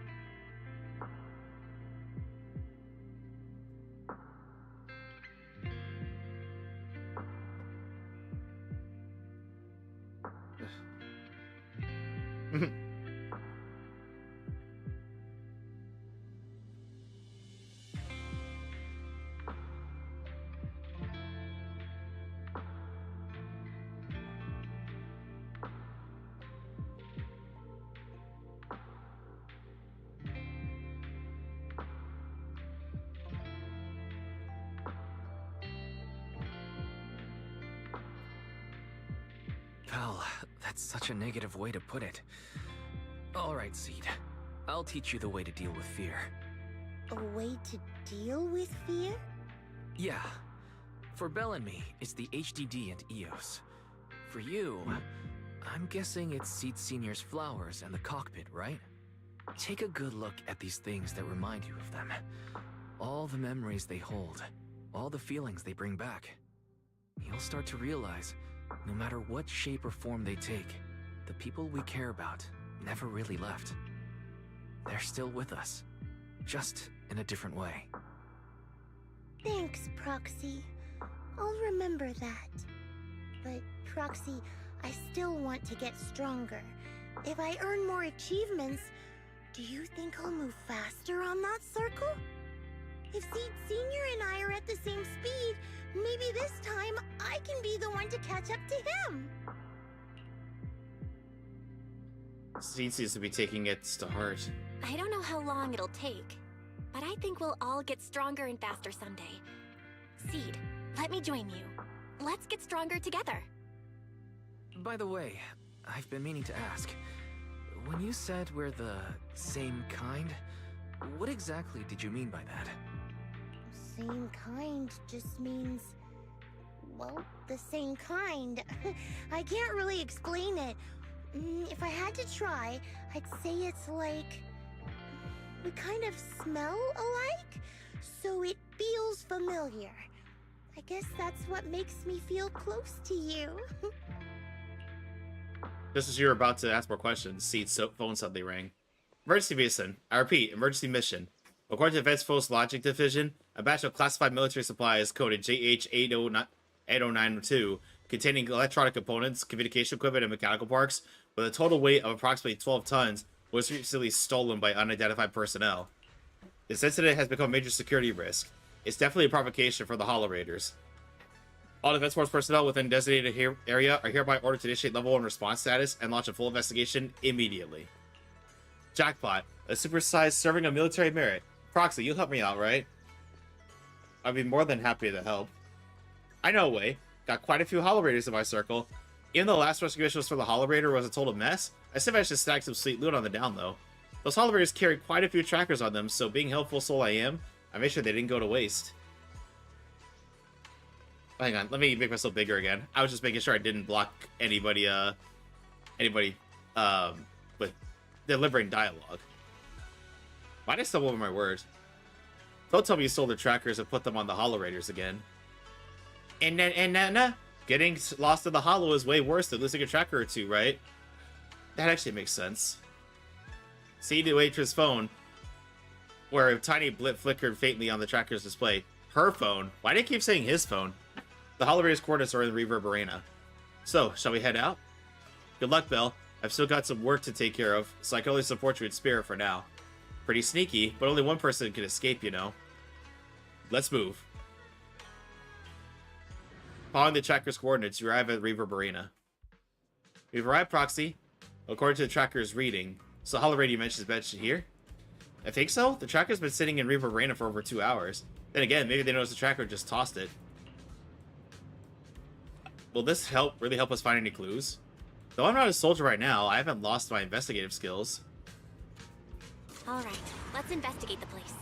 Pal, that's such a negative way to put it. Alright, Seed. I'll teach you the way to deal with fear. A way to deal with fear? Yeah. For Belle and me, it's the HDD and EOS. For you, I'm guessing it's Seed Senior's flowers and the cockpit, right? Take a good look at these things that remind you of them. All the memories they hold, all the feelings they bring back. You'll start to realize, no matter what shape or form they take, the people we care about never really left. They're still with us, just in a different way. Thanks, Proxy. I'll remember that. But, Proxy, I still want to get stronger. If I earn more achievements, do you think I'll move faster on that circle? If Seed Senior and I are at the same speed, maybe this time I can be the one to catch up to him. Seed seems to be taking it to heart. I don't know how long it'll take, but I think we'll all get stronger and faster someday. Seed, let me join you. Let's get stronger together. By the way, I've been meaning to ask. When you said we're the same kind, what exactly did you mean by that? Same kind just means, well, the same kind. I can't really explain it. If I had to try, I'd say it's like we kind of smell alike, so it feels familiar. I guess that's what makes me feel close to you. Just as you were about to ask more questions, Seed's phone suddenly rang. Emergency mission. I repeat, emergency mission. According to Defense Force Logic Division, a batch of classified military supplies coded JH-80902, containing electronic components, communication equipment, and mechanical parts, with a total weight of approximately 12 tons, was recently stolen by unidentified personnel. This incident has become a major security risk. It's definitely a provocation for the Hollow Raiders. All Defense Force personnel within designated area are hereby ordered to initiate level 1 response status and launch a full investigation immediately. Jackpot, a supersized serving of military merit. Proxy, you'll help me out, right? I'd be more than happy to help. I know a way. Got quite a few Hollow Raiders in my circle. Even though the last rescue mission for the Hollow Raider was a total mess, I still managed to stack some sweet loot on the down low. Those holo raiders carried quite a few trackers on them, so being helpful soul I am, I made sure they didn't go to waste. Oh, hang on, let me make myself bigger again. I was just making sure I didn't block anybody with delivering dialogue. Why did I stumble over my words? Don't tell me you stole the trackers and put them on the holo raiders again. And getting lost in the holo is way worse than losing a tracker or two, right? That actually makes sense. See the waitress' phone, where a tiny blip flickered faintly on the tracker's display. Her phone? Why do I keep saying his phone? The holo raiders' coordinates are in the Reverb Arena. So, shall we head out? Good luck, Belle. I've still got some work to take care of, so I can only support you in spirit for now. Pretty sneaky, but only one person can escape, you know. Let's move. Following the tracker's coordinates, you arrive at Reverb Arena. We've arrived, Proxy. According to the tracker's reading, so holo raid you mentioned is mentioned here? I think so. The tracker's been sitting in Reverb Arena for over 2 hours. Then again, maybe they noticed the tracker and just tossed it. Will this really help us find any clues? Though I'm not a soldier right now, I haven't lost my investigative skills. Alright, let's investigate the place.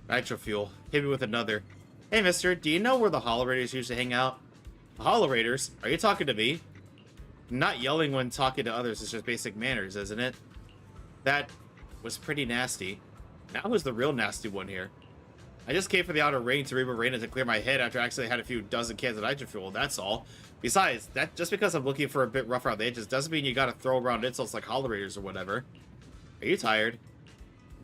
Nitro fuel. Hit me with another. Hey, mister, do you know where the holo raiders usually hang out? The holo raiders? Are you talking to me? Not yelling when talking to others is just basic manners, isn't it? That was pretty nasty. Now who's the real nasty one here? I just came for the outer ring to Reverb Arena to clear my head after I actually had a few dozen cans of nitro fuel, that's all. Besides, that just because I'm looking for a bit rough around the edges doesn't mean you gotta throw around insults like holo raiders or whatever. Are you tired?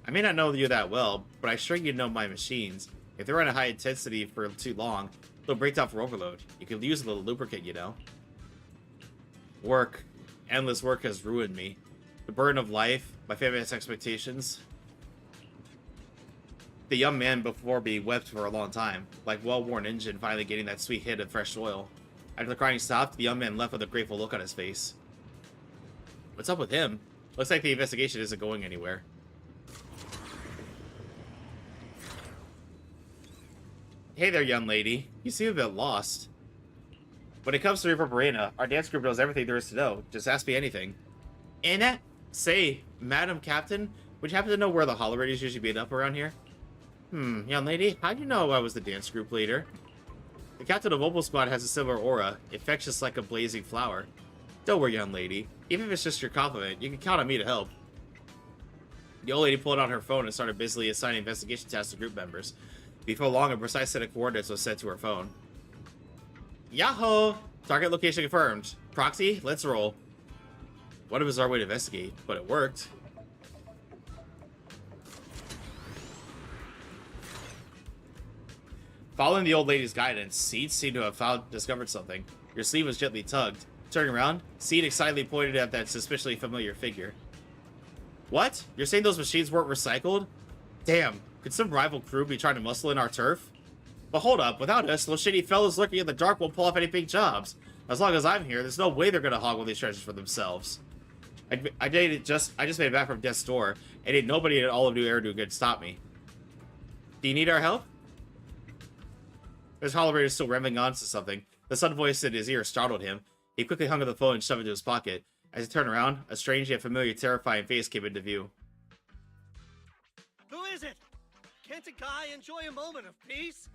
I may not know you that well, but I sure you know my machines. If they're on a high intensity for too long, they'll break down for overload. You could use a little lubricant, you know. Work. Endless work has ruined me. The burden of life, my family's expectations. The young man before me wept for a long time, like well-worn engine finally getting that sweet hit of fresh oil. After the crying stopped, the young man left with a grateful look on his face. What's up with him? Looks like the investigation isn't going anywhere. Hey there, young lady. You seem a bit lost. When it comes to Reverb Arena, our dance group knows everything there is to know. Just ask me anything. And that, say, Madam Captain, would you happen to know where the holo raiders usually meet up around here? Young lady, how do you know I was the dance group leader? The captain of Opal Squad has a similar aura, infectious like a blazing flower. Don't worry, young lady. Even if it's just your compliment, you can count on me to help. The old lady pulled out her phone and started busily assigning investigation tasks to group members. Before long, a precise set of coordinates was sent to her phone. Yahoo! Target location confirmed. Proxy, let's roll. What a bizarre way to investigate, but it worked. Following the old lady's guidance, Seed seemed to have discovered something. Your sleeve was gently tugged. Turning around, Seed excitedly pointed at that suspiciously familiar figure. What? You're saying those machines weren't recycled? Damn, could some rival crew be trying to muscle in our turf? But hold up, without us, those shitty fellows lurking in the dark won't pull off any big jobs. As long as I'm here, there's no way they're gonna hog all these treasures for themselves. I just made it back from death's door, and ain't nobody in all of New Eridu could stop me. Do you need our help? His holo raider still rambling on to something. The sudden voice in his ear startled him. He quickly hung up the phone and shoved it into his pocket. As he turned around, a strange yet familiar, terrifying face came into view. Who is it? Can't a guy enjoy a moment of peace?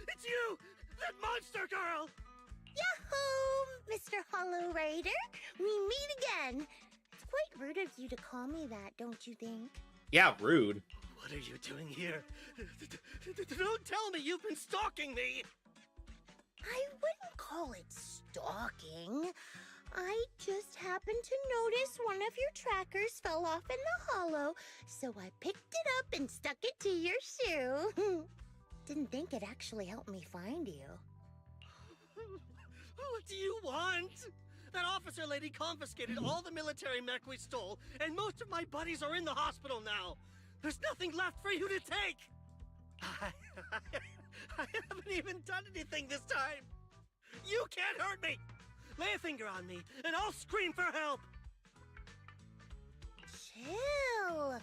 It's you! That monster girl! Yahoo! Mr. Holo Raider! We meet again! It's quite rude of you to call me that, don't you think? Yeah, rude. What are you doing here? Don't tell me you've been stalking me! I wouldn't call it stalking. I just happened to notice one of your trackers fell off in the holo, so I picked it up and stuck it to your shoe. Didn't think it actually helped me find you. What do you want? That officer lady confiscated all the military mech we stole, and most of my buddies are in the hospital now. There's nothing left for you to take. I haven't even done anything this time. You can't hurt me. Lay a finger on me, and I'll scream for help. Chill.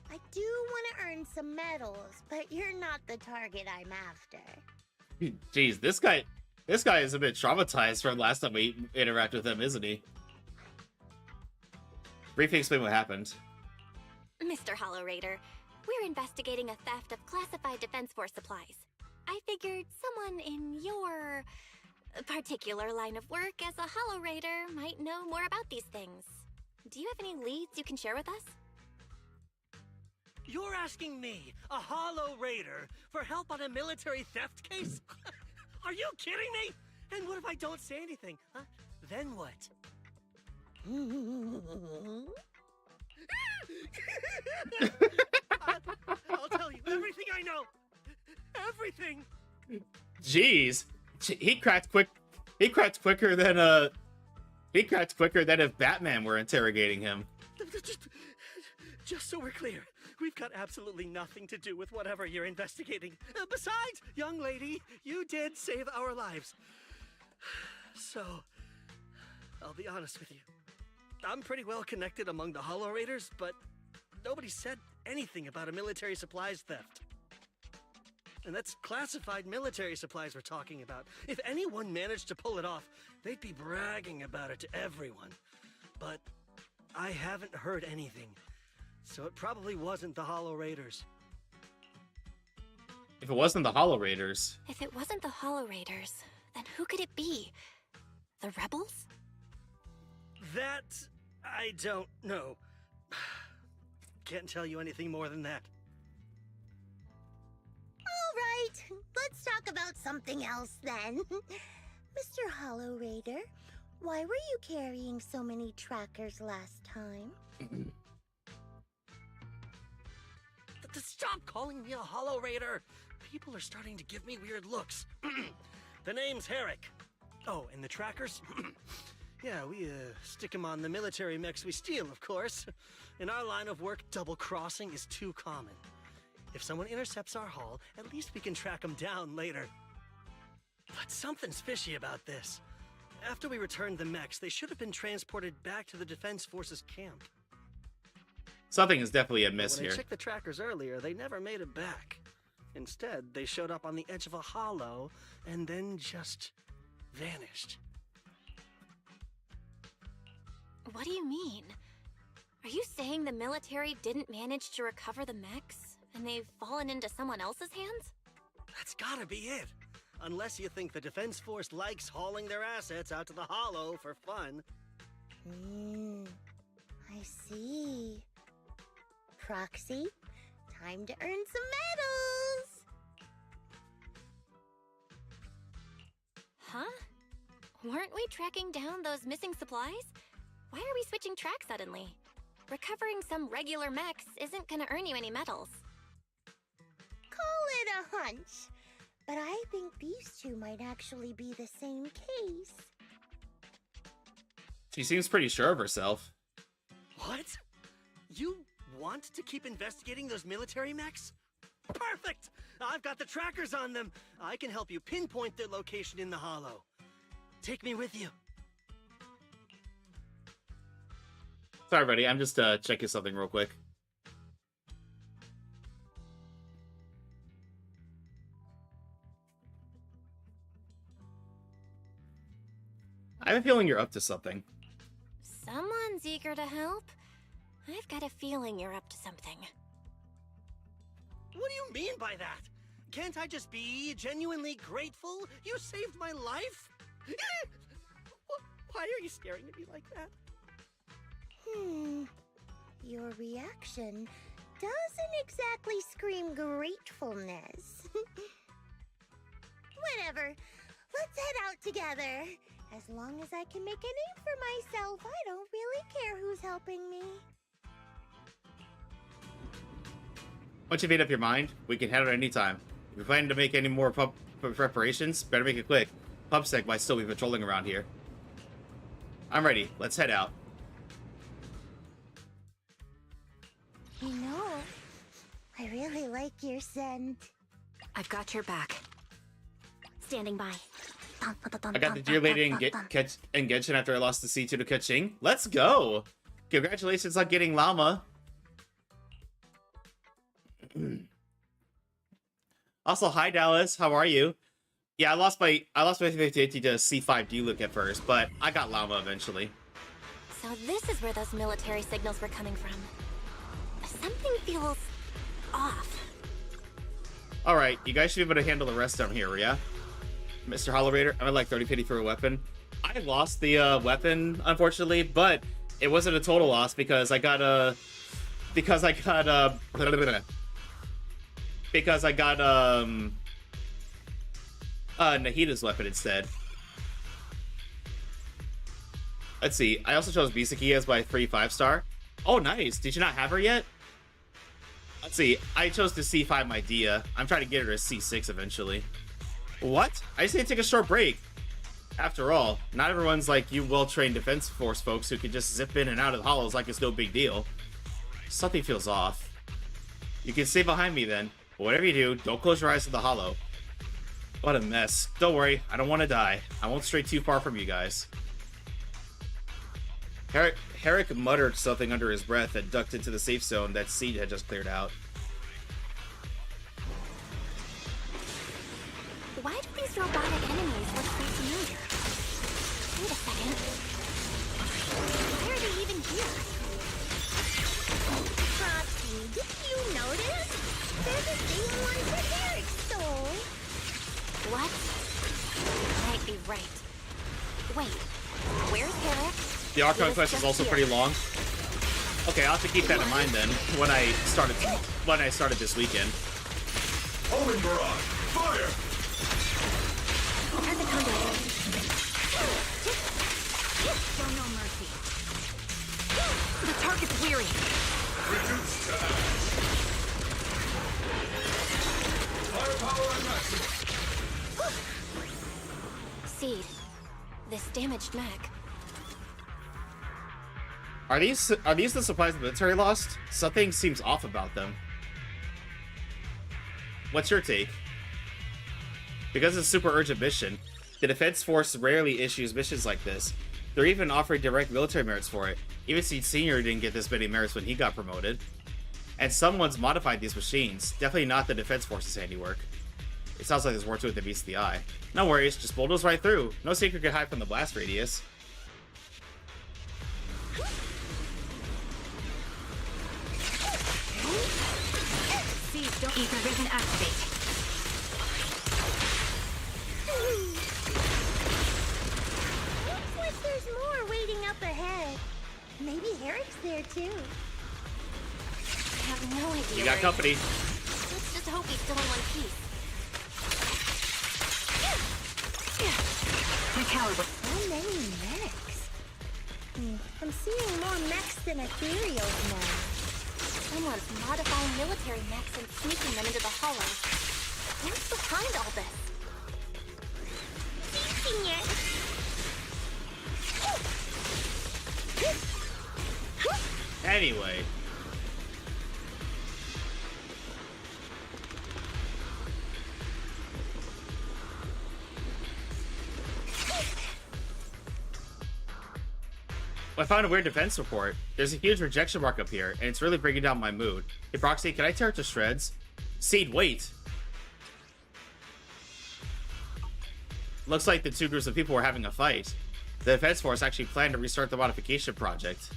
I do want to earn some medals, but you're not the target I'm after. Jeez, this guy... This guy is a bit traumatized from last time we interacted with him, isn't he? Briefly explain what happened. Mr. Hollow Raider, we're investigating a theft of classified Defense Force supplies. I figured someone in your particular line of work as a Hollow Raider might know more about these things. Do you have any leads you can share with us? You're asking me, a Hollow Raider, for help on a military theft case? Are you kidding me? And what if I don't say anything? Huh? Then what? I'll tell you everything I know. Everything. Jeez, he cracked quick. He cracked quicker than if Batman were interrogating him. Just so we're clear, we've got absolutely nothing to do with whatever you're investigating. Besides, young lady, you did save our lives. So, I'll be honest with you. I'm pretty well connected among the Hollow Raiders, but nobody said anything about a military supplies theft. And that's classified military supplies we're talking about. If anyone managed to pull it off, they'd be bragging about it to everyone. But I haven't heard anything. So it probably wasn't the Hollow Raiders. If it wasn't the Hollow Raiders... If it wasn't the Hollow Raiders, then who could it be? The rebels? That... I don't know. Can't tell you anything more than that. All right, let's talk about something else then. Mr. Hollow Raider, why were you carrying so many trackers last time? Stop calling me a Hollow Raider! People are starting to give me weird looks. The name's Herrick. Oh, and the trackers? Yeah, we stick them on the military mechs we steal, of course. In our line of work, double-crossing is too common. If someone intercepts our haul, at least we can track them down later. But something's fishy about this. After we returned the mechs, they should have been transported back to the Defense Forces camp. Something is definitely amiss When here. I checked the trackers earlier, they never made it back. Instead, they showed up on the edge of a hollow and then just vanished. What do you mean? Are you saying the military didn't manage to recover the mechs, and they've fallen into someone else's hands? That's gotta be it. Unless you think the Defense Force likes hauling their assets out to the hollow for fun. I see. Proxy, time to earn some medals! Huh? Weren't we tracking down those missing supplies? Why are we switching tracks suddenly? Recovering some regular mechs isn't gonna earn you any medals. Call it a hunch, but I think these two might actually be the same case. She seems pretty sure of herself. What? You want to keep investigating those military mechs? Perfect! I've got the trackers on them. I can help you pinpoint their location in the hollow. Take me with you. Sorry, buddy. I'm just checking something real quick. I have a feeling you're up to something. Someone's eager to help. I've got a feeling you're up to something. What do you mean by that? Can't I just be genuinely grateful? You saved my life? Why are you staring at me like that? Your reaction doesn't exactly scream gratefulness. Whatever. Let's head out together. As long as I can make a name for myself, I don't really care who's helping me. Once you've made up your mind, we can head out anytime. If you're planning to make any more pub preparations, better make it quick. PubSec might still be patrolling around here. I'm ready. Let's head out. You know, I really like your scent. I've got your back. Standing by. I got the Dear Lady and Genshin after I lost the C2 to Kaching. Let's go! Congratulations on getting Llama. Also, hi Dallas, how are you? Yeah, I lost my 50-50 to C5 Diluc at first, but I got Llama eventually. So this is where those military signals were coming from. Something feels off. Alright, you guys should be able to handle the rest down here, yeah? Mr. Hollow Raider, I'm at like 30 pity for a weapon. I lost the weapon, unfortunately, but it wasn't a total loss because I got Nahida's weapon instead. Let's see. I also chose Bisaki as my 3 5-star. Oh, nice. Did you not have her yet? Let's see. I chose to C5 my Dia. I'm trying to get her to C6 eventually. What? I just need to take a short break. After all, not everyone's like you well-trained defense force folks who can just zip in and out of the hollows like it's no big deal. Something feels off. You can stay behind me then. But whatever you do, don't close your eyes to the hollow. What a mess. Don't worry, I don't want to die. I won't stray too far from you guys. Herrick muttered something under his breath and ducked into the safe zone that Seed had just cleared out. Why do these robotic enemies look so familiar? Wait a second. Why are they even here? Proxy, did you notice? They're the same ones that Eric stole. What? Might be right. Wait, where's Herrick? The Archon quest is also pretty long. Okay, I'll have to keep that in mind then when I started this weekend. Homing barrage! Fire! Turn the conduit. Show no mercy. The target's weary. Reduce to ash. Firepower and maximum. Seed. This damaged mech. Are these the supplies the military lost? Something seems off about them. What's your take? Because it's a super urgent mission, the Defense Force rarely issues missions like this. They're even offering direct military merits for it. Even Seed Senior didn't get this many merits when he got promoted. And someone's modified these machines. Definitely not the Defense Force's handiwork. It sounds like there's more to it than meets the eye. No worries, just bulldoze right through. No secret can hide from the blast radius. See, don't ether vision activate. Looks like there's more waiting up ahead. Maybe Eric's there too. I have no idea. You got company. Let's just hope he's still in one piece. My caliber. So many mechs. I'm seeing more mechs than ethereals now. Someone's modifying military mechs and sneaking them into the hollow. What's behind all this? Anyway. I found a weird defense report. There's a huge rejection mark up here, and it's really bringing down my mood. Hey, Proxy, can I tear it to shreds? Seed, wait! Looks like the two groups of people were having a fight. The Defense Force actually planned to restart the modification project.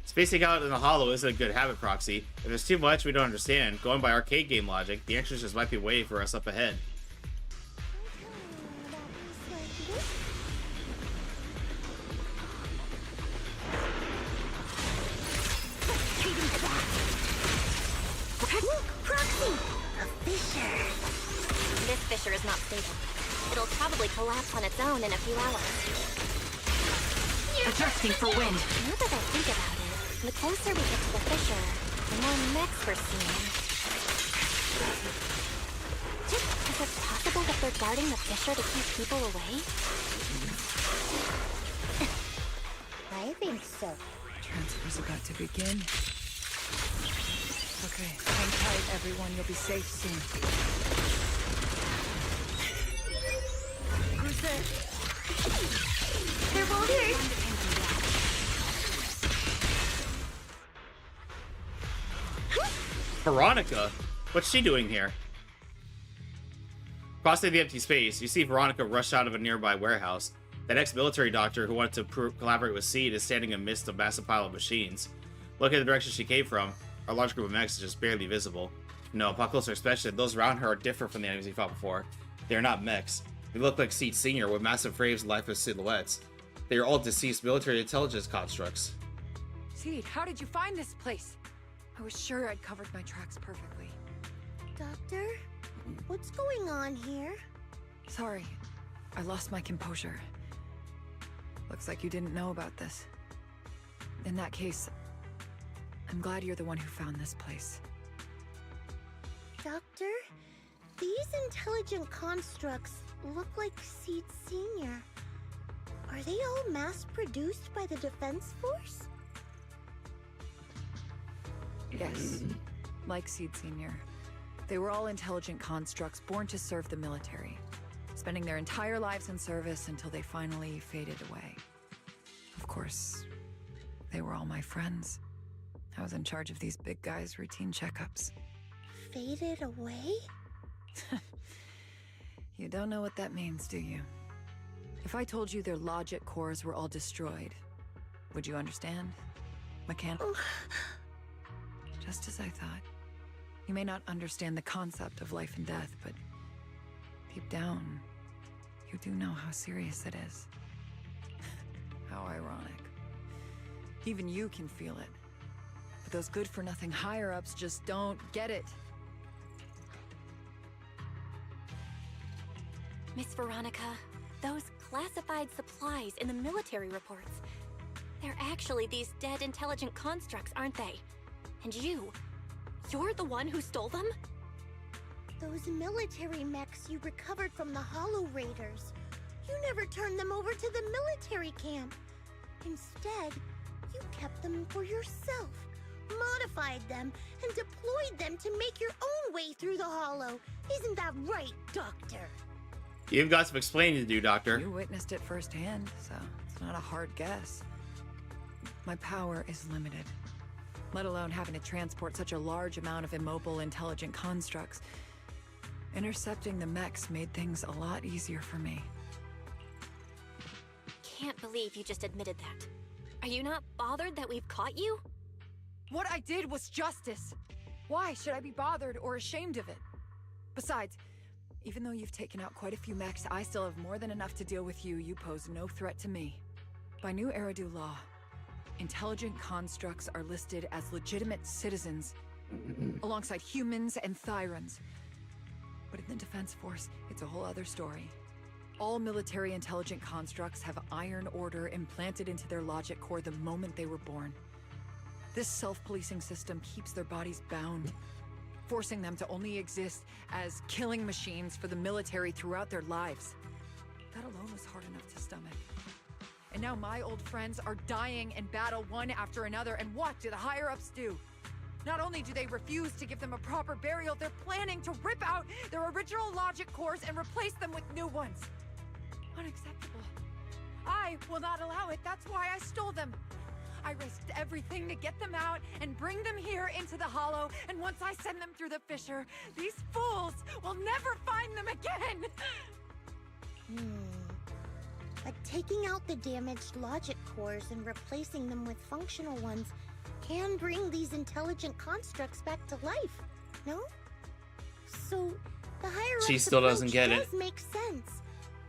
Spacing out in the hollow isn't a good habit, Proxy. If there's too much we don't understand, going by arcade game logic, the answers just might be waiting for us up ahead. Look, Proxy! A fissure. This fissure is not stable. It'll probably collapse on its own in a few hours. Adjusting for wind. Now that I think about it, the closer we get to the fissure, the more mechs we're seeing. Is it possible that they're guarding the fissure to keep people away? I think so. Transfer's about to begin. Okay, hang tight, everyone. You'll be safe soon. Who's there? They're boulders! Veronica? What's she doing here? Crossing the empty space, you see Veronica rush out of a nearby warehouse. That ex-military doctor who wanted to collaborate with Seed is standing amidst a massive pile of machines. Looking at the direction she came from, a large group of mechs is just barely visible. No, upon closer inspection, those around her are different from the enemies we fought before. They are not mechs. They look like Seed Senior with massive frames and lifeless silhouettes. They are all deceased military intelligence constructs. Seed, how did you find this place? I was sure I'd covered my tracks perfectly. Doctor, what's going on here? Sorry, I lost my composure. Looks like you didn't know about this. In that case, I'm glad you're the one who found this place. Doctor, these intelligent constructs look like Seed Senior. Are they all mass-produced by the Defense Force? Yes, like Seed Senior. They were all intelligent constructs born to serve the military, spending their entire lives in service until they finally faded away. Of course, they were all my friends. I was in charge of these big guys' routine checkups. Faded away? You don't know what that means, do you? If I told you their logic cores were all destroyed, would you understand? Just as I thought. You may not understand the concept of life and death, but deep down, you do know how serious it is. How ironic. Even you can feel it. But those good-for-nothing higher-ups just don't get it. Miss Veronica, those classified supplies in the military reports, they're actually these dead intelligent constructs, aren't they? And you're the one who stole them? Those military mechs you recovered from the Hollow Raiders. You never turned them over to the military camp. Instead, you kept them for yourself, modified them, and deployed them to make your own way through the Hollow. Isn't that right, Doctor? You've got some explaining to do, Doctor. You witnessed it firsthand, so it's not a hard guess. My power is limited, let alone having to transport such a large amount of immobile, intelligent constructs. Intercepting the mechs made things a lot easier for me. Can't believe you just admitted that. Are you not bothered that we've caught you? What I did was justice. Why should I be bothered or ashamed of it? Besides, even though you've taken out quite a few mechs, I still have more than enough to deal with you. You pose no threat to me. By new Eridu law, intelligent constructs are listed as legitimate citizens, alongside humans and Thyrans. But in the Defense Force, it's a whole other story. All military intelligent constructs have Iron Order implanted into their logic core the moment they were born. This self-policing system keeps their bodies bound, forcing them to only exist as killing machines for the military throughout their lives. That alone was hard enough to stomach. And now my old friends are dying in battle one after another, and what do the higher-ups do? Not only do they refuse to give them a proper burial, they're planning to rip out their original logic cores and replace them with new ones. Unacceptable. I will not allow it. That's why I stole them. I risked everything to get them out and bring them here into the Hollow, and once I send them through the fissure, these fools will never find them again! But taking out the damaged logic cores and replacing them with functional ones can bring these intelligent constructs back to life, no? So, the higher-ups She still doesn't get it. does make sense.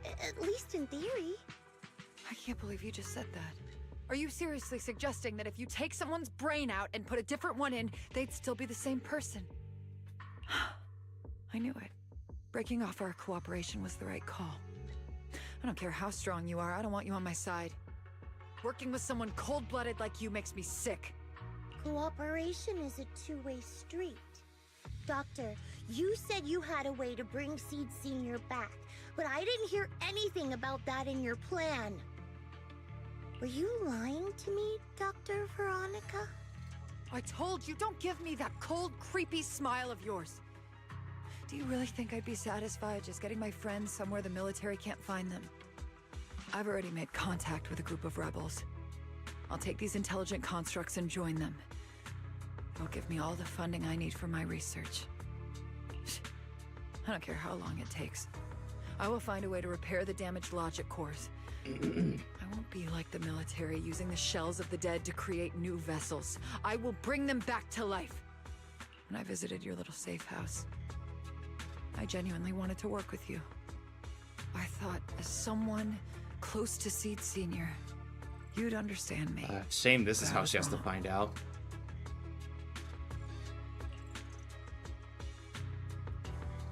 At least in theory. I can't believe you just said that. Are you seriously suggesting that if you take someone's brain out and put a different one in, they'd still be the same person? I knew it. Breaking off our cooperation was the right call. I don't care how strong you are, I don't want you on my side. Working with someone cold-blooded like you makes me sick. Cooperation is a two-way street. Doctor, you said you had a way to bring Seed Senior back, but I didn't hear anything about that in your plan. Were you lying to me, Dr. Veronica? I told you, don't give me that cold, creepy smile of yours. Do you really think I'd be satisfied just getting my friends somewhere the military can't find them? I've already made contact with a group of rebels. I'll take these intelligent constructs and join them. They'll give me all the funding I need for my research. I don't care how long it takes. I will find a way to repair the damaged logic cores. I won't be like the military, using the shells of the dead to create new vessels. I will bring them back to life. When I visited your little safe house, I genuinely wanted to work with you. I thought, as someone close to Seed Senior, you'd understand me. Shame this is how she has to find out.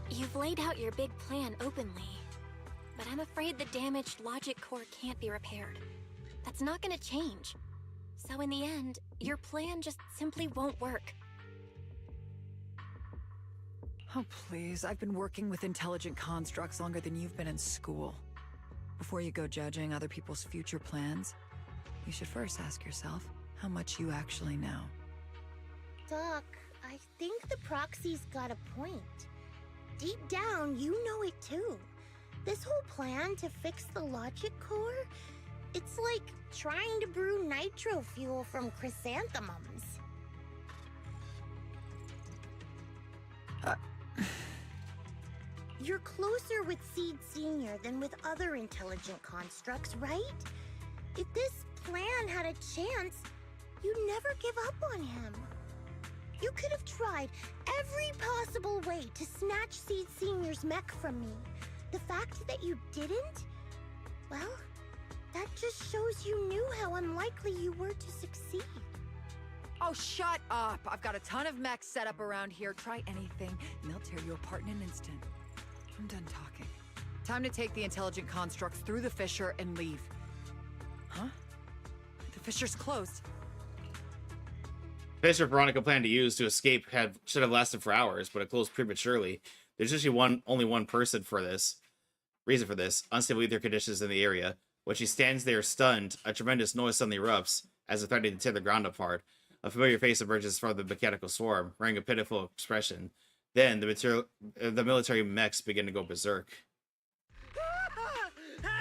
You've laid out your big plan openly, but I'm afraid the damaged logic core can't be repaired. That's not gonna change. So in the end, your plan just simply won't work. Oh, please. I've been working with intelligent constructs longer than you've been in school. Before you go judging other people's future plans, you should first ask yourself how much you actually know. Doc, I think the proxy's got a point. Deep down, you know it too. This whole plan to fix the logic core, it's like trying to brew nitro fuel from chrysanthemums. You're closer with Seed Senior than with other intelligent constructs, right? If this plan had a chance, you'd never give up on him. You could have tried every possible way to snatch Seed Senior's mech from me. The fact that you didn't, well, that just shows you knew how unlikely you were to succeed. Oh, shut up! I've got a ton of mechs set up around here. Try anything, and they'll tear you apart in an instant. I'm done talking. Time to take the intelligent constructs through the fissure and leave. Huh? The fissure's closed. Fissure Veronica planned to use to escape should have lasted for hours, but it closed prematurely. There's usually only one reason for this. Unstable ether conditions in the area. When she stands there stunned, a tremendous noise suddenly erupts, as if threatening to tear the ground apart. A familiar face emerges from the mechanical swarm, wearing a pitiful expression. Then the military mechs begin to go berserk. I'm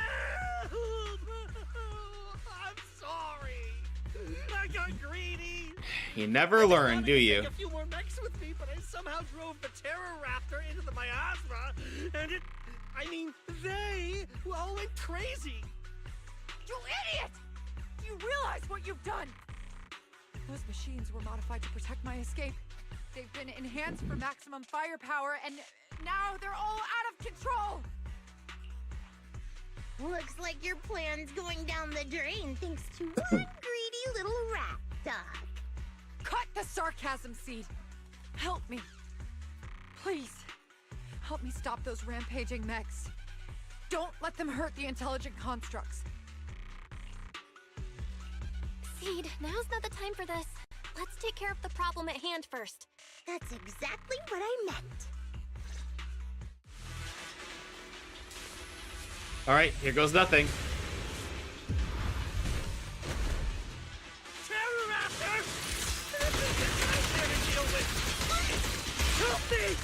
sorry. I got greedy. You never learn, do you? A few more mechs with me, but I somehow drove the Terror Raptor into the miasma, and they all went crazy. You idiot! You realize what you've done? Those machines were modified to protect my escape. They've been enhanced for maximum firepower, and now they're all out of control! Looks like your plan's going down the drain thanks to one greedy little rat, Doc. Cut the sarcasm, Seed. Help me. Please. Help me stop those rampaging mechs. Don't let them hurt the intelligent constructs. Seed, now's not the time for this. Let's take care of the problem at hand first. That's exactly what I meant. Alright, here goes nothing. Terror Raptor! Help me!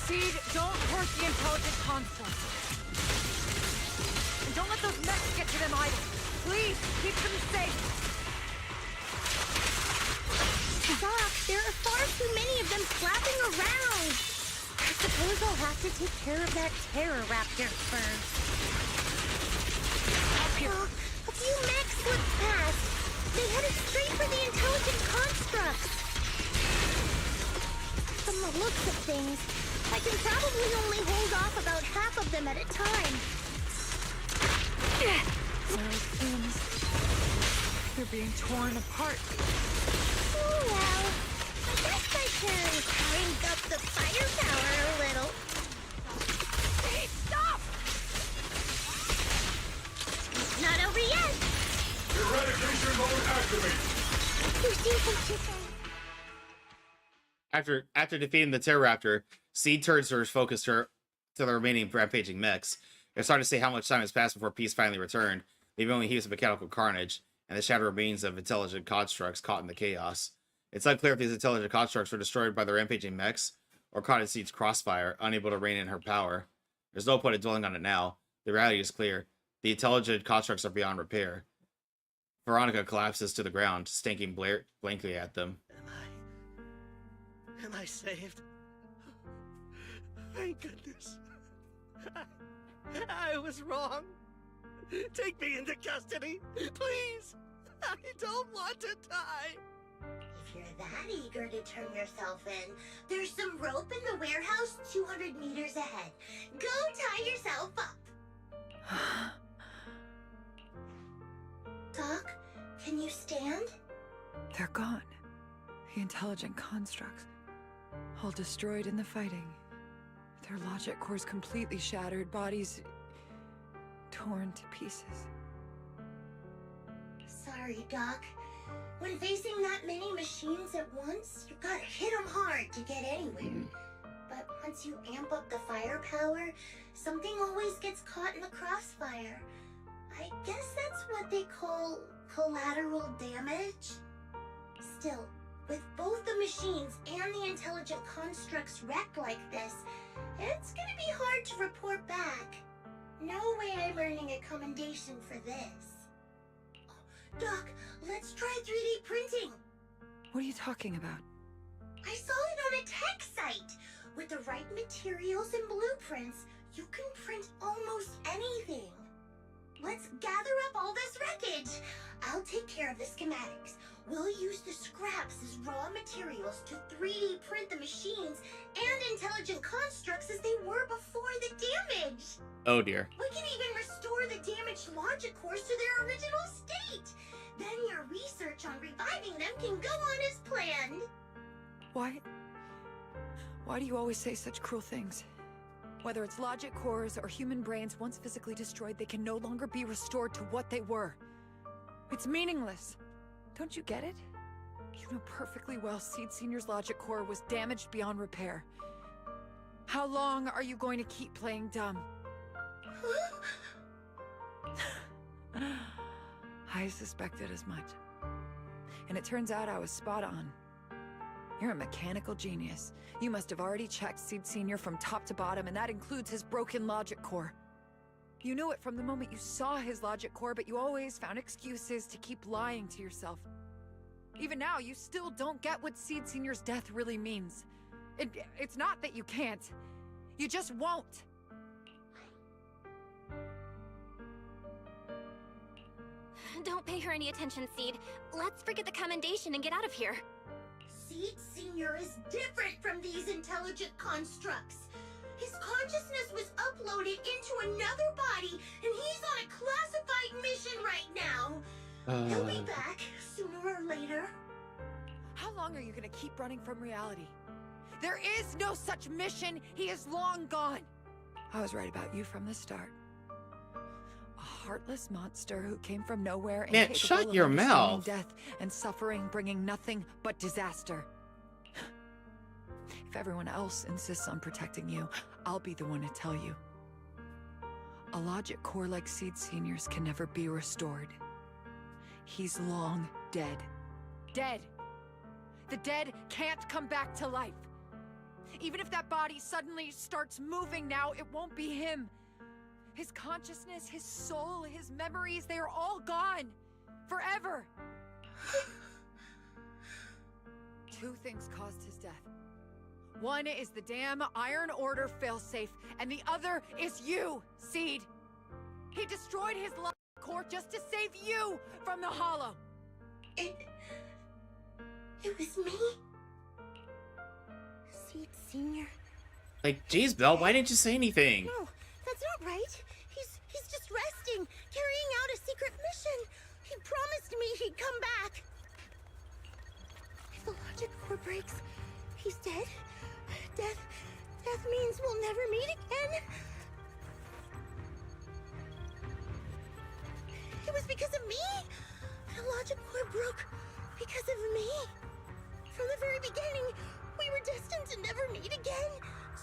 Seed, don't hurt the intelligent constructs. And don't let those mechs get to them either. Please, keep them safe. Doc, there are far too many of them flapping around. I suppose I'll have to take care of that Terror Raptor first. A few mechs slipped past. They headed straight for the intelligent constructs. From the looks of things, I can probably only hold off about half of them at a time. Those things, they're being torn apart. Oh well, I guess I can crank up the firepower a little. Hey, stop! It's not over yet! Eradication mode activate! After defeating the Pteroraptor, Seed turns her focus to the remaining rampaging mechs. It's hard to say how much time has passed before peace finally returned, leaving only heaps of mechanical carnage and the shattered remains of intelligent constructs caught in the chaos. It's unclear if these intelligent constructs were destroyed by the rampaging mechs or caught in Seed's crossfire, unable to rein in her power. There's no point in dwelling on it now. The reality is clear. The intelligent constructs are beyond repair. Veronica collapses to the ground, staring blankly at them. Am I saved? Thank goodness. I was wrong. Take me into custody, please. I don't want to die. If you're that eager to turn yourself in, there's some rope in the warehouse 200 meters ahead. Go tie yourself up. Doc, can you stand? They're gone. The intelligent constructs. All destroyed in the fighting. Their logic cores completely shattered, bodies torn to pieces. Sorry, Doc. When facing that many machines at once, you gotta hit them hard to get anywhere. But once you amp up the firepower, something always gets caught in the crossfire. I guess that's what they call collateral damage. Still, with both the machines and the intelligent constructs wrecked like this, it's gonna be hard to report back. No way I'm earning a commendation for this. Doc, let's try 3D printing. What are you talking about? I saw it on a tech site. With the right materials and blueprints, you can print almost anything. Let's gather up all this wreckage. I'll take care of the schematics. We'll use the scraps as raw materials to 3D print the machines and intelligent constructs as they were before the damage. Oh dear. We can even restore the damaged logic cores to their original state. Then your research on reviving them can go on as planned. Why do you always say such cruel things? Whether it's logic cores or human brains, once physically destroyed, they can no longer be restored to what they were. It's meaningless. Don't you get it? You know perfectly well Seed Senior's logic core was damaged beyond repair. How long are you going to keep playing dumb? I suspected as much. And it turns out I was spot on. You're a mechanical genius. You must have already checked Seed Senior from top to bottom, and that includes his broken logic core. You knew it from the moment you saw his logic core, but you always found excuses to keep lying to yourself. Even now, you still don't get what Seed Senior's death really means. It's not that you can't. You just won't. Don't pay her any attention, Seed. Let's forget the commendation and get out of here. Seed Senior is different from these intelligent constructs. His consciousness was uploaded into another body, and he's on a classified mission right now. He'll be back sooner or later. How long are you gonna keep running from reality? There is no such mission. He is long gone. I was right about you from the start. A heartless monster who came from nowhere and Man, shut your mouth. Death and suffering, bringing nothing but disaster. If everyone else insists on protecting you, I'll be the one to tell you. A logic core like Seed Senior's can never be restored. He's long dead. Dead! The dead can't come back to life. Even if that body suddenly starts moving now, it won't be him. His consciousness, his soul, his memories, they are all gone. Forever. Two things caused his death. One is the damn Iron Order failsafe, and the other is you, Seed. He destroyed his logic core just to save you from the Hollow. It was me? Seed Senior? Like, geez, Belle, why didn't you say anything? No, that's not right. He's just resting, carrying out a secret mission. He promised me he'd come back. If the logic core breaks, he's dead. Death means we'll never meet again. It was because of me. The logic core broke because of me. From the very beginning, we were destined to never meet again.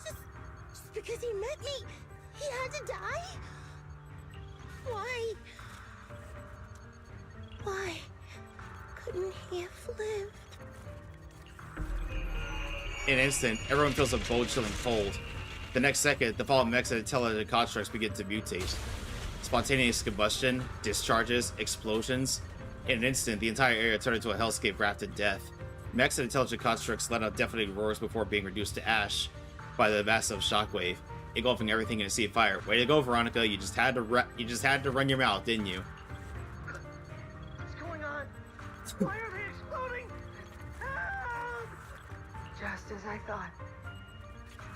Just because he met me, he had to die? Why? Why couldn't he have lived? In an instant, everyone feels a bone-chilling cold. The next second, the fallen mechs and intelligent constructs begin to mutate. Spontaneous combustion, discharges, explosions. In an instant, the entire area turned into a hellscape wrapped in death. Mechs and intelligent constructs let out deafening roars before being reduced to ash by the massive shockwave. engulfing everything in a sea of fire. Way to go, Veronica. You just had to run your mouth, didn't you? What's going on? Why are they exploding? Help! Just as I thought.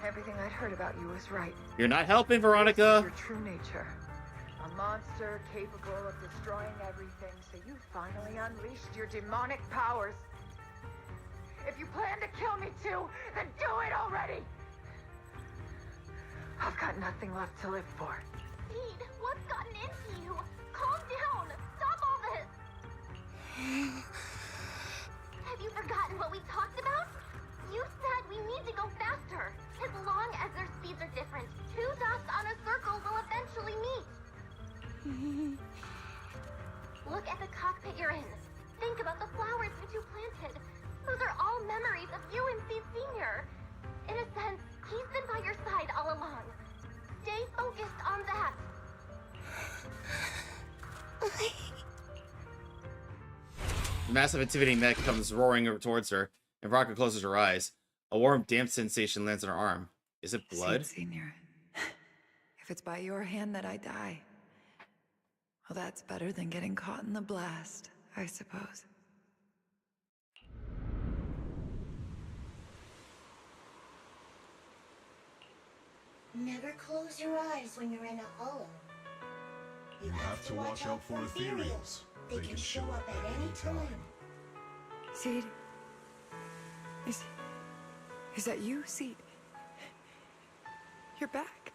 Everything I'd heard about you was right. You're not helping, This is Veronica. your true nature. A monster capable of destroying everything, so you finally unleashed your demonic powers. If you plan to kill me too, then do it already! I've got nothing left to live for. Seed, what's gotten into you? Calm down. Stop all this. Have you forgotten what we talked about? You said we need to go faster. As long as their speeds are different, two dots on a circle will eventually meet. Look at the cockpit you're in. Think about the flowers that you planted. Those are all memories of you and Seed Senior. In a sense, he's been by your side all along. Stay focused on that. The massive intimidating mech comes roaring towards her, and Veronica closes her eyes. A warm, damp sensation lands on her arm. Is it blood? Seed Senior. If it's by your hand that I die, well, that's better than getting caught in the blast, I suppose. Never close your eyes when you're in a hollow. You have to watch out for ethereals. They can show up at any time. Seed? Is that you, Seed? You're back.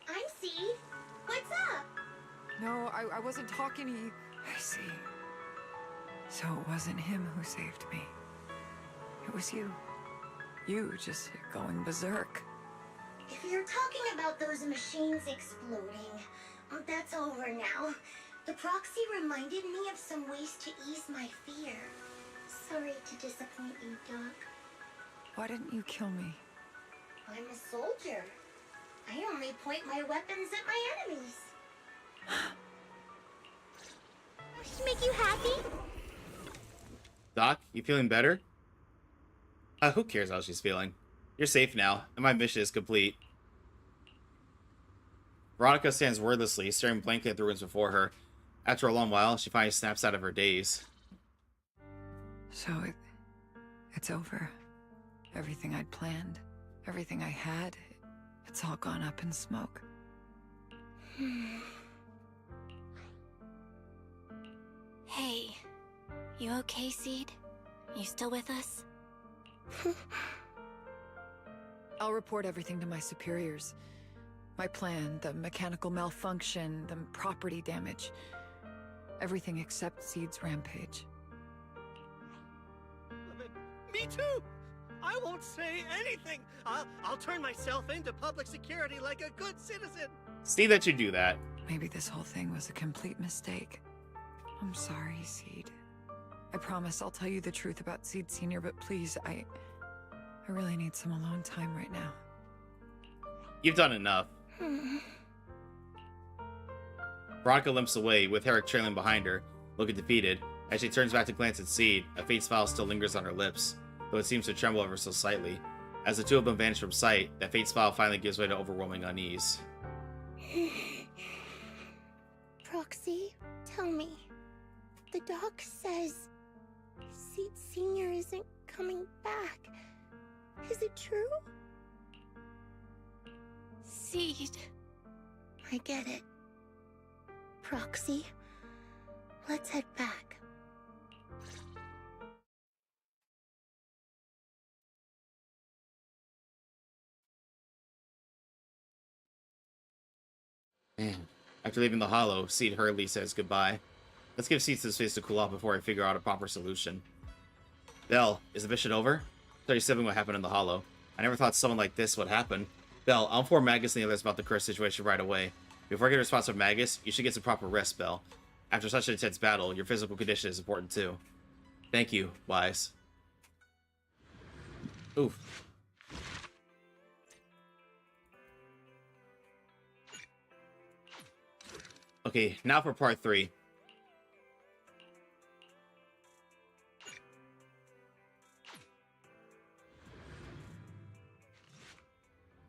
I'm Seed. What's up? No, I wasn't talking to you. I see. So it wasn't him who saved me. It was you. You just going berserk. If you're talking about those machines exploding, that's over now. The proxy reminded me of some ways to ease my fear. Sorry to disappoint you, Doc. Why didn't you kill me? I'm a soldier. I only point my weapons at my enemies. Does she make you happy? Doc, you feeling better? Who cares how she's feeling? You're safe now, and my mission is complete. Veronica stands wordlessly, staring blankly at the ruins before her. After a long while, she finally snaps out of her daze. So it's over. Everything I'd planned, everything I had, it's all gone up in smoke. Hey, you okay, Seed? You still with us? I'll report everything to my superiors. My plan, the mechanical malfunction, the property damage. Everything except Seed's rampage. Me too! I won't say anything! I'll turn myself into public security like a good citizen! See that you do that. Maybe this whole thing was a complete mistake. I'm sorry, Seed. I promise I'll tell you the truth about Seed Senior, but please, I really need some alone time right now. You've done enough. Veronica limps away, with Herrick trailing behind her, looking defeated. As she turns back to glance at Seed, a faint smile still lingers on her lips, though it seems to tremble ever so slightly. As the two of them vanish from sight, that faint smile finally gives way to overwhelming unease. Proxy, tell me. The doc says Seed Senior isn't coming back. Is it true? Seed. I get it. Proxy, let's head back. Man. After leaving the hollow, Seed hurriedly says goodbye. Let's give Seed some space to cool off before I figure out a proper solution. Belle, is the mission over? 37 what happened in the hollow. I never thought someone like this would happen. Belle, I'll inform Magus and the others about the curse situation right away. Before I get a response from Magus, you should get some proper rest, Belle. After such an intense battle, your physical condition is important too. Thank you, Wise. Oof. Okay, now for part 3.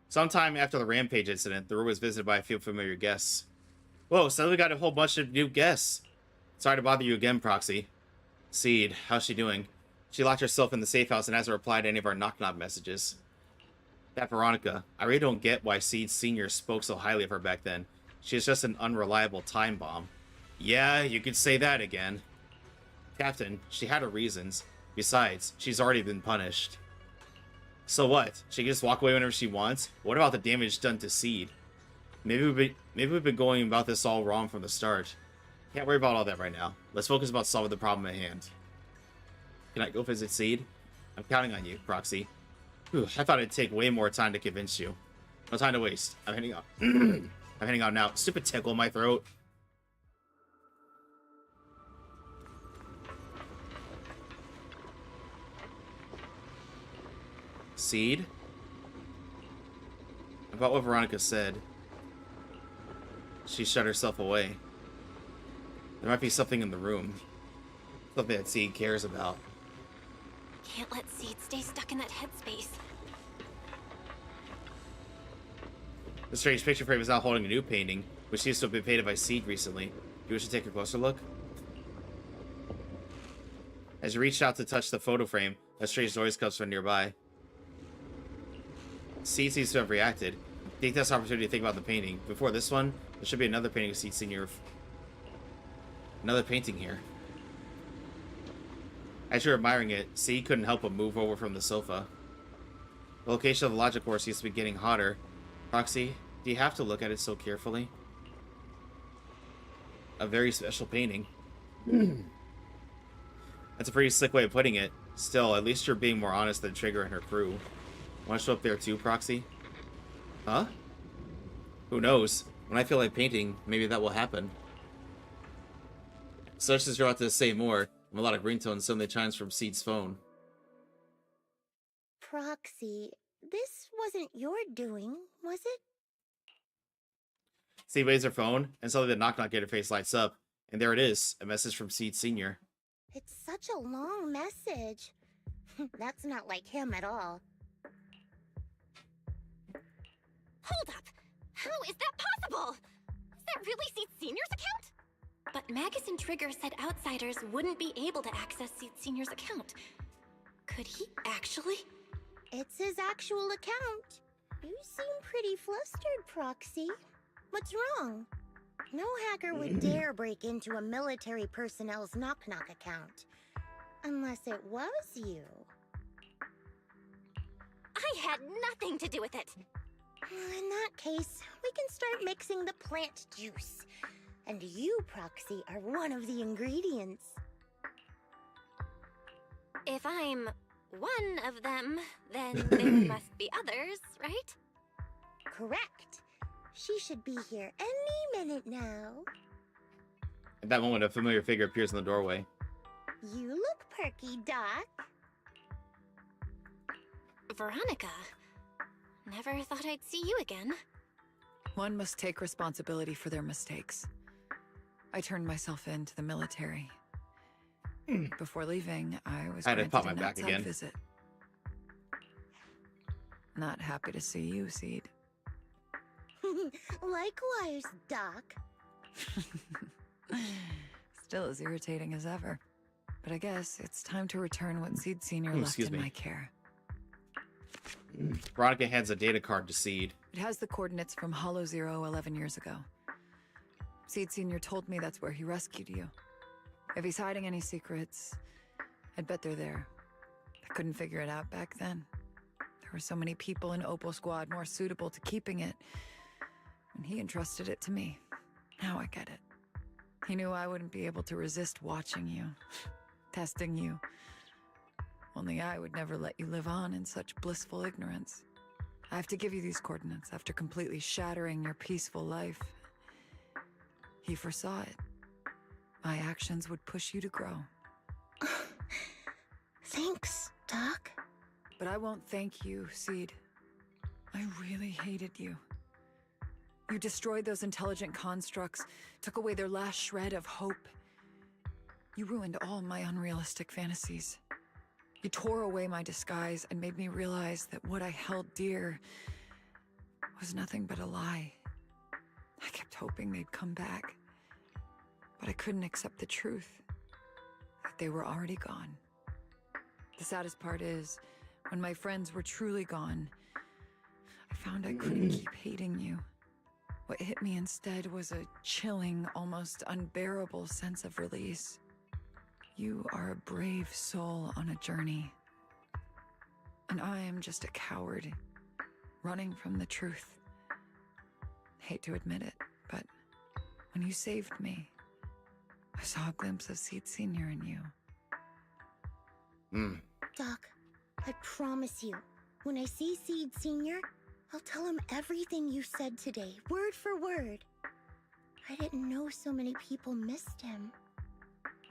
Sometime after the Rampage incident, the room was visited by a few familiar guests. Whoa, suddenly we got a whole bunch of new guests. Sorry to bother you again, Proxy. Seed, how's she doing? She locked herself in the safe house and hasn't replied to any of our knock-knock messages. That Veronica, I really don't get why Seed Sr. spoke so highly of her back then. She's just an unreliable time bomb. Yeah, you could say that again. Captain, she had her reasons. Besides, she's already been punished. So what? She can just walk away whenever she wants? What about the damage done to Seed? Maybe we've been going about this all wrong from the start. Can't worry about all that right now. Let's focus about solving the problem at hand. Can I go visit Seed? I'm counting on you, Proxy. Whew, I thought it'd take way more time to convince you. No time to waste. I'm heading out. I'm heading out now. Stupid tickle in my throat. Seed? About what Veronica said. She shut herself away. There might be something in the room. Something that Seed cares about. Can't let Seed stay stuck in that headspace. The strange picture frame is now holding a new painting, which seems to have been painted by Seed recently. Do you wish to take a closer look? As you reach out to touch the photo frame, a strange noise comes from nearby. Seed seems to have reacted. Take this opportunity to think about the painting. Before this one, there should be another painting of Seed Senior. Another painting here. As you're admiring it, Seed couldn't help but move over from the sofa. The location of the logic core seems to be getting hotter. Proxy, do you have to look at it so carefully? A very special painting. That's a pretty slick way of putting it. Still, at least you're being more honest than Trigger and her crew. Want to show up there too, Proxy? Huh? Who knows? When I feel like painting, maybe that will happen. Such as you're about to say more, a melodic ringtone suddenly chimes from Seed's phone. Proxy, this wasn't your doing, was it? Seed waves her phone, and suddenly the knock-knock interface lights up. And there it is, a message from Seed Sr. It's such a long message. That's not like him at all. Hold up! How is that possible? Is that really Seed Senior's account? But Magus and Trigger said outsiders wouldn't be able to access Seed Senior's account. Could he actually? It's his actual account. You seem pretty flustered, Proxy. What's wrong? No hacker would dare break into a military personnel's knock-knock account. Unless it was you. I had nothing to do with it. In that case, we can start mixing the plant juice. And you, Proxy, are one of the ingredients. If I'm one of them, then there must be others, right? Correct. She should be here any minute now. At that moment, a familiar figure appears in the doorway. You look perky, Doc. Veronica. Never thought I'd see you again. One must take responsibility for their mistakes. I turned myself in to the military. Before leaving, I was I had to granted pop my an back outside again. visit. Not happy to see you, Seed. Likewise, Doc. Still as irritating as ever. But I guess it's time to return what Seed Senior left excuse in me. my care. Veronica hands a data card to Seed. It has the coordinates from Hollow Zero 11 years ago. Seed Senior told me that's where he rescued you. If he's hiding any secrets, I'd bet they're there. I couldn't figure it out back then. There were so many people in Opal Squad more suitable to keeping it. And he entrusted it to me. Now I get it. He knew I wouldn't be able to resist watching you, testing you. Only I would never let you live on in such blissful ignorance. I have to give you these coordinates after completely shattering your peaceful life. He foresaw it. My actions would push you to grow. Thanks, Doc. But I won't thank you, Seed. I really hated you. You destroyed those intelligent constructs, took away their last shred of hope. You ruined all my unrealistic fantasies. You tore away my disguise and made me realize that what I held dear was nothing but a lie. I kept hoping they'd come back, but I couldn't accept the truth that they were already gone. The saddest part is, when my friends were truly gone, I found I couldn't keep hating you. What hit me instead was a chilling, almost unbearable sense of release. You are a brave soul on a journey. And I am just a coward, running from the truth. Hate to admit it, but when you saved me, I saw a glimpse of Seed Senior in you. Doc, I promise you, when I see Seed Senior, I'll tell him everything you said today, word for word. I didn't know so many people missed him.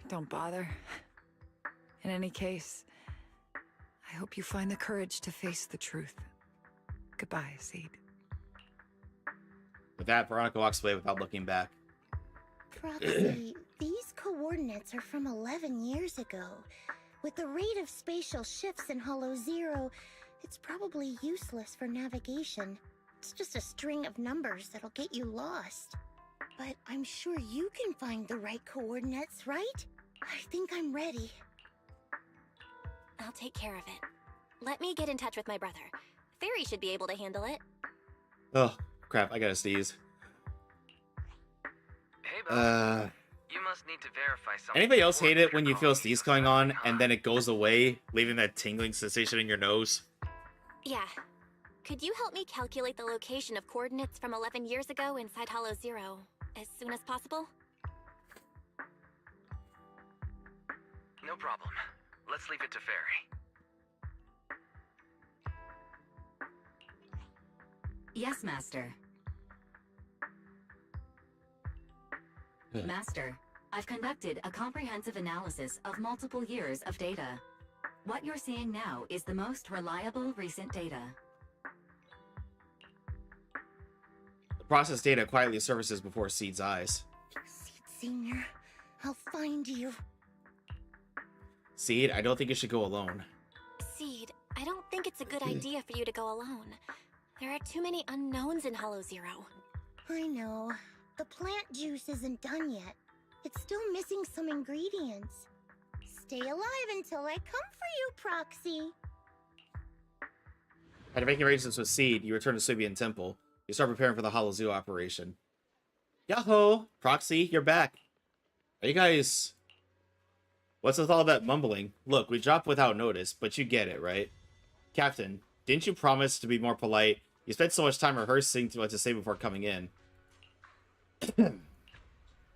Don't bother. In any case, I hope you find the courage to face the truth. Goodbye, Seed. With that, Veronica walks away without looking back. Proxy, these coordinates are from 11 years ago. With the rate of spatial shifts in Hollow Zero, it's probably useless for navigation. It's just a string of numbers that'll get you lost. But I'm sure you can find the right coordinates, right? I think I'm ready. I'll take care of it. Let me get in touch with my brother. Fairy should be able to handle it. Oh, crap, I gotta sneeze. Hey, Belle. You must need to verify something. Anybody else hate it when you feel a sneeze going on and then it goes away, leaving that tingling sensation in your nose? Yeah. Could you help me calculate the location of coordinates from 11 years ago inside Hollow Zero as soon as possible? No problem. Let's leave it to Fairy. Yes, Master. Master, I've conducted a comprehensive analysis of multiple years of data. What you're seeing now is the most reliable recent data. The processed data quietly surfaces before Seed's eyes. Seed Senior, I'll find you. Seed, I don't think you should go alone. Seed, I don't think it's a good idea for you to go alone. There are too many unknowns in Hollow Zero. I know. The plant juice isn't done yet. It's still missing some ingredients. Stay alive until I come for you, Proxy. After making arrangements with Seed, you return to Subian Temple. You start preparing for the Hollow Zoo operation. Yahoo! Proxy, you're back. Are you guys... What's with all that mumbling? Look, we dropped without notice, but you get it, right? Captain, didn't you promise to be more polite? You spent so much time rehearsing what to say before coming in.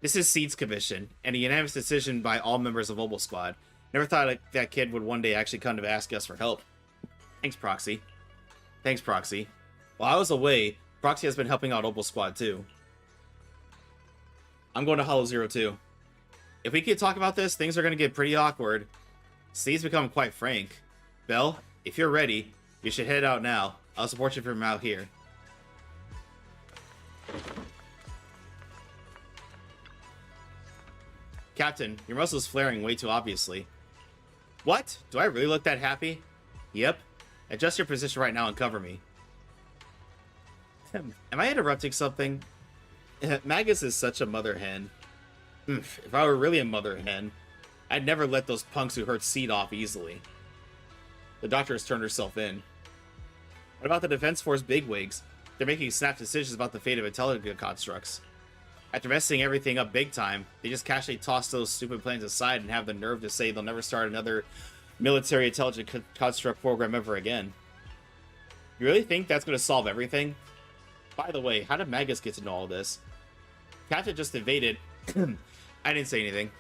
This is Seed's commission, and a unanimous decision by all members of Obel Squad. Never thought that kid would one day actually come to ask us for help. Thanks, Proxy. Thanks, Proxy. While I was away, Proxy has been helping out Obel Squad, too. I'm going to Hollow Zero, too. If we keep talking about this, things are going to get pretty awkward. Seed's become quite frank. Belle, if you're ready, you should head out now. I'll support you from out here. Captain, your muscle's flaring way too obviously. What? Do I really look that happy? Yep. Adjust your position right now and cover me. Am I interrupting something? Magus is such a mother hen. If I were really a mother hen, I'd never let those punks who hurt Seed off easily. The doctor has turned herself in. What about the Defense Force bigwigs? They're making snap decisions about the fate of intelligent constructs. After messing everything up big time, they just casually toss those stupid plans aside and have the nerve to say they'll never start another military intelligent construct program ever again. You really think that's going to solve everything? By the way, how did Magus get to know all this? Captain just evaded. I didn't say anything.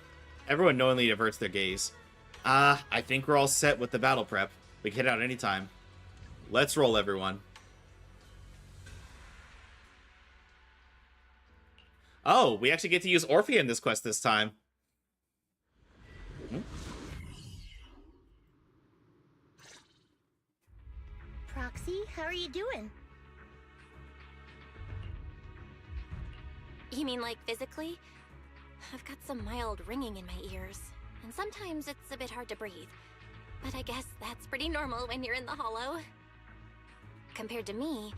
Everyone knowingly averts their gaze. I think we're all set with the battle prep. We can head out anytime. Let's roll, everyone. Oh, we actually get to use Orphea in this quest this time. Proxy, how are you doing? You mean like physically? I've got some mild ringing in my ears, and sometimes it's a bit hard to breathe. But I guess that's pretty normal when you're in the hollow. Compared to me,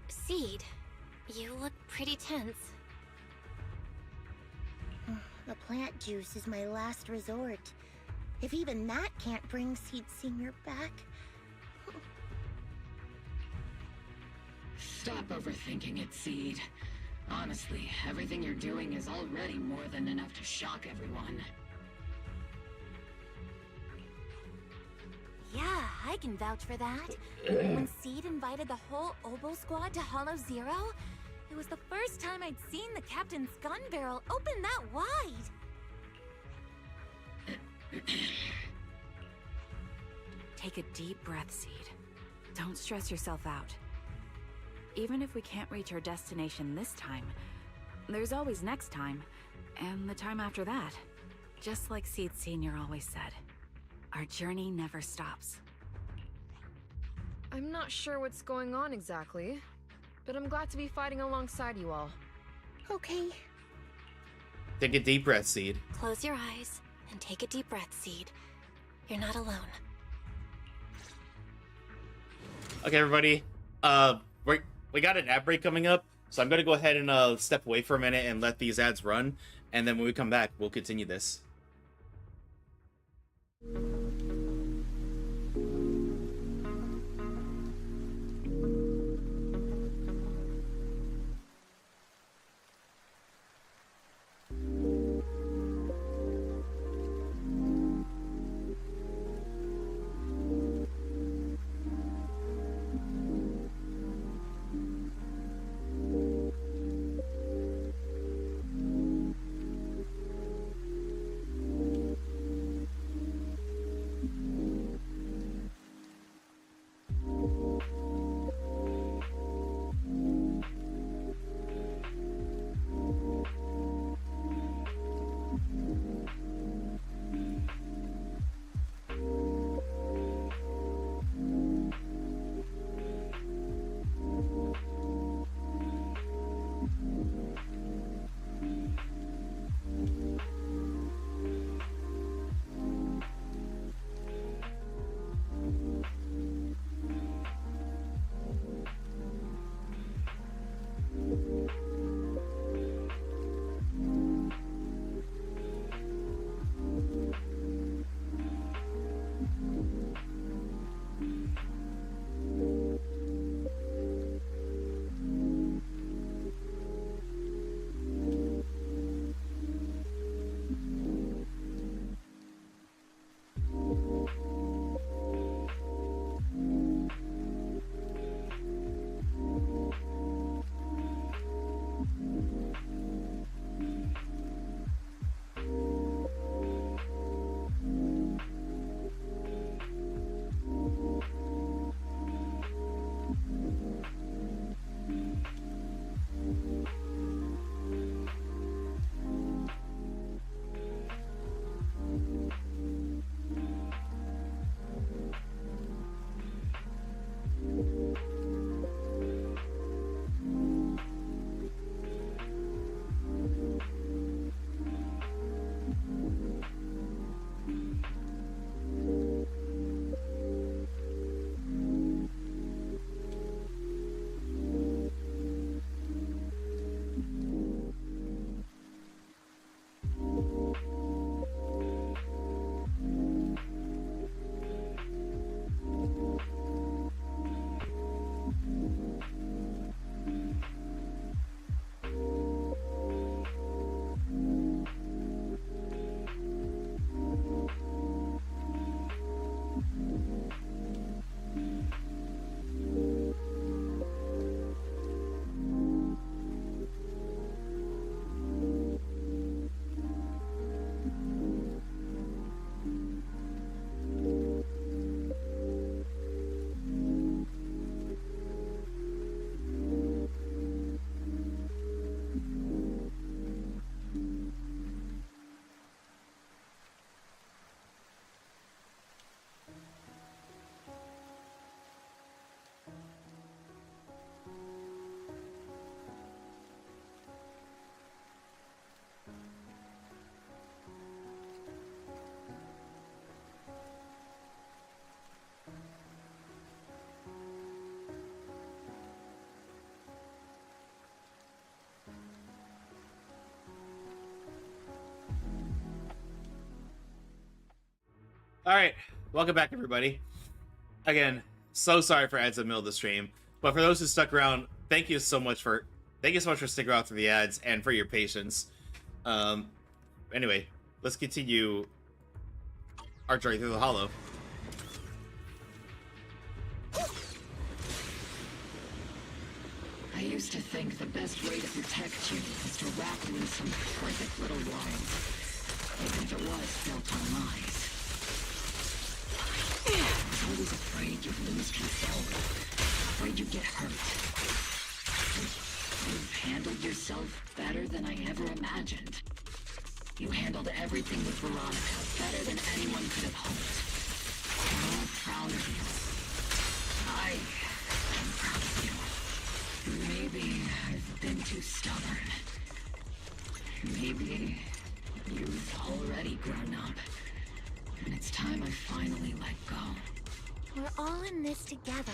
Seed, you look pretty tense. The plant juice is my last resort. If even that can't bring Seed Senior back. Stop overthinking it, Seed. Honestly, everything you're doing is already more than enough to shock everyone. Yeah, I can vouch for that. When Seed invited the whole Oboe squad to Hollow Zero, it was the first time I'd seen the captain's gun barrel open that wide. Take a deep breath, Seed. Don't stress yourself out. Even if we can't reach our destination this time, there's always next time, and the time after that. Just like Seed Senior always said, our journey never stops. I'm not sure what's going on exactly, but I'm glad to be fighting alongside you all. Okay. Take a deep breath, Seed. Close your eyes and take a deep breath, Seed. You're not alone. Okay, everybody. We got an ad break coming up, so I'm gonna go ahead and step away for a minute and let these ads run, and then when we come back, we'll continue this. All right, welcome back, everybody. Again, so sorry for ads in the middle of the stream, but for those who stuck around, thank you so much for sticking around through the ads and for your patience. Anyway, let's continue our journey through the Hollow. I used to think the best way to protect you is to wrap you in some perfect little world, even if it was built on lies. I was always afraid you'd lose control, afraid you'd get hurt. You've handled yourself better than I ever imagined. You handled everything with Veronica better than anyone could have hoped. I'm all proud of you. I am proud of you. Maybe I've been too stubborn. Maybe you've already grown up. And it's time I finally let go. We're all in this together.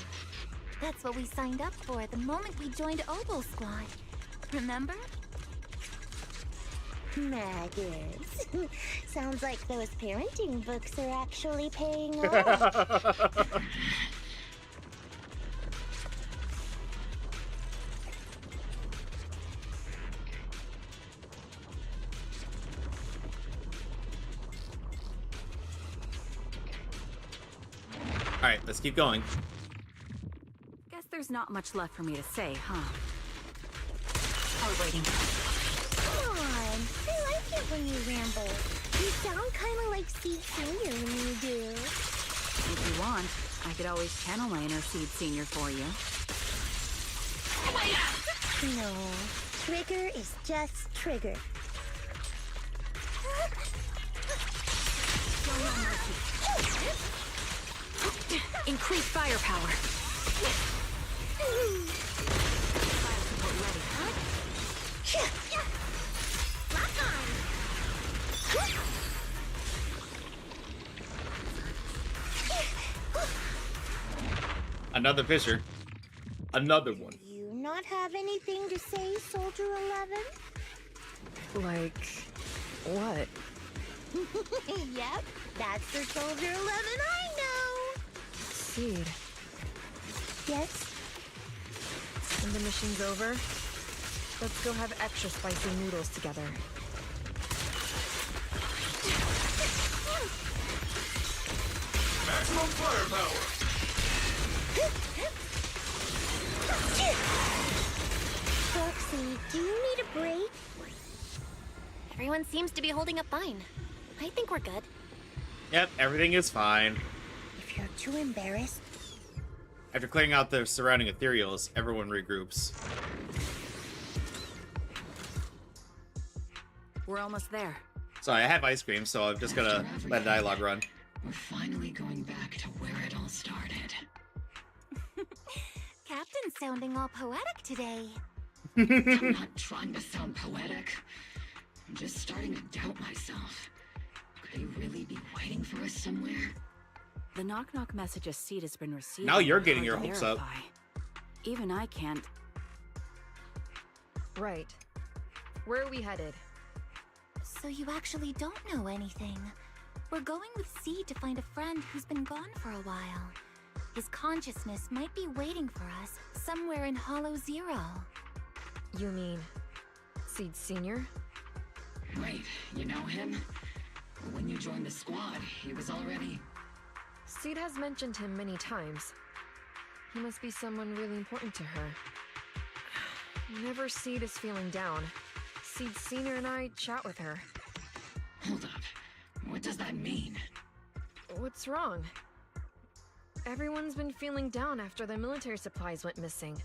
That's what we signed up for the moment we joined Oboe Squad. Remember? Magus. Sounds like those parenting books are actually paying off. Alright, let's keep going. Guess there's not much left for me to say, huh? Celebrating. Come on. I like it when you ramble. You sound kind of like Seed Senior when you do. If you want, I could always channel my inner Seed Senior for you. No. Trigger is just Trigger. Increase firepower. Another fissure. Another one. Do you not have anything to say, Soldier 11? Like, what? Yep, that's the Soldier 11 I know. Seed. Yes? When the mission's over, let's go have extra spicy noodles together. Maximum firepower! Foxy, do you need a break? Everyone seems to be holding up fine. I think we're good. Yep, everything is fine. If you're too embarrassed... After clearing out the surrounding ethereals, everyone regroups. We're almost there. Sorry, I have ice cream, so I'm just gonna let dialogue run. We're finally going back to where it all started. Captain's sounding all poetic today. I'm not trying to sound poetic. I'm just starting to doubt myself. Could he really be waiting for us somewhere? The knock-knock messages Seed has been receiving. Now you're are getting hard your to hopes up. verify. Even I can't. Right. Where are we headed? So you actually don't know anything. We're going with Seed to find a friend who's been gone for a while. His consciousness might be waiting for us somewhere in Hollow Zero. You mean Seed Senior? Wait, you know him? When you joined the squad, he was already... Seed has mentioned him many times. He must be someone really important to her. Whenever Seed is feeling down, Seed Senior and I chat with her. Hold up. What does that mean? What's wrong? Everyone's been feeling down after the military supplies went missing.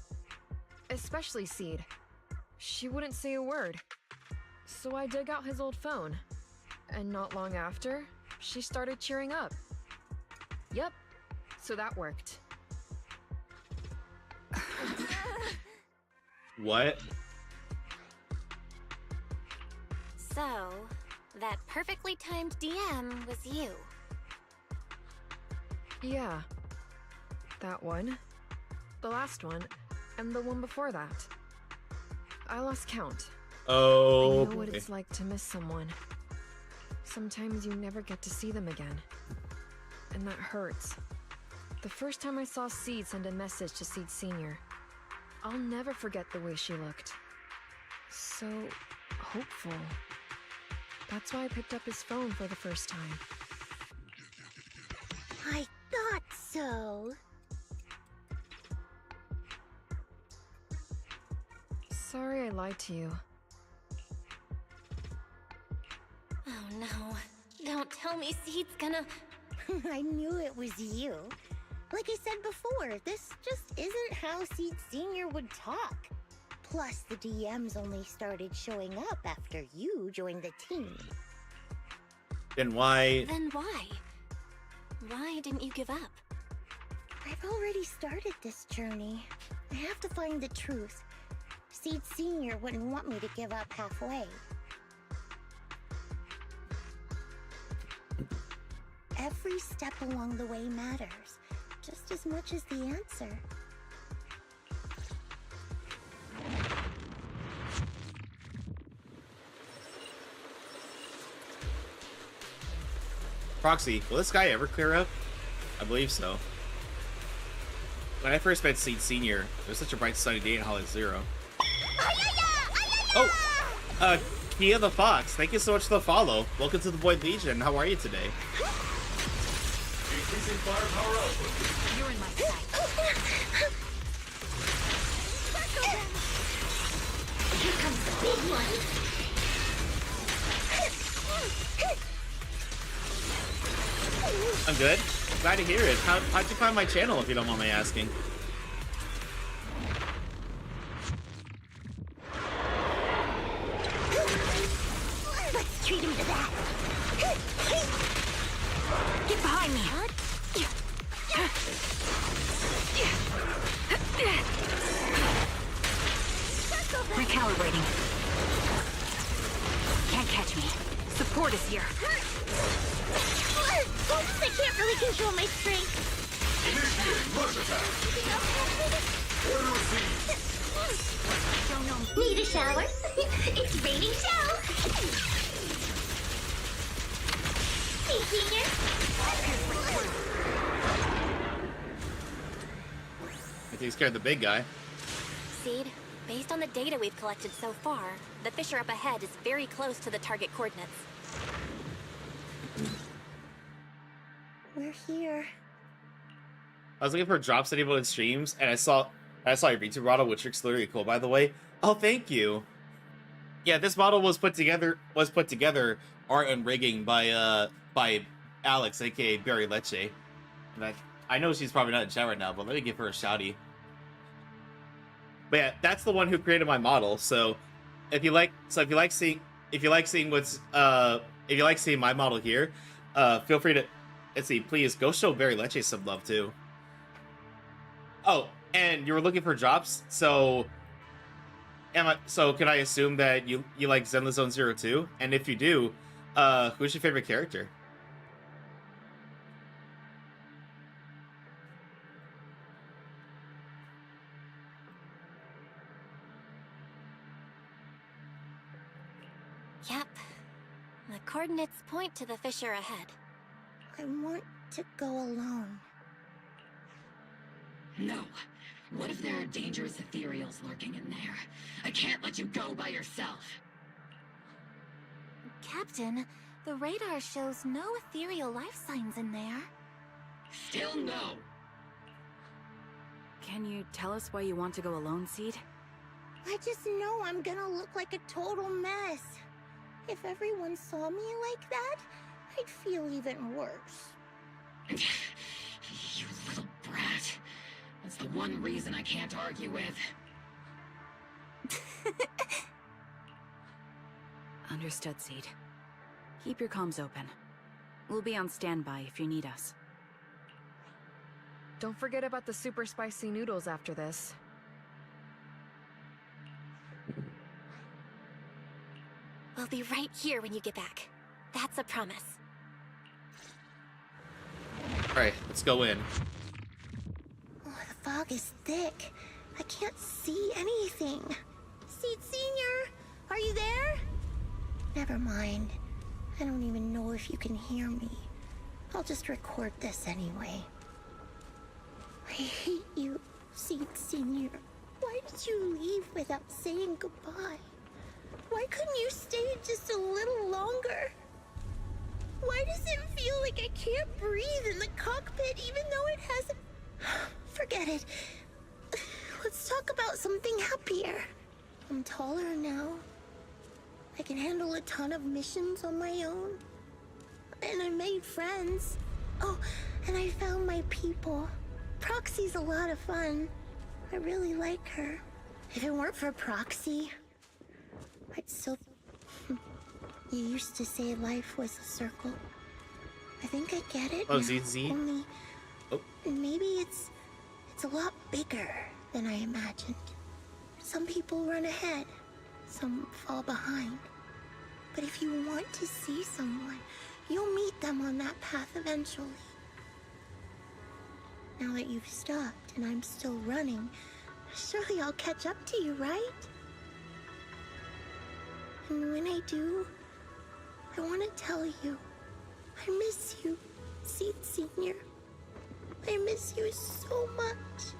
Especially Seed. She wouldn't say a word. So I dug out his old phone. And not long after, she started cheering up. Yep, so that worked. What? So, that perfectly timed DM was you. Yeah. That one. The last one. And the one before that. I lost count. Oh, I know what it's like to miss someone. Sometimes you never get to see them again. and that hurts. The first time I saw Seed send a message to Seed Senior, I'll never forget the way she looked. So hopeful. That's why I picked up his phone for the first time. I thought so. Sorry I lied to you. Oh no. Don't tell me Seed's gonna... I knew it was you. Like I said before, this just isn't how Seed Senior would talk. Plus, the DMs only started showing up after you joined the team. Then why? Then why? Why didn't you give up? I've already started this journey. I have to find the truth. Seed Senior wouldn't want me to give up halfway. Every step along the way matters, just as much as the answer. Proxy, will this guy ever clear up? I believe so. When I first met Seed Senior, it was such a bright sunny day in Hollow Zero. Oh! Kia the Fox, thank you so much for the follow. Welcome to the Void Legion. How are you today? Increasing firepower output. You're in my sight. Here comes the big one. I'm good. Glad to hear it. How'd you find my channel, if you don't mind me asking? Let's treat him to that. Get behind me. Recalibrating. Can't catch me. Support is here. Oops, I can't really control my strength. Initiating rush attack. Order received. Don't know. Need a shower? It's raining show. Hey, Senior. I think he scared the big guy. Seed, based on the data we've collected so far, the fissure up ahead is very close to the target coordinates. We're here. I was looking for drops that in streams, and I saw your VTube model, which looks literally cool, by the way. Oh, thank you. Yeah, this model was put together art and rigging by Alex, aka Berryleche. And I know she's probably not in chat right now, but let me give her a shouty. But yeah, that's the one who created my model. So if you like seeing my model here, feel free to. Let's see, please go show Berryleche some love too. Oh, and you were looking for drops, so can I assume that you like Zenless Zone Zero too? And if you do, who's your favorite character? Yep. The coordinates point to the fissure ahead. I want to go alone. No. What if there are dangerous ethereals lurking in there? I can't let you go by yourself. Captain, the radar shows no ethereal life signs in there. Still no. Can you tell us why you want to go alone, Seed? I just know I'm gonna look like a total mess. If everyone saw me like that, I'd feel even worse. You little brat. That's the one reason I can't argue with. Understood, Seed. Keep your comms open. We'll be on standby if you need us. Don't forget about the super spicy noodles after this. We'll be right here when you get back. That's a promise. Alright, let's go in. Oh, the fog is thick. I can't see anything. Seed Senior, are you there? Never mind. I don't even know if you can hear me. I'll just record this anyway. I hate you, Seed Senior. Why did you leave without saying goodbye? Why couldn't you stay just a little longer? Why does it feel like I can't breathe in the cockpit even though it hasn't... Forget it. Let's talk about something happier. I'm taller now. I can handle a ton of missions on my own. And I made friends. Oh, and I found my people. Proxy's a lot of fun. I really like her. If it weren't for Proxy, I'd still... You used to say life was a circle. I think I get it Oh, now. ZZ. Only maybe it's a lot bigger than I imagined. Some people run ahead, some fall behind. But if you want to see someone, you'll meet them on that path eventually. Now that you've stopped and I'm still running, surely I'll catch up to you, right? And when I do, I want to tell you, I miss you, Seed Senior. I miss you so much.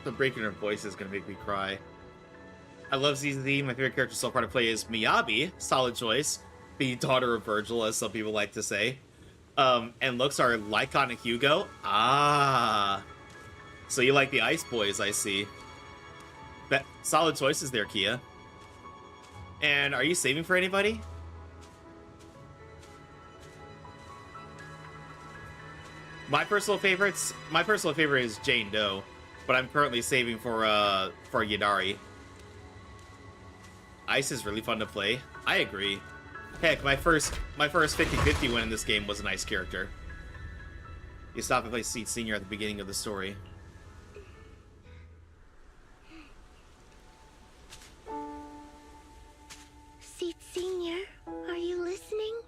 The break in her voice is gonna make me cry. I love ZZ. My favorite character so far to play is Miyabi. Solid choice. The daughter of Virgil, as some people like to say. And looks are Lycon and Hugo. Ah. So you like the Ice Boys, I see. Solid choices there, Kia. And are you saving for anybody? My personal favorite is Jane Doe, but I'm currently saving for Yadari. Ice is really fun to play. I agree. Heck, my first 50-50 win in this game was an Ice character. You stop and play Seed Senior at the beginning of the story. Seed Senior, are you listening?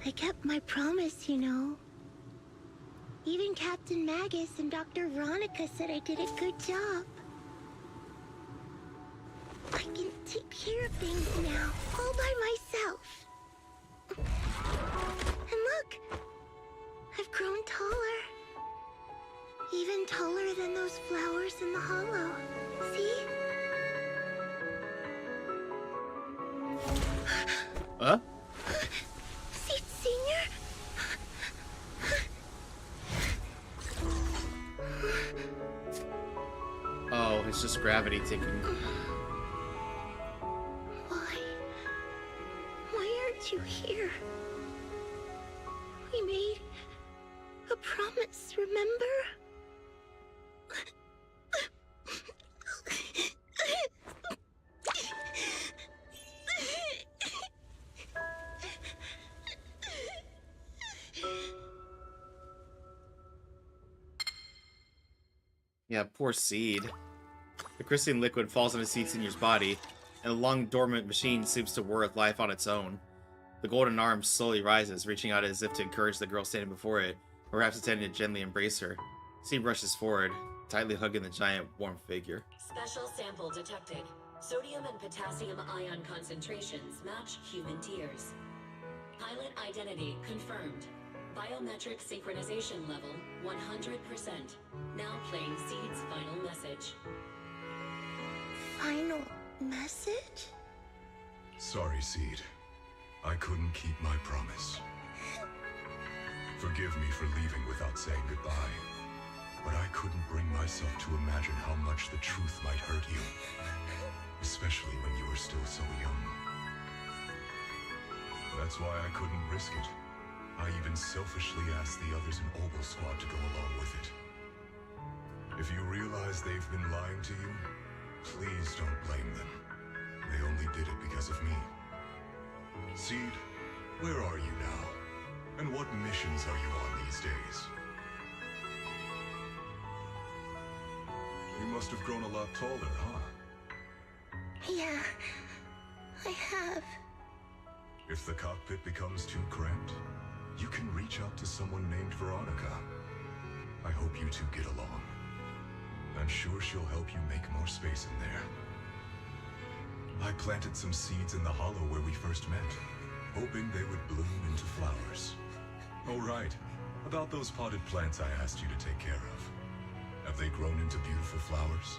I kept my promise, you know. Even Captain Magus and Dr. Veronica said I did a good job. I can take care of things now, all by myself. And look, I've grown taller. Even taller than those flowers in the hollow. See? Huh? Seed Senior? Oh, it's just gravity taking... Why aren't you here? We made a promise, remember? Yeah, poor Seed. The crystalline liquid falls into Seed Senior's body, and the long dormant machine seems to whir with life on its own. The golden arm slowly rises, reaching out as if to encourage the girl standing before it, or perhaps intending to gently embrace her. Seed rushes forward, tightly hugging the giant, warm figure. Special sample detected. Sodium and potassium ion concentrations match human tears. Pilot identity confirmed. Biometric synchronization level 100%. Now playing Seed's final message. Final message? Sorry, Seed. I couldn't keep my promise. Forgive me for leaving without saying goodbye, but I couldn't bring myself to imagine how much the truth might hurt you, especially when you were still so young. That's why I couldn't risk it. I even selfishly asked the others in Ogle Squad to go along with it. If you realize they've been lying to you, please don't blame them. They only did it because of me. Seed, where are you now? And what missions are you on these days? You must have grown a lot taller, huh? Yeah, I have. If the cockpit becomes too cramped, you can reach out to someone named Veronica. I hope you two get along. I'm sure she'll help you make more space in there. I planted some seeds in the hollow where we first met, hoping they would bloom into flowers. Oh right, about those potted plants I asked you to take care of. Have they grown into beautiful flowers?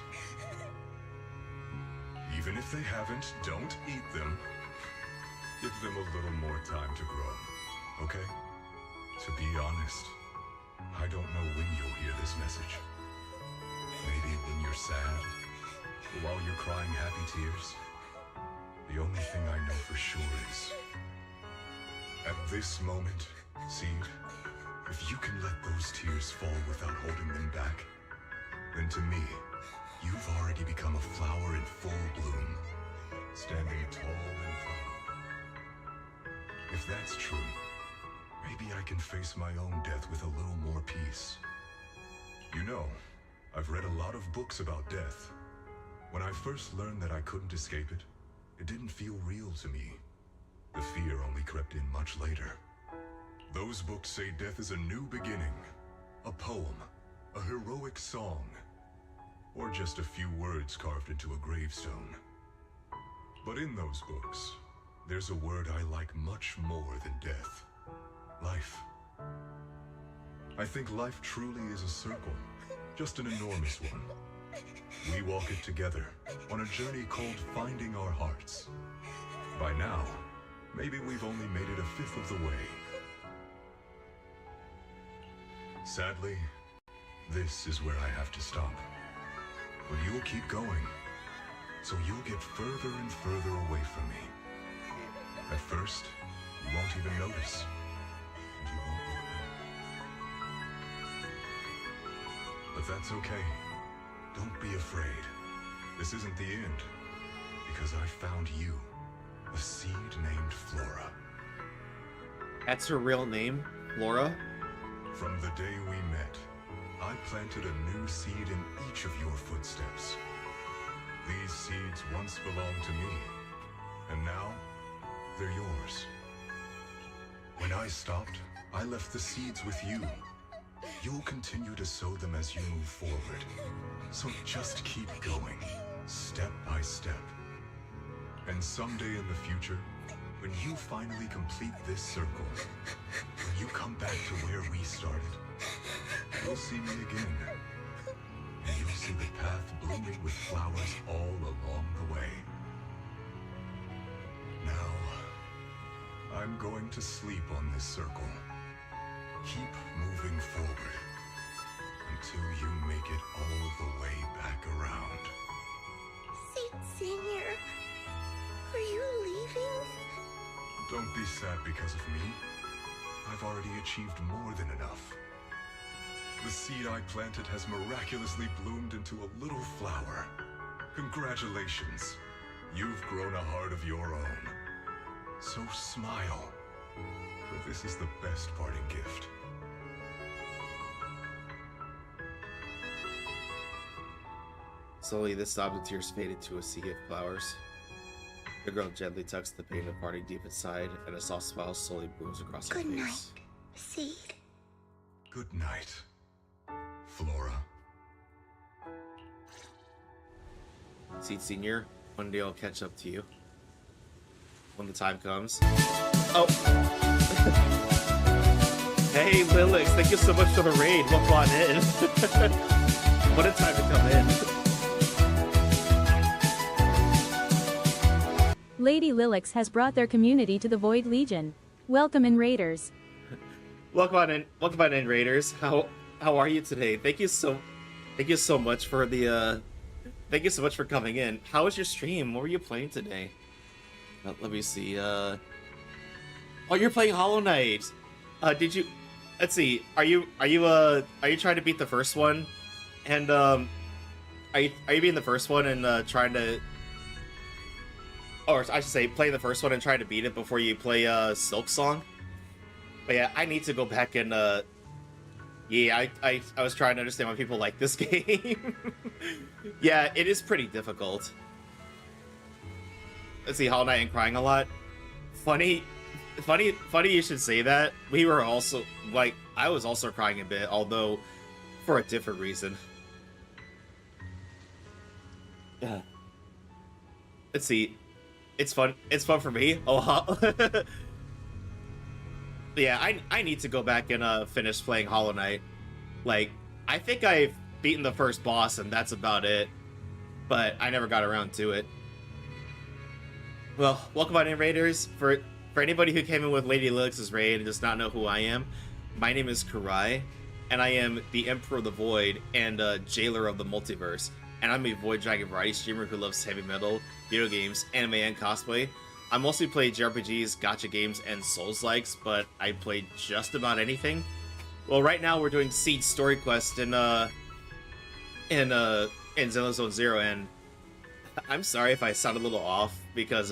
Even if they haven't, don't eat them. Give them a little more time to grow, okay? To be honest, I don't know when you'll hear this message. Maybe when you're sad, or while you're crying happy tears. The only thing I know for sure is, at this moment, Seed, if you can let those tears fall without holding them back, then to me, you've already become a flower in full bloom, standing tall and proud. If that's true, maybe I can face my own death with a little more peace. You know, I've read a lot of books about death. When I first learned that I couldn't escape it, it didn't feel real to me. The fear only crept in much later. Those books say death is a new beginning, a poem, a heroic song, or just a few words carved into a gravestone. But in those books, there's a word I like much more than death. Life. I think life truly is a circle, just an enormous one. We walk it together on a journey called finding our hearts. By now, maybe we've only made it a fifth of the way. Sadly, this is where I have to stop. But you'll keep going, so you'll get further and further away from me. At first, you won't even notice, and you won't look back. But that's okay. Don't be afraid. This isn't the end, because I found you, a seed named Flora. That's her real name, Flora? From the day we met, I planted a new seed in each of your footsteps. These seeds once belonged to me, and now they're yours. When I stopped, I left the seeds with you. You'll continue to sow them as you move forward. So just keep going, step by step. And someday in the future, when you finally complete this circle, when you come back to where we started, you'll see me again. And you'll see the path blooming with flowers all along the way. Now, I'm going to sleep on this circle. Keep moving forward until you make it all the way back around. Seed Senior, are you leaving? Don't be sad because of me. I've already achieved more than enough. The seed I planted has miraculously bloomed into a little flower. Congratulations. You've grown a heart of your own. So smile. For this is the best parting gift. Slowly, the sob of tears faded to a sea of flowers. The girl gently tucks the pain of parting deep inside, and a soft smile slowly blooms across her face. Good night, Seed. Good night, Flora. Seed Senior, one day I'll catch up to you. When the time comes. Oh! Hey, Lilix, thank you so much for the raid. Welcome on in. What a time to come in. Lady Lilix has brought their community to the Void Legion. Welcome in, Raiders. Welcome on in, Raiders. How are you today? Thank you so much for the thank you so much for coming in. How was your stream? What were you playing today? Let me see. Oh, you're playing Hollow Knight. Did you? Let's see. Are you trying to beat the first one? And are you beating the first one and trying to? Or I should say, playing the first one and trying to beat it before you play Silk Song. But yeah, I need to go back and yeah, I was trying to understand why people like this game. Yeah, it is pretty difficult. Let's see, Hollow Knight and crying a lot. Funny you should say that. We were also, like, I was also crying a bit, although for a different reason. Let's see. It's fun. It's fun for me. Oh, yeah. I need to go back and finish playing Hollow Knight. Like, I think I've beaten the first boss, and that's about it. But I never got around to it. Well, welcome on in, Raiders. For anybody who came in with Lady Lilix's raid and does not know who I am, my name is Kurai, and I am the Emperor of the Void and Jailer of the Multiverse. And I'm a Void Dragon variety streamer who loves heavy metal, video games, anime, and cosplay. I mostly play JRPGs, gacha games, and Souls-likes, but I play just about anything. Well, right now we're doing Seed Story Quest in Zenless Zone Zero, and I'm sorry if I sound a little off because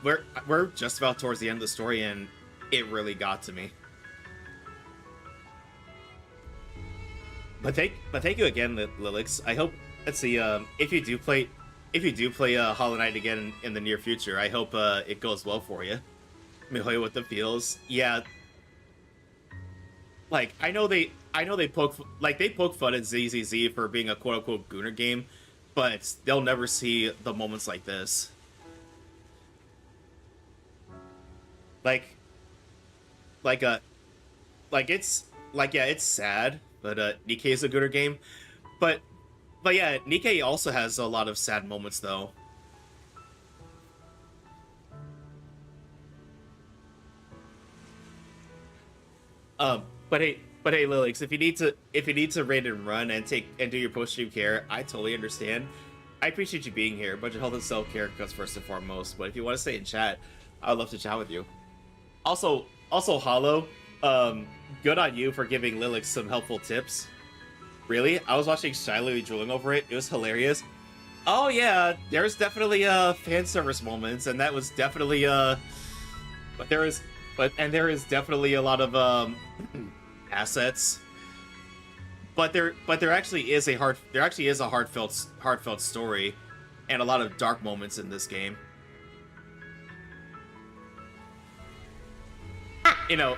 we're just about towards the end of the story, and it really got to me. But thank you again, Lilix. I hope, let's see, if you do play Hollow Knight again in the near future, I hope it goes well for you. Mihoyo with the feels, yeah. Like, I know they poke fun at ZZZ for being a quote-unquote Gooner game, but they'll never see the moments like this. It's sad, but Nikkei is a Gooner game, but yeah, Nikkei also has a lot of sad moments though. But hey, Lilix, if you need to raid and run and do your post-stream care, I totally understand. I appreciate you being here, but your health and self-care comes first and foremost. But if you want to stay in chat, I would love to chat with you. Also, Hollow, good on you for giving Lilix some helpful tips. Really? I was watching Shy Lily drooling over it. It was hilarious. Oh yeah, there's definitely fan service moments, and that was definitely there is definitely a lot of assets. But there actually is a heartfelt story, and a lot of dark moments in this game. You know,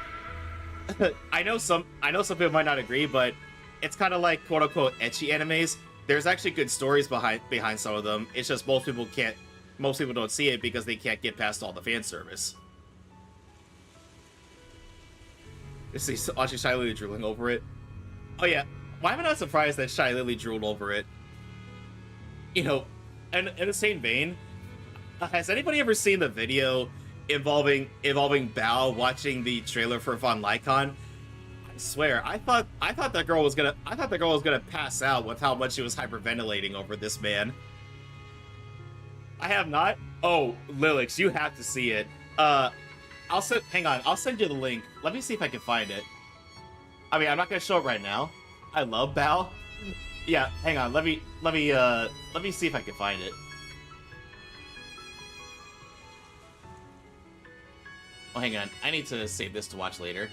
I know some people might not agree, but it's kind of like quote unquote ecchi animes. There's actually good stories behind some of them. It's just most people don't see it because they can't get past all the fan service. See, watching Shy Lily drooling over it. Oh yeah, why am I not surprised that Shy Lily drooled over it? You know, and in the same vein, has anybody ever seen the video involving Bao watching the trailer for Von Lycon? I swear, I thought that girl was gonna pass out with how much she was hyperventilating over this man. I have not. Oh, Lilix, you have to see it. Hang on, I'll send you the link. Let me see if I can find it. I mean, I'm not gonna show it right now. I love Bao. Yeah, hang on. Let me see if I can find it. Oh, hang on. I need to save this to watch later.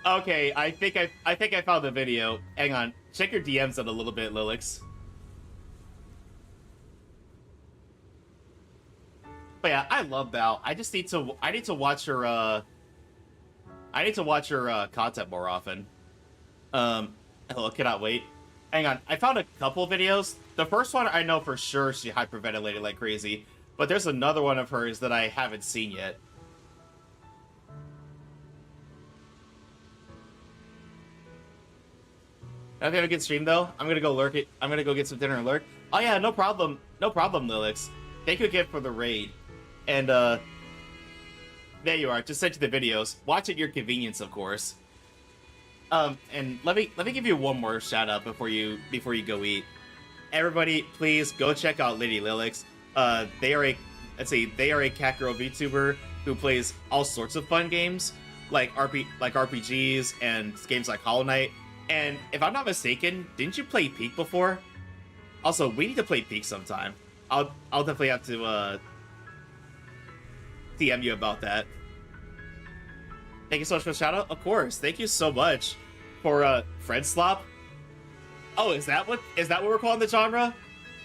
Okay, I think I found the video. Hang on. Check your DMs in a little bit, Lilix. But yeah, I love Bao. I need to watch her content more often. Oh, cannot wait. Hang on, I found a couple videos. The first one I know for sure she hyperventilated like crazy, but there's another one of hers that I haven't seen yet. Okay, have a good stream though. I'm gonna go lurk it. I'm gonna go get some dinner and lurk. Oh yeah, no problem, Lilix. Thank you again for the raid. And there you are. Just sent you the videos. Watch at your convenience, of course. And let me give you one more shout out before you go eat. Everybody, please go check out Lady Lilix. They are a cat girl VTuber who plays all sorts of fun games like RPGs and games like Hollow Knight. And if I'm not mistaken, didn't you play Peak before? Also, we need to play Peak sometime. I'll definitely have to DM you about that. Thank you so much for the shout out. Of course. Thank you so much for Fred Slop. Oh, is that what we're calling the genre?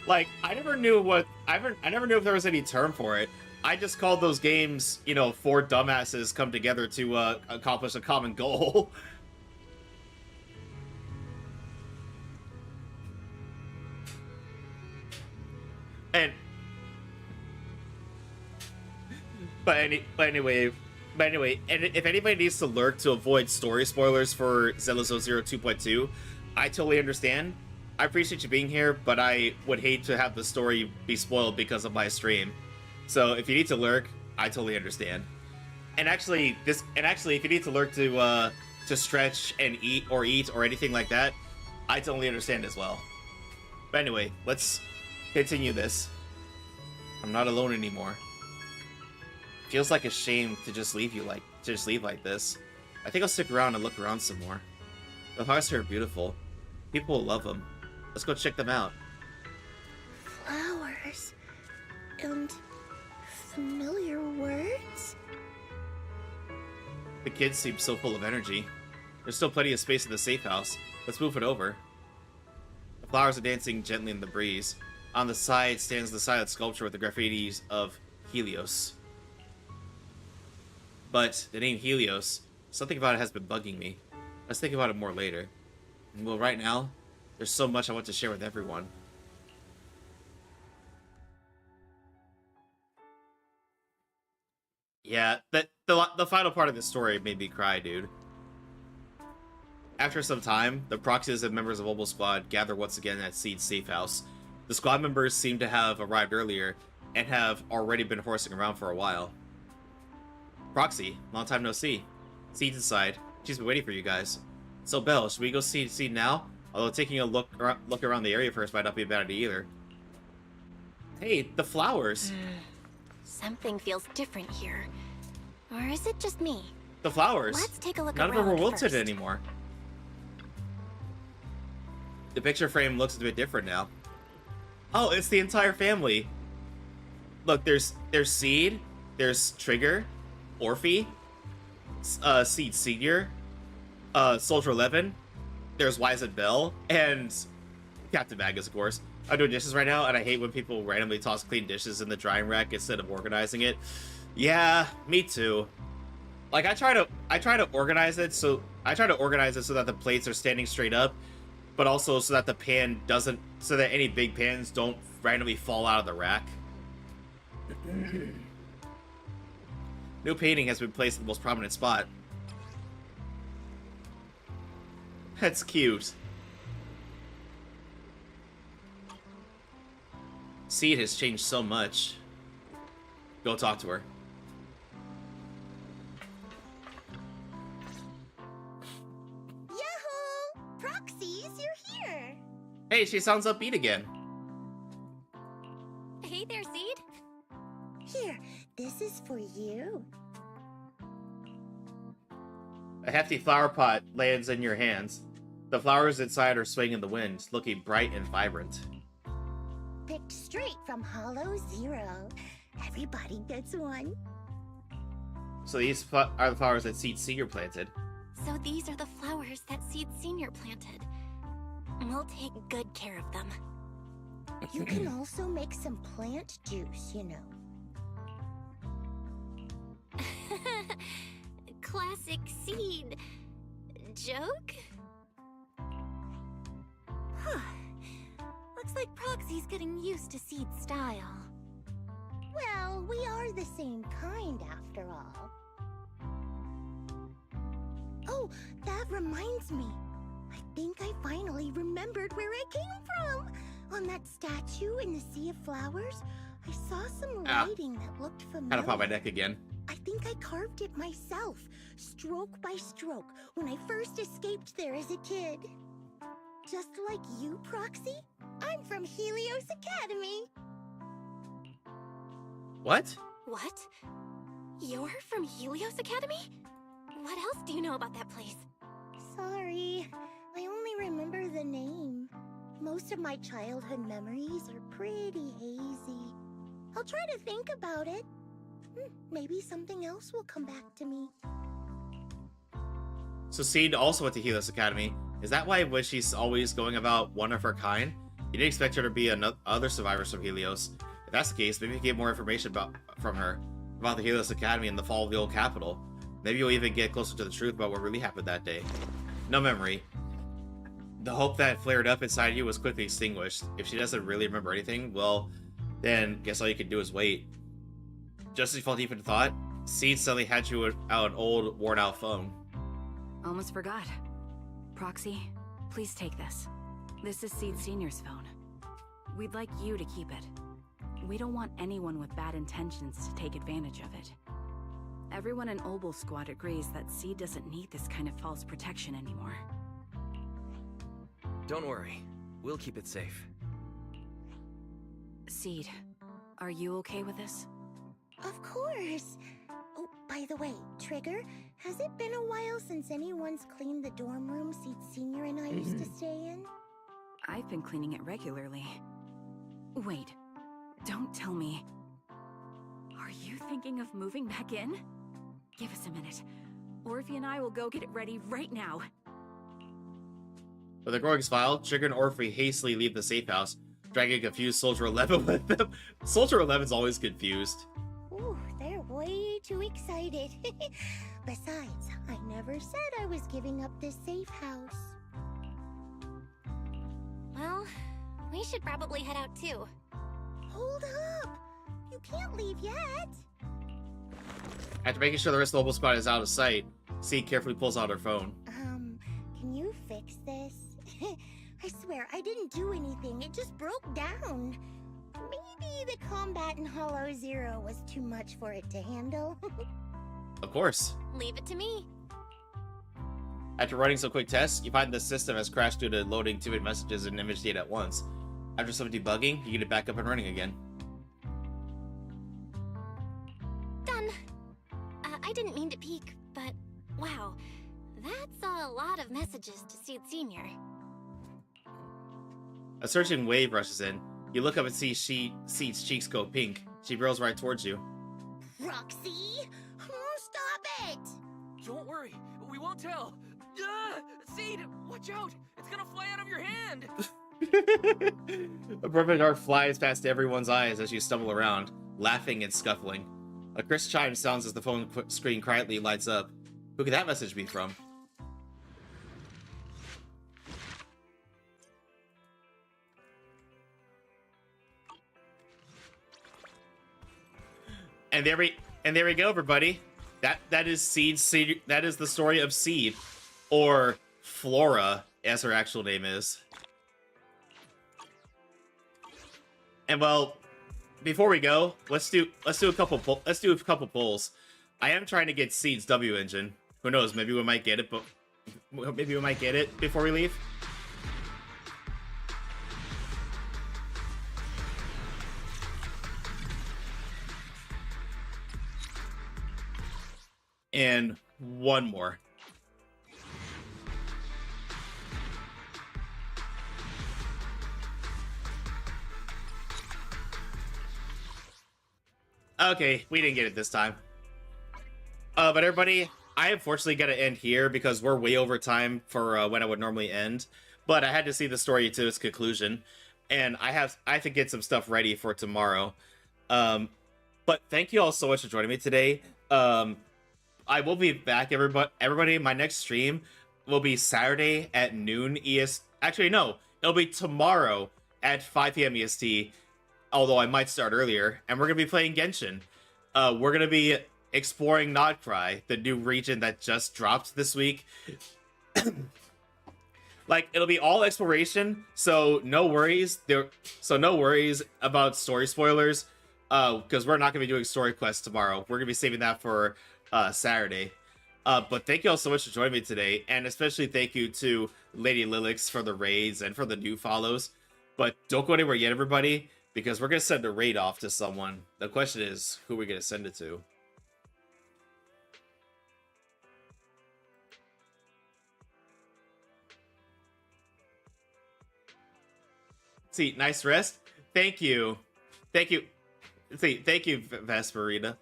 Like, I never knew if there was any term for it. I just called those games, you know, four dumbasses come together to accomplish a common goal. And anyway, and if anybody needs to lurk to avoid story spoilers for Zenless Zone Zero 2.2, I totally understand. I appreciate you being here, but I would hate to have the story be spoiled because of my stream. So if you need to lurk, I totally understand. And actually, if you need to lurk to stretch and eat or anything like that, I totally understand as well. But anyway, let's continue this. I'm not alone anymore. Feels like a shame to just leave like this. I think I'll stick around and look around some more. The flowers here are beautiful. People will love them. Let's go check them out. Flowers and familiar words? The kids seem so full of energy. There's still plenty of space in the safe house. Let's move it over. The flowers are dancing gently in the breeze. On the side stands the silent sculpture with the graffitis of Helios. But the name Helios, something about it has been bugging me. Let's think about it more later. Well, right now, there's so much I want to share with everyone. Yeah, the final part of this story made me cry, dude. After some time, the proxies and members of Obel Squad gather once again at Seed's safe house. The squad members seem to have arrived earlier and have already been horsing around for a while. Proxy, long time no see. Seed's inside. She's been waiting for you guys. So, Belle, should we go see Seed now? Although taking a look around the area first might not be a bad idea either. Hey, the flowers! Something feels different here. Or is it just me? The flowers! Let's take a look None of around them are wilted first. anymore. The picture frame looks a bit different now. Oh, it's the entire family! Look, there's Seed, there's Trigger, Orphe, Seed Senior, Soldier 11, there's Wise and Bell, and Captain Magus, of course. I'm doing dishes right now, and I hate when people randomly toss clean dishes in the drying rack instead of organizing it. Yeah, me too. Like, I try to organize it so that the plates are standing straight up, but also so that so that any big pans don't randomly fall out of the rack. New painting has been placed in the most prominent spot. That's cute. Seed has changed so much. Go talk to her. Yahoo! Proxies, you're here! Hey, she sounds upbeat again. Hey there, Seed. Here, this is for you. A hefty flower pot lands in your hands. The flowers inside are swaying in the wind, looking bright and vibrant. Picked straight from Hollow Zero. Everybody gets one. So these are the flowers that Seed Senior planted. So these are the flowers that Seed Senior planted. We'll take good care of them. You can also make some plant juice, you know. Classic Seed. Joke? Huh. Looks like Proxy's getting used to Seed's style. Well, we are the same kind after all. Oh, that reminds me. I think I finally remembered where I came from. On that statue in the Sea of Flowers, I saw some writing that looked familiar. Kind of popped my neck again. I think I carved it myself, stroke by stroke, when I first escaped there as a kid. Just like you, Proxy, I'm from Helios Academy. What? What? You're from Helios Academy? What else do you know about that place? Sorry, I only remember the name. Most of my childhood memories are pretty hazy. I'll try to think about it. Maybe something else will come back to me. So Seed also went to Helios Academy. Is that why when she's always going about one of her kind? You didn't expect her to be other survivors from Helios. If that's the case, maybe you get more information from her about the Helios Academy and the fall of the old capital. Maybe you'll even get closer to the truth about what really happened that day. No memory. The hope that flared up inside you was quickly extinguished. If she doesn't really remember anything, well, then guess all you can do is wait. Just as you fell deep into thought, Seed suddenly had you out an old, worn-out phone. Almost forgot. Proxy, please take this. This is Seed Senior's phone. We'd like you to keep it. We don't want anyone with bad intentions to take advantage of it. Everyone in Obel Squad agrees that Seed doesn't need this kind of false protection anymore. Don't worry. We'll keep it safe. Seed, are you okay with this? Of course. Oh, by the way, Trigger, has it been a while since anyone's cleaned the dorm room Seed Senior and I used to stay in? I've been cleaning it regularly. Wait, don't tell me. Are you thinking of moving back in? Give us a minute. Orphe and I will go get it ready right now. With a growing smile, Trigger and Orphe hastily leave the safe house, dragging a confused Soldier 11 with them. Soldier 11's always confused. Ooh, they're way too excited. Besides, I never said I was giving up this safe house. Well, we should probably head out too. Hold up! You can't leave yet! After making sure the rest of the mobile spot is out of sight, Seed carefully pulls out her phone. Can you fix this? I swear, I didn't do anything. It just broke down. Maybe the combat in Hollow Zero was too much for it to handle. Of course. Leave it to me. After running some quick tests, you find the system has crashed due to loading too many messages and image data at once. After some debugging, you get it back up and running again. Done. I didn't mean to peek, but wow, that's a lot of messages to Seed Senior. A searching wave rushes in. You look up and see Seed's cheeks go pink. She barrels right towards you. Roxy! Stop it! Don't worry, we won't tell. Seed, watch out! It's gonna fly out of your hand! A perfect arc flies past everyone's eyes as you stumble around, laughing and scuffling. A crisp chime sounds as the phone screen quietly lights up. Who could that message be from? And there we go, everybody. That is Seed. That is the story of Seed, or Flora, as her actual name is. And well, before we go, let's do a couple polls. I am trying to get Seed's W engine. Who knows? Maybe we might get it, but maybe we might get it before we leave. And one more. Okay, we didn't get it this time. But everybody, I unfortunately got to end here because we're way over time for when I would normally end. But I had to see the story to its conclusion, and I have to get some stuff ready for tomorrow. But thank you all so much for joining me today. I will be back, everybody. My next stream will be Saturday at noon EST. Actually, no, it'll be tomorrow at 5 p.m. EST. Although I might start earlier, and we're gonna be playing Genshin. We're gonna be exploring Nodcry, the new region that just dropped this week. Like, it'll be all exploration, so no worries. No worries about story spoilers, because we're not gonna be doing story quests tomorrow. We're gonna be saving that for Saturday. But thank you all so much for joining me today, and especially thank you to Lady Lilix for the raids and for the new follows. But don't go anywhere yet, everybody, because we're gonna send a raid off to someone. The question is, who are we gonna send it to? See, nice rest. Thank you. Thank you. See, thank you, Vesperina.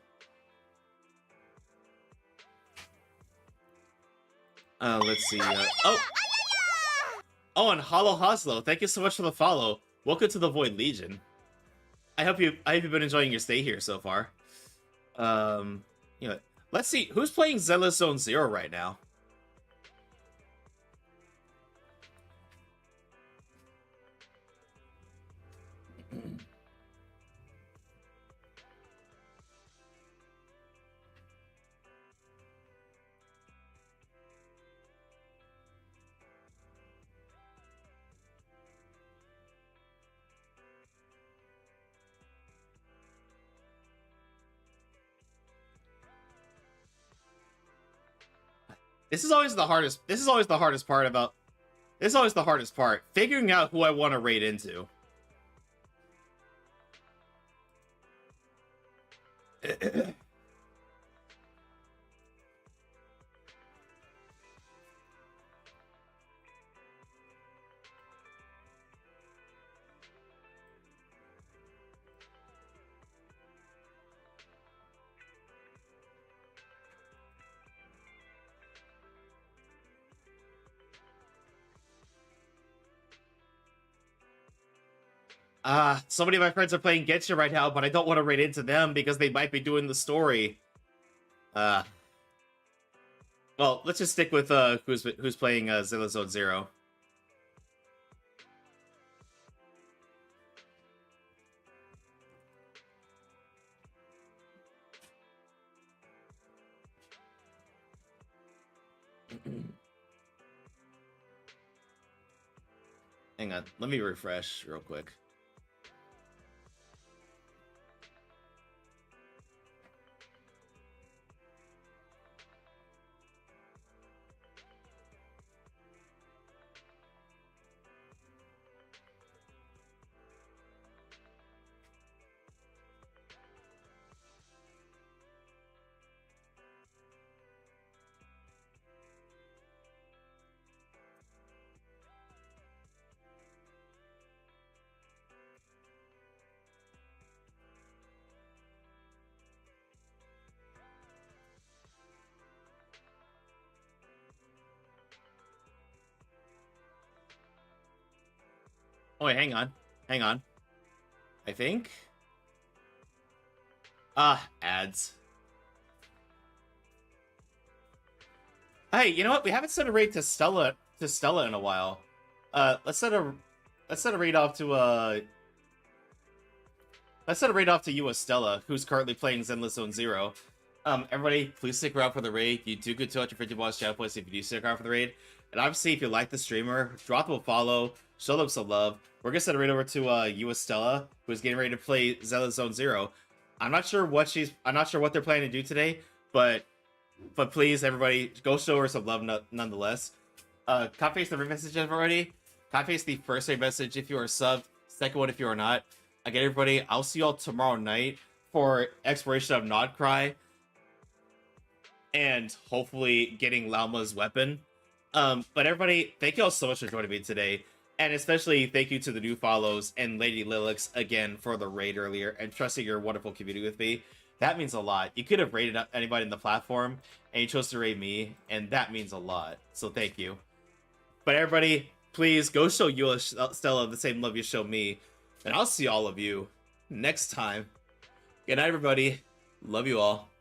Let's see. Oh, Oh, and Hollow Hoslo, thank you so much for the follow. Welcome to the Void Legion. I hope you've been enjoying your stay here so far. You know, let's see who's playing Zealous Zone Zero right now. This is always the hardest part about. This is always the hardest part. Figuring out who I want to raid into. So many of my friends are playing Genshin right now, but I don't want to raid into them because they might be doing the story. Well, let's just stick with who's playing Zilla Zone Zero. Hang on, let me refresh real quick. Oh wait, hang on. I think. Ads. Hey, you know what? We haven't sent a raid to Stella in a while. Let's send a raid off to you, Estella, who's currently playing Zenless Zone Zero. Everybody, please stick around for the raid. You do good to out your 50 boss channel points if you do stick around for the raid. And obviously, if you like the streamer, drop them a follow, show them some love. We're gonna send a raid over to you, Estella, who's getting ready to play Zenless Zone Zero. I'm not sure what they're planning to do today, but please, everybody, go show her some love nonetheless. Copy paste the raid message already. Copy paste the first raid message if you are subbed. Second one if you are not. Again, everybody, I'll see y'all tomorrow night for exploration of Nodcry and hopefully getting Laoma's weapon. But everybody, thank you all so much for joining me today. And especially thank you to the new follows and Lady Lilix again for the raid earlier and trusting your wonderful community with me. That means a lot. You could have raided anybody in the platform and you chose to raid me, and that means a lot. So thank you. But everybody, please go show you, Stella, the same love you show me. And I'll see all of you next time. Good night, everybody. Love you all.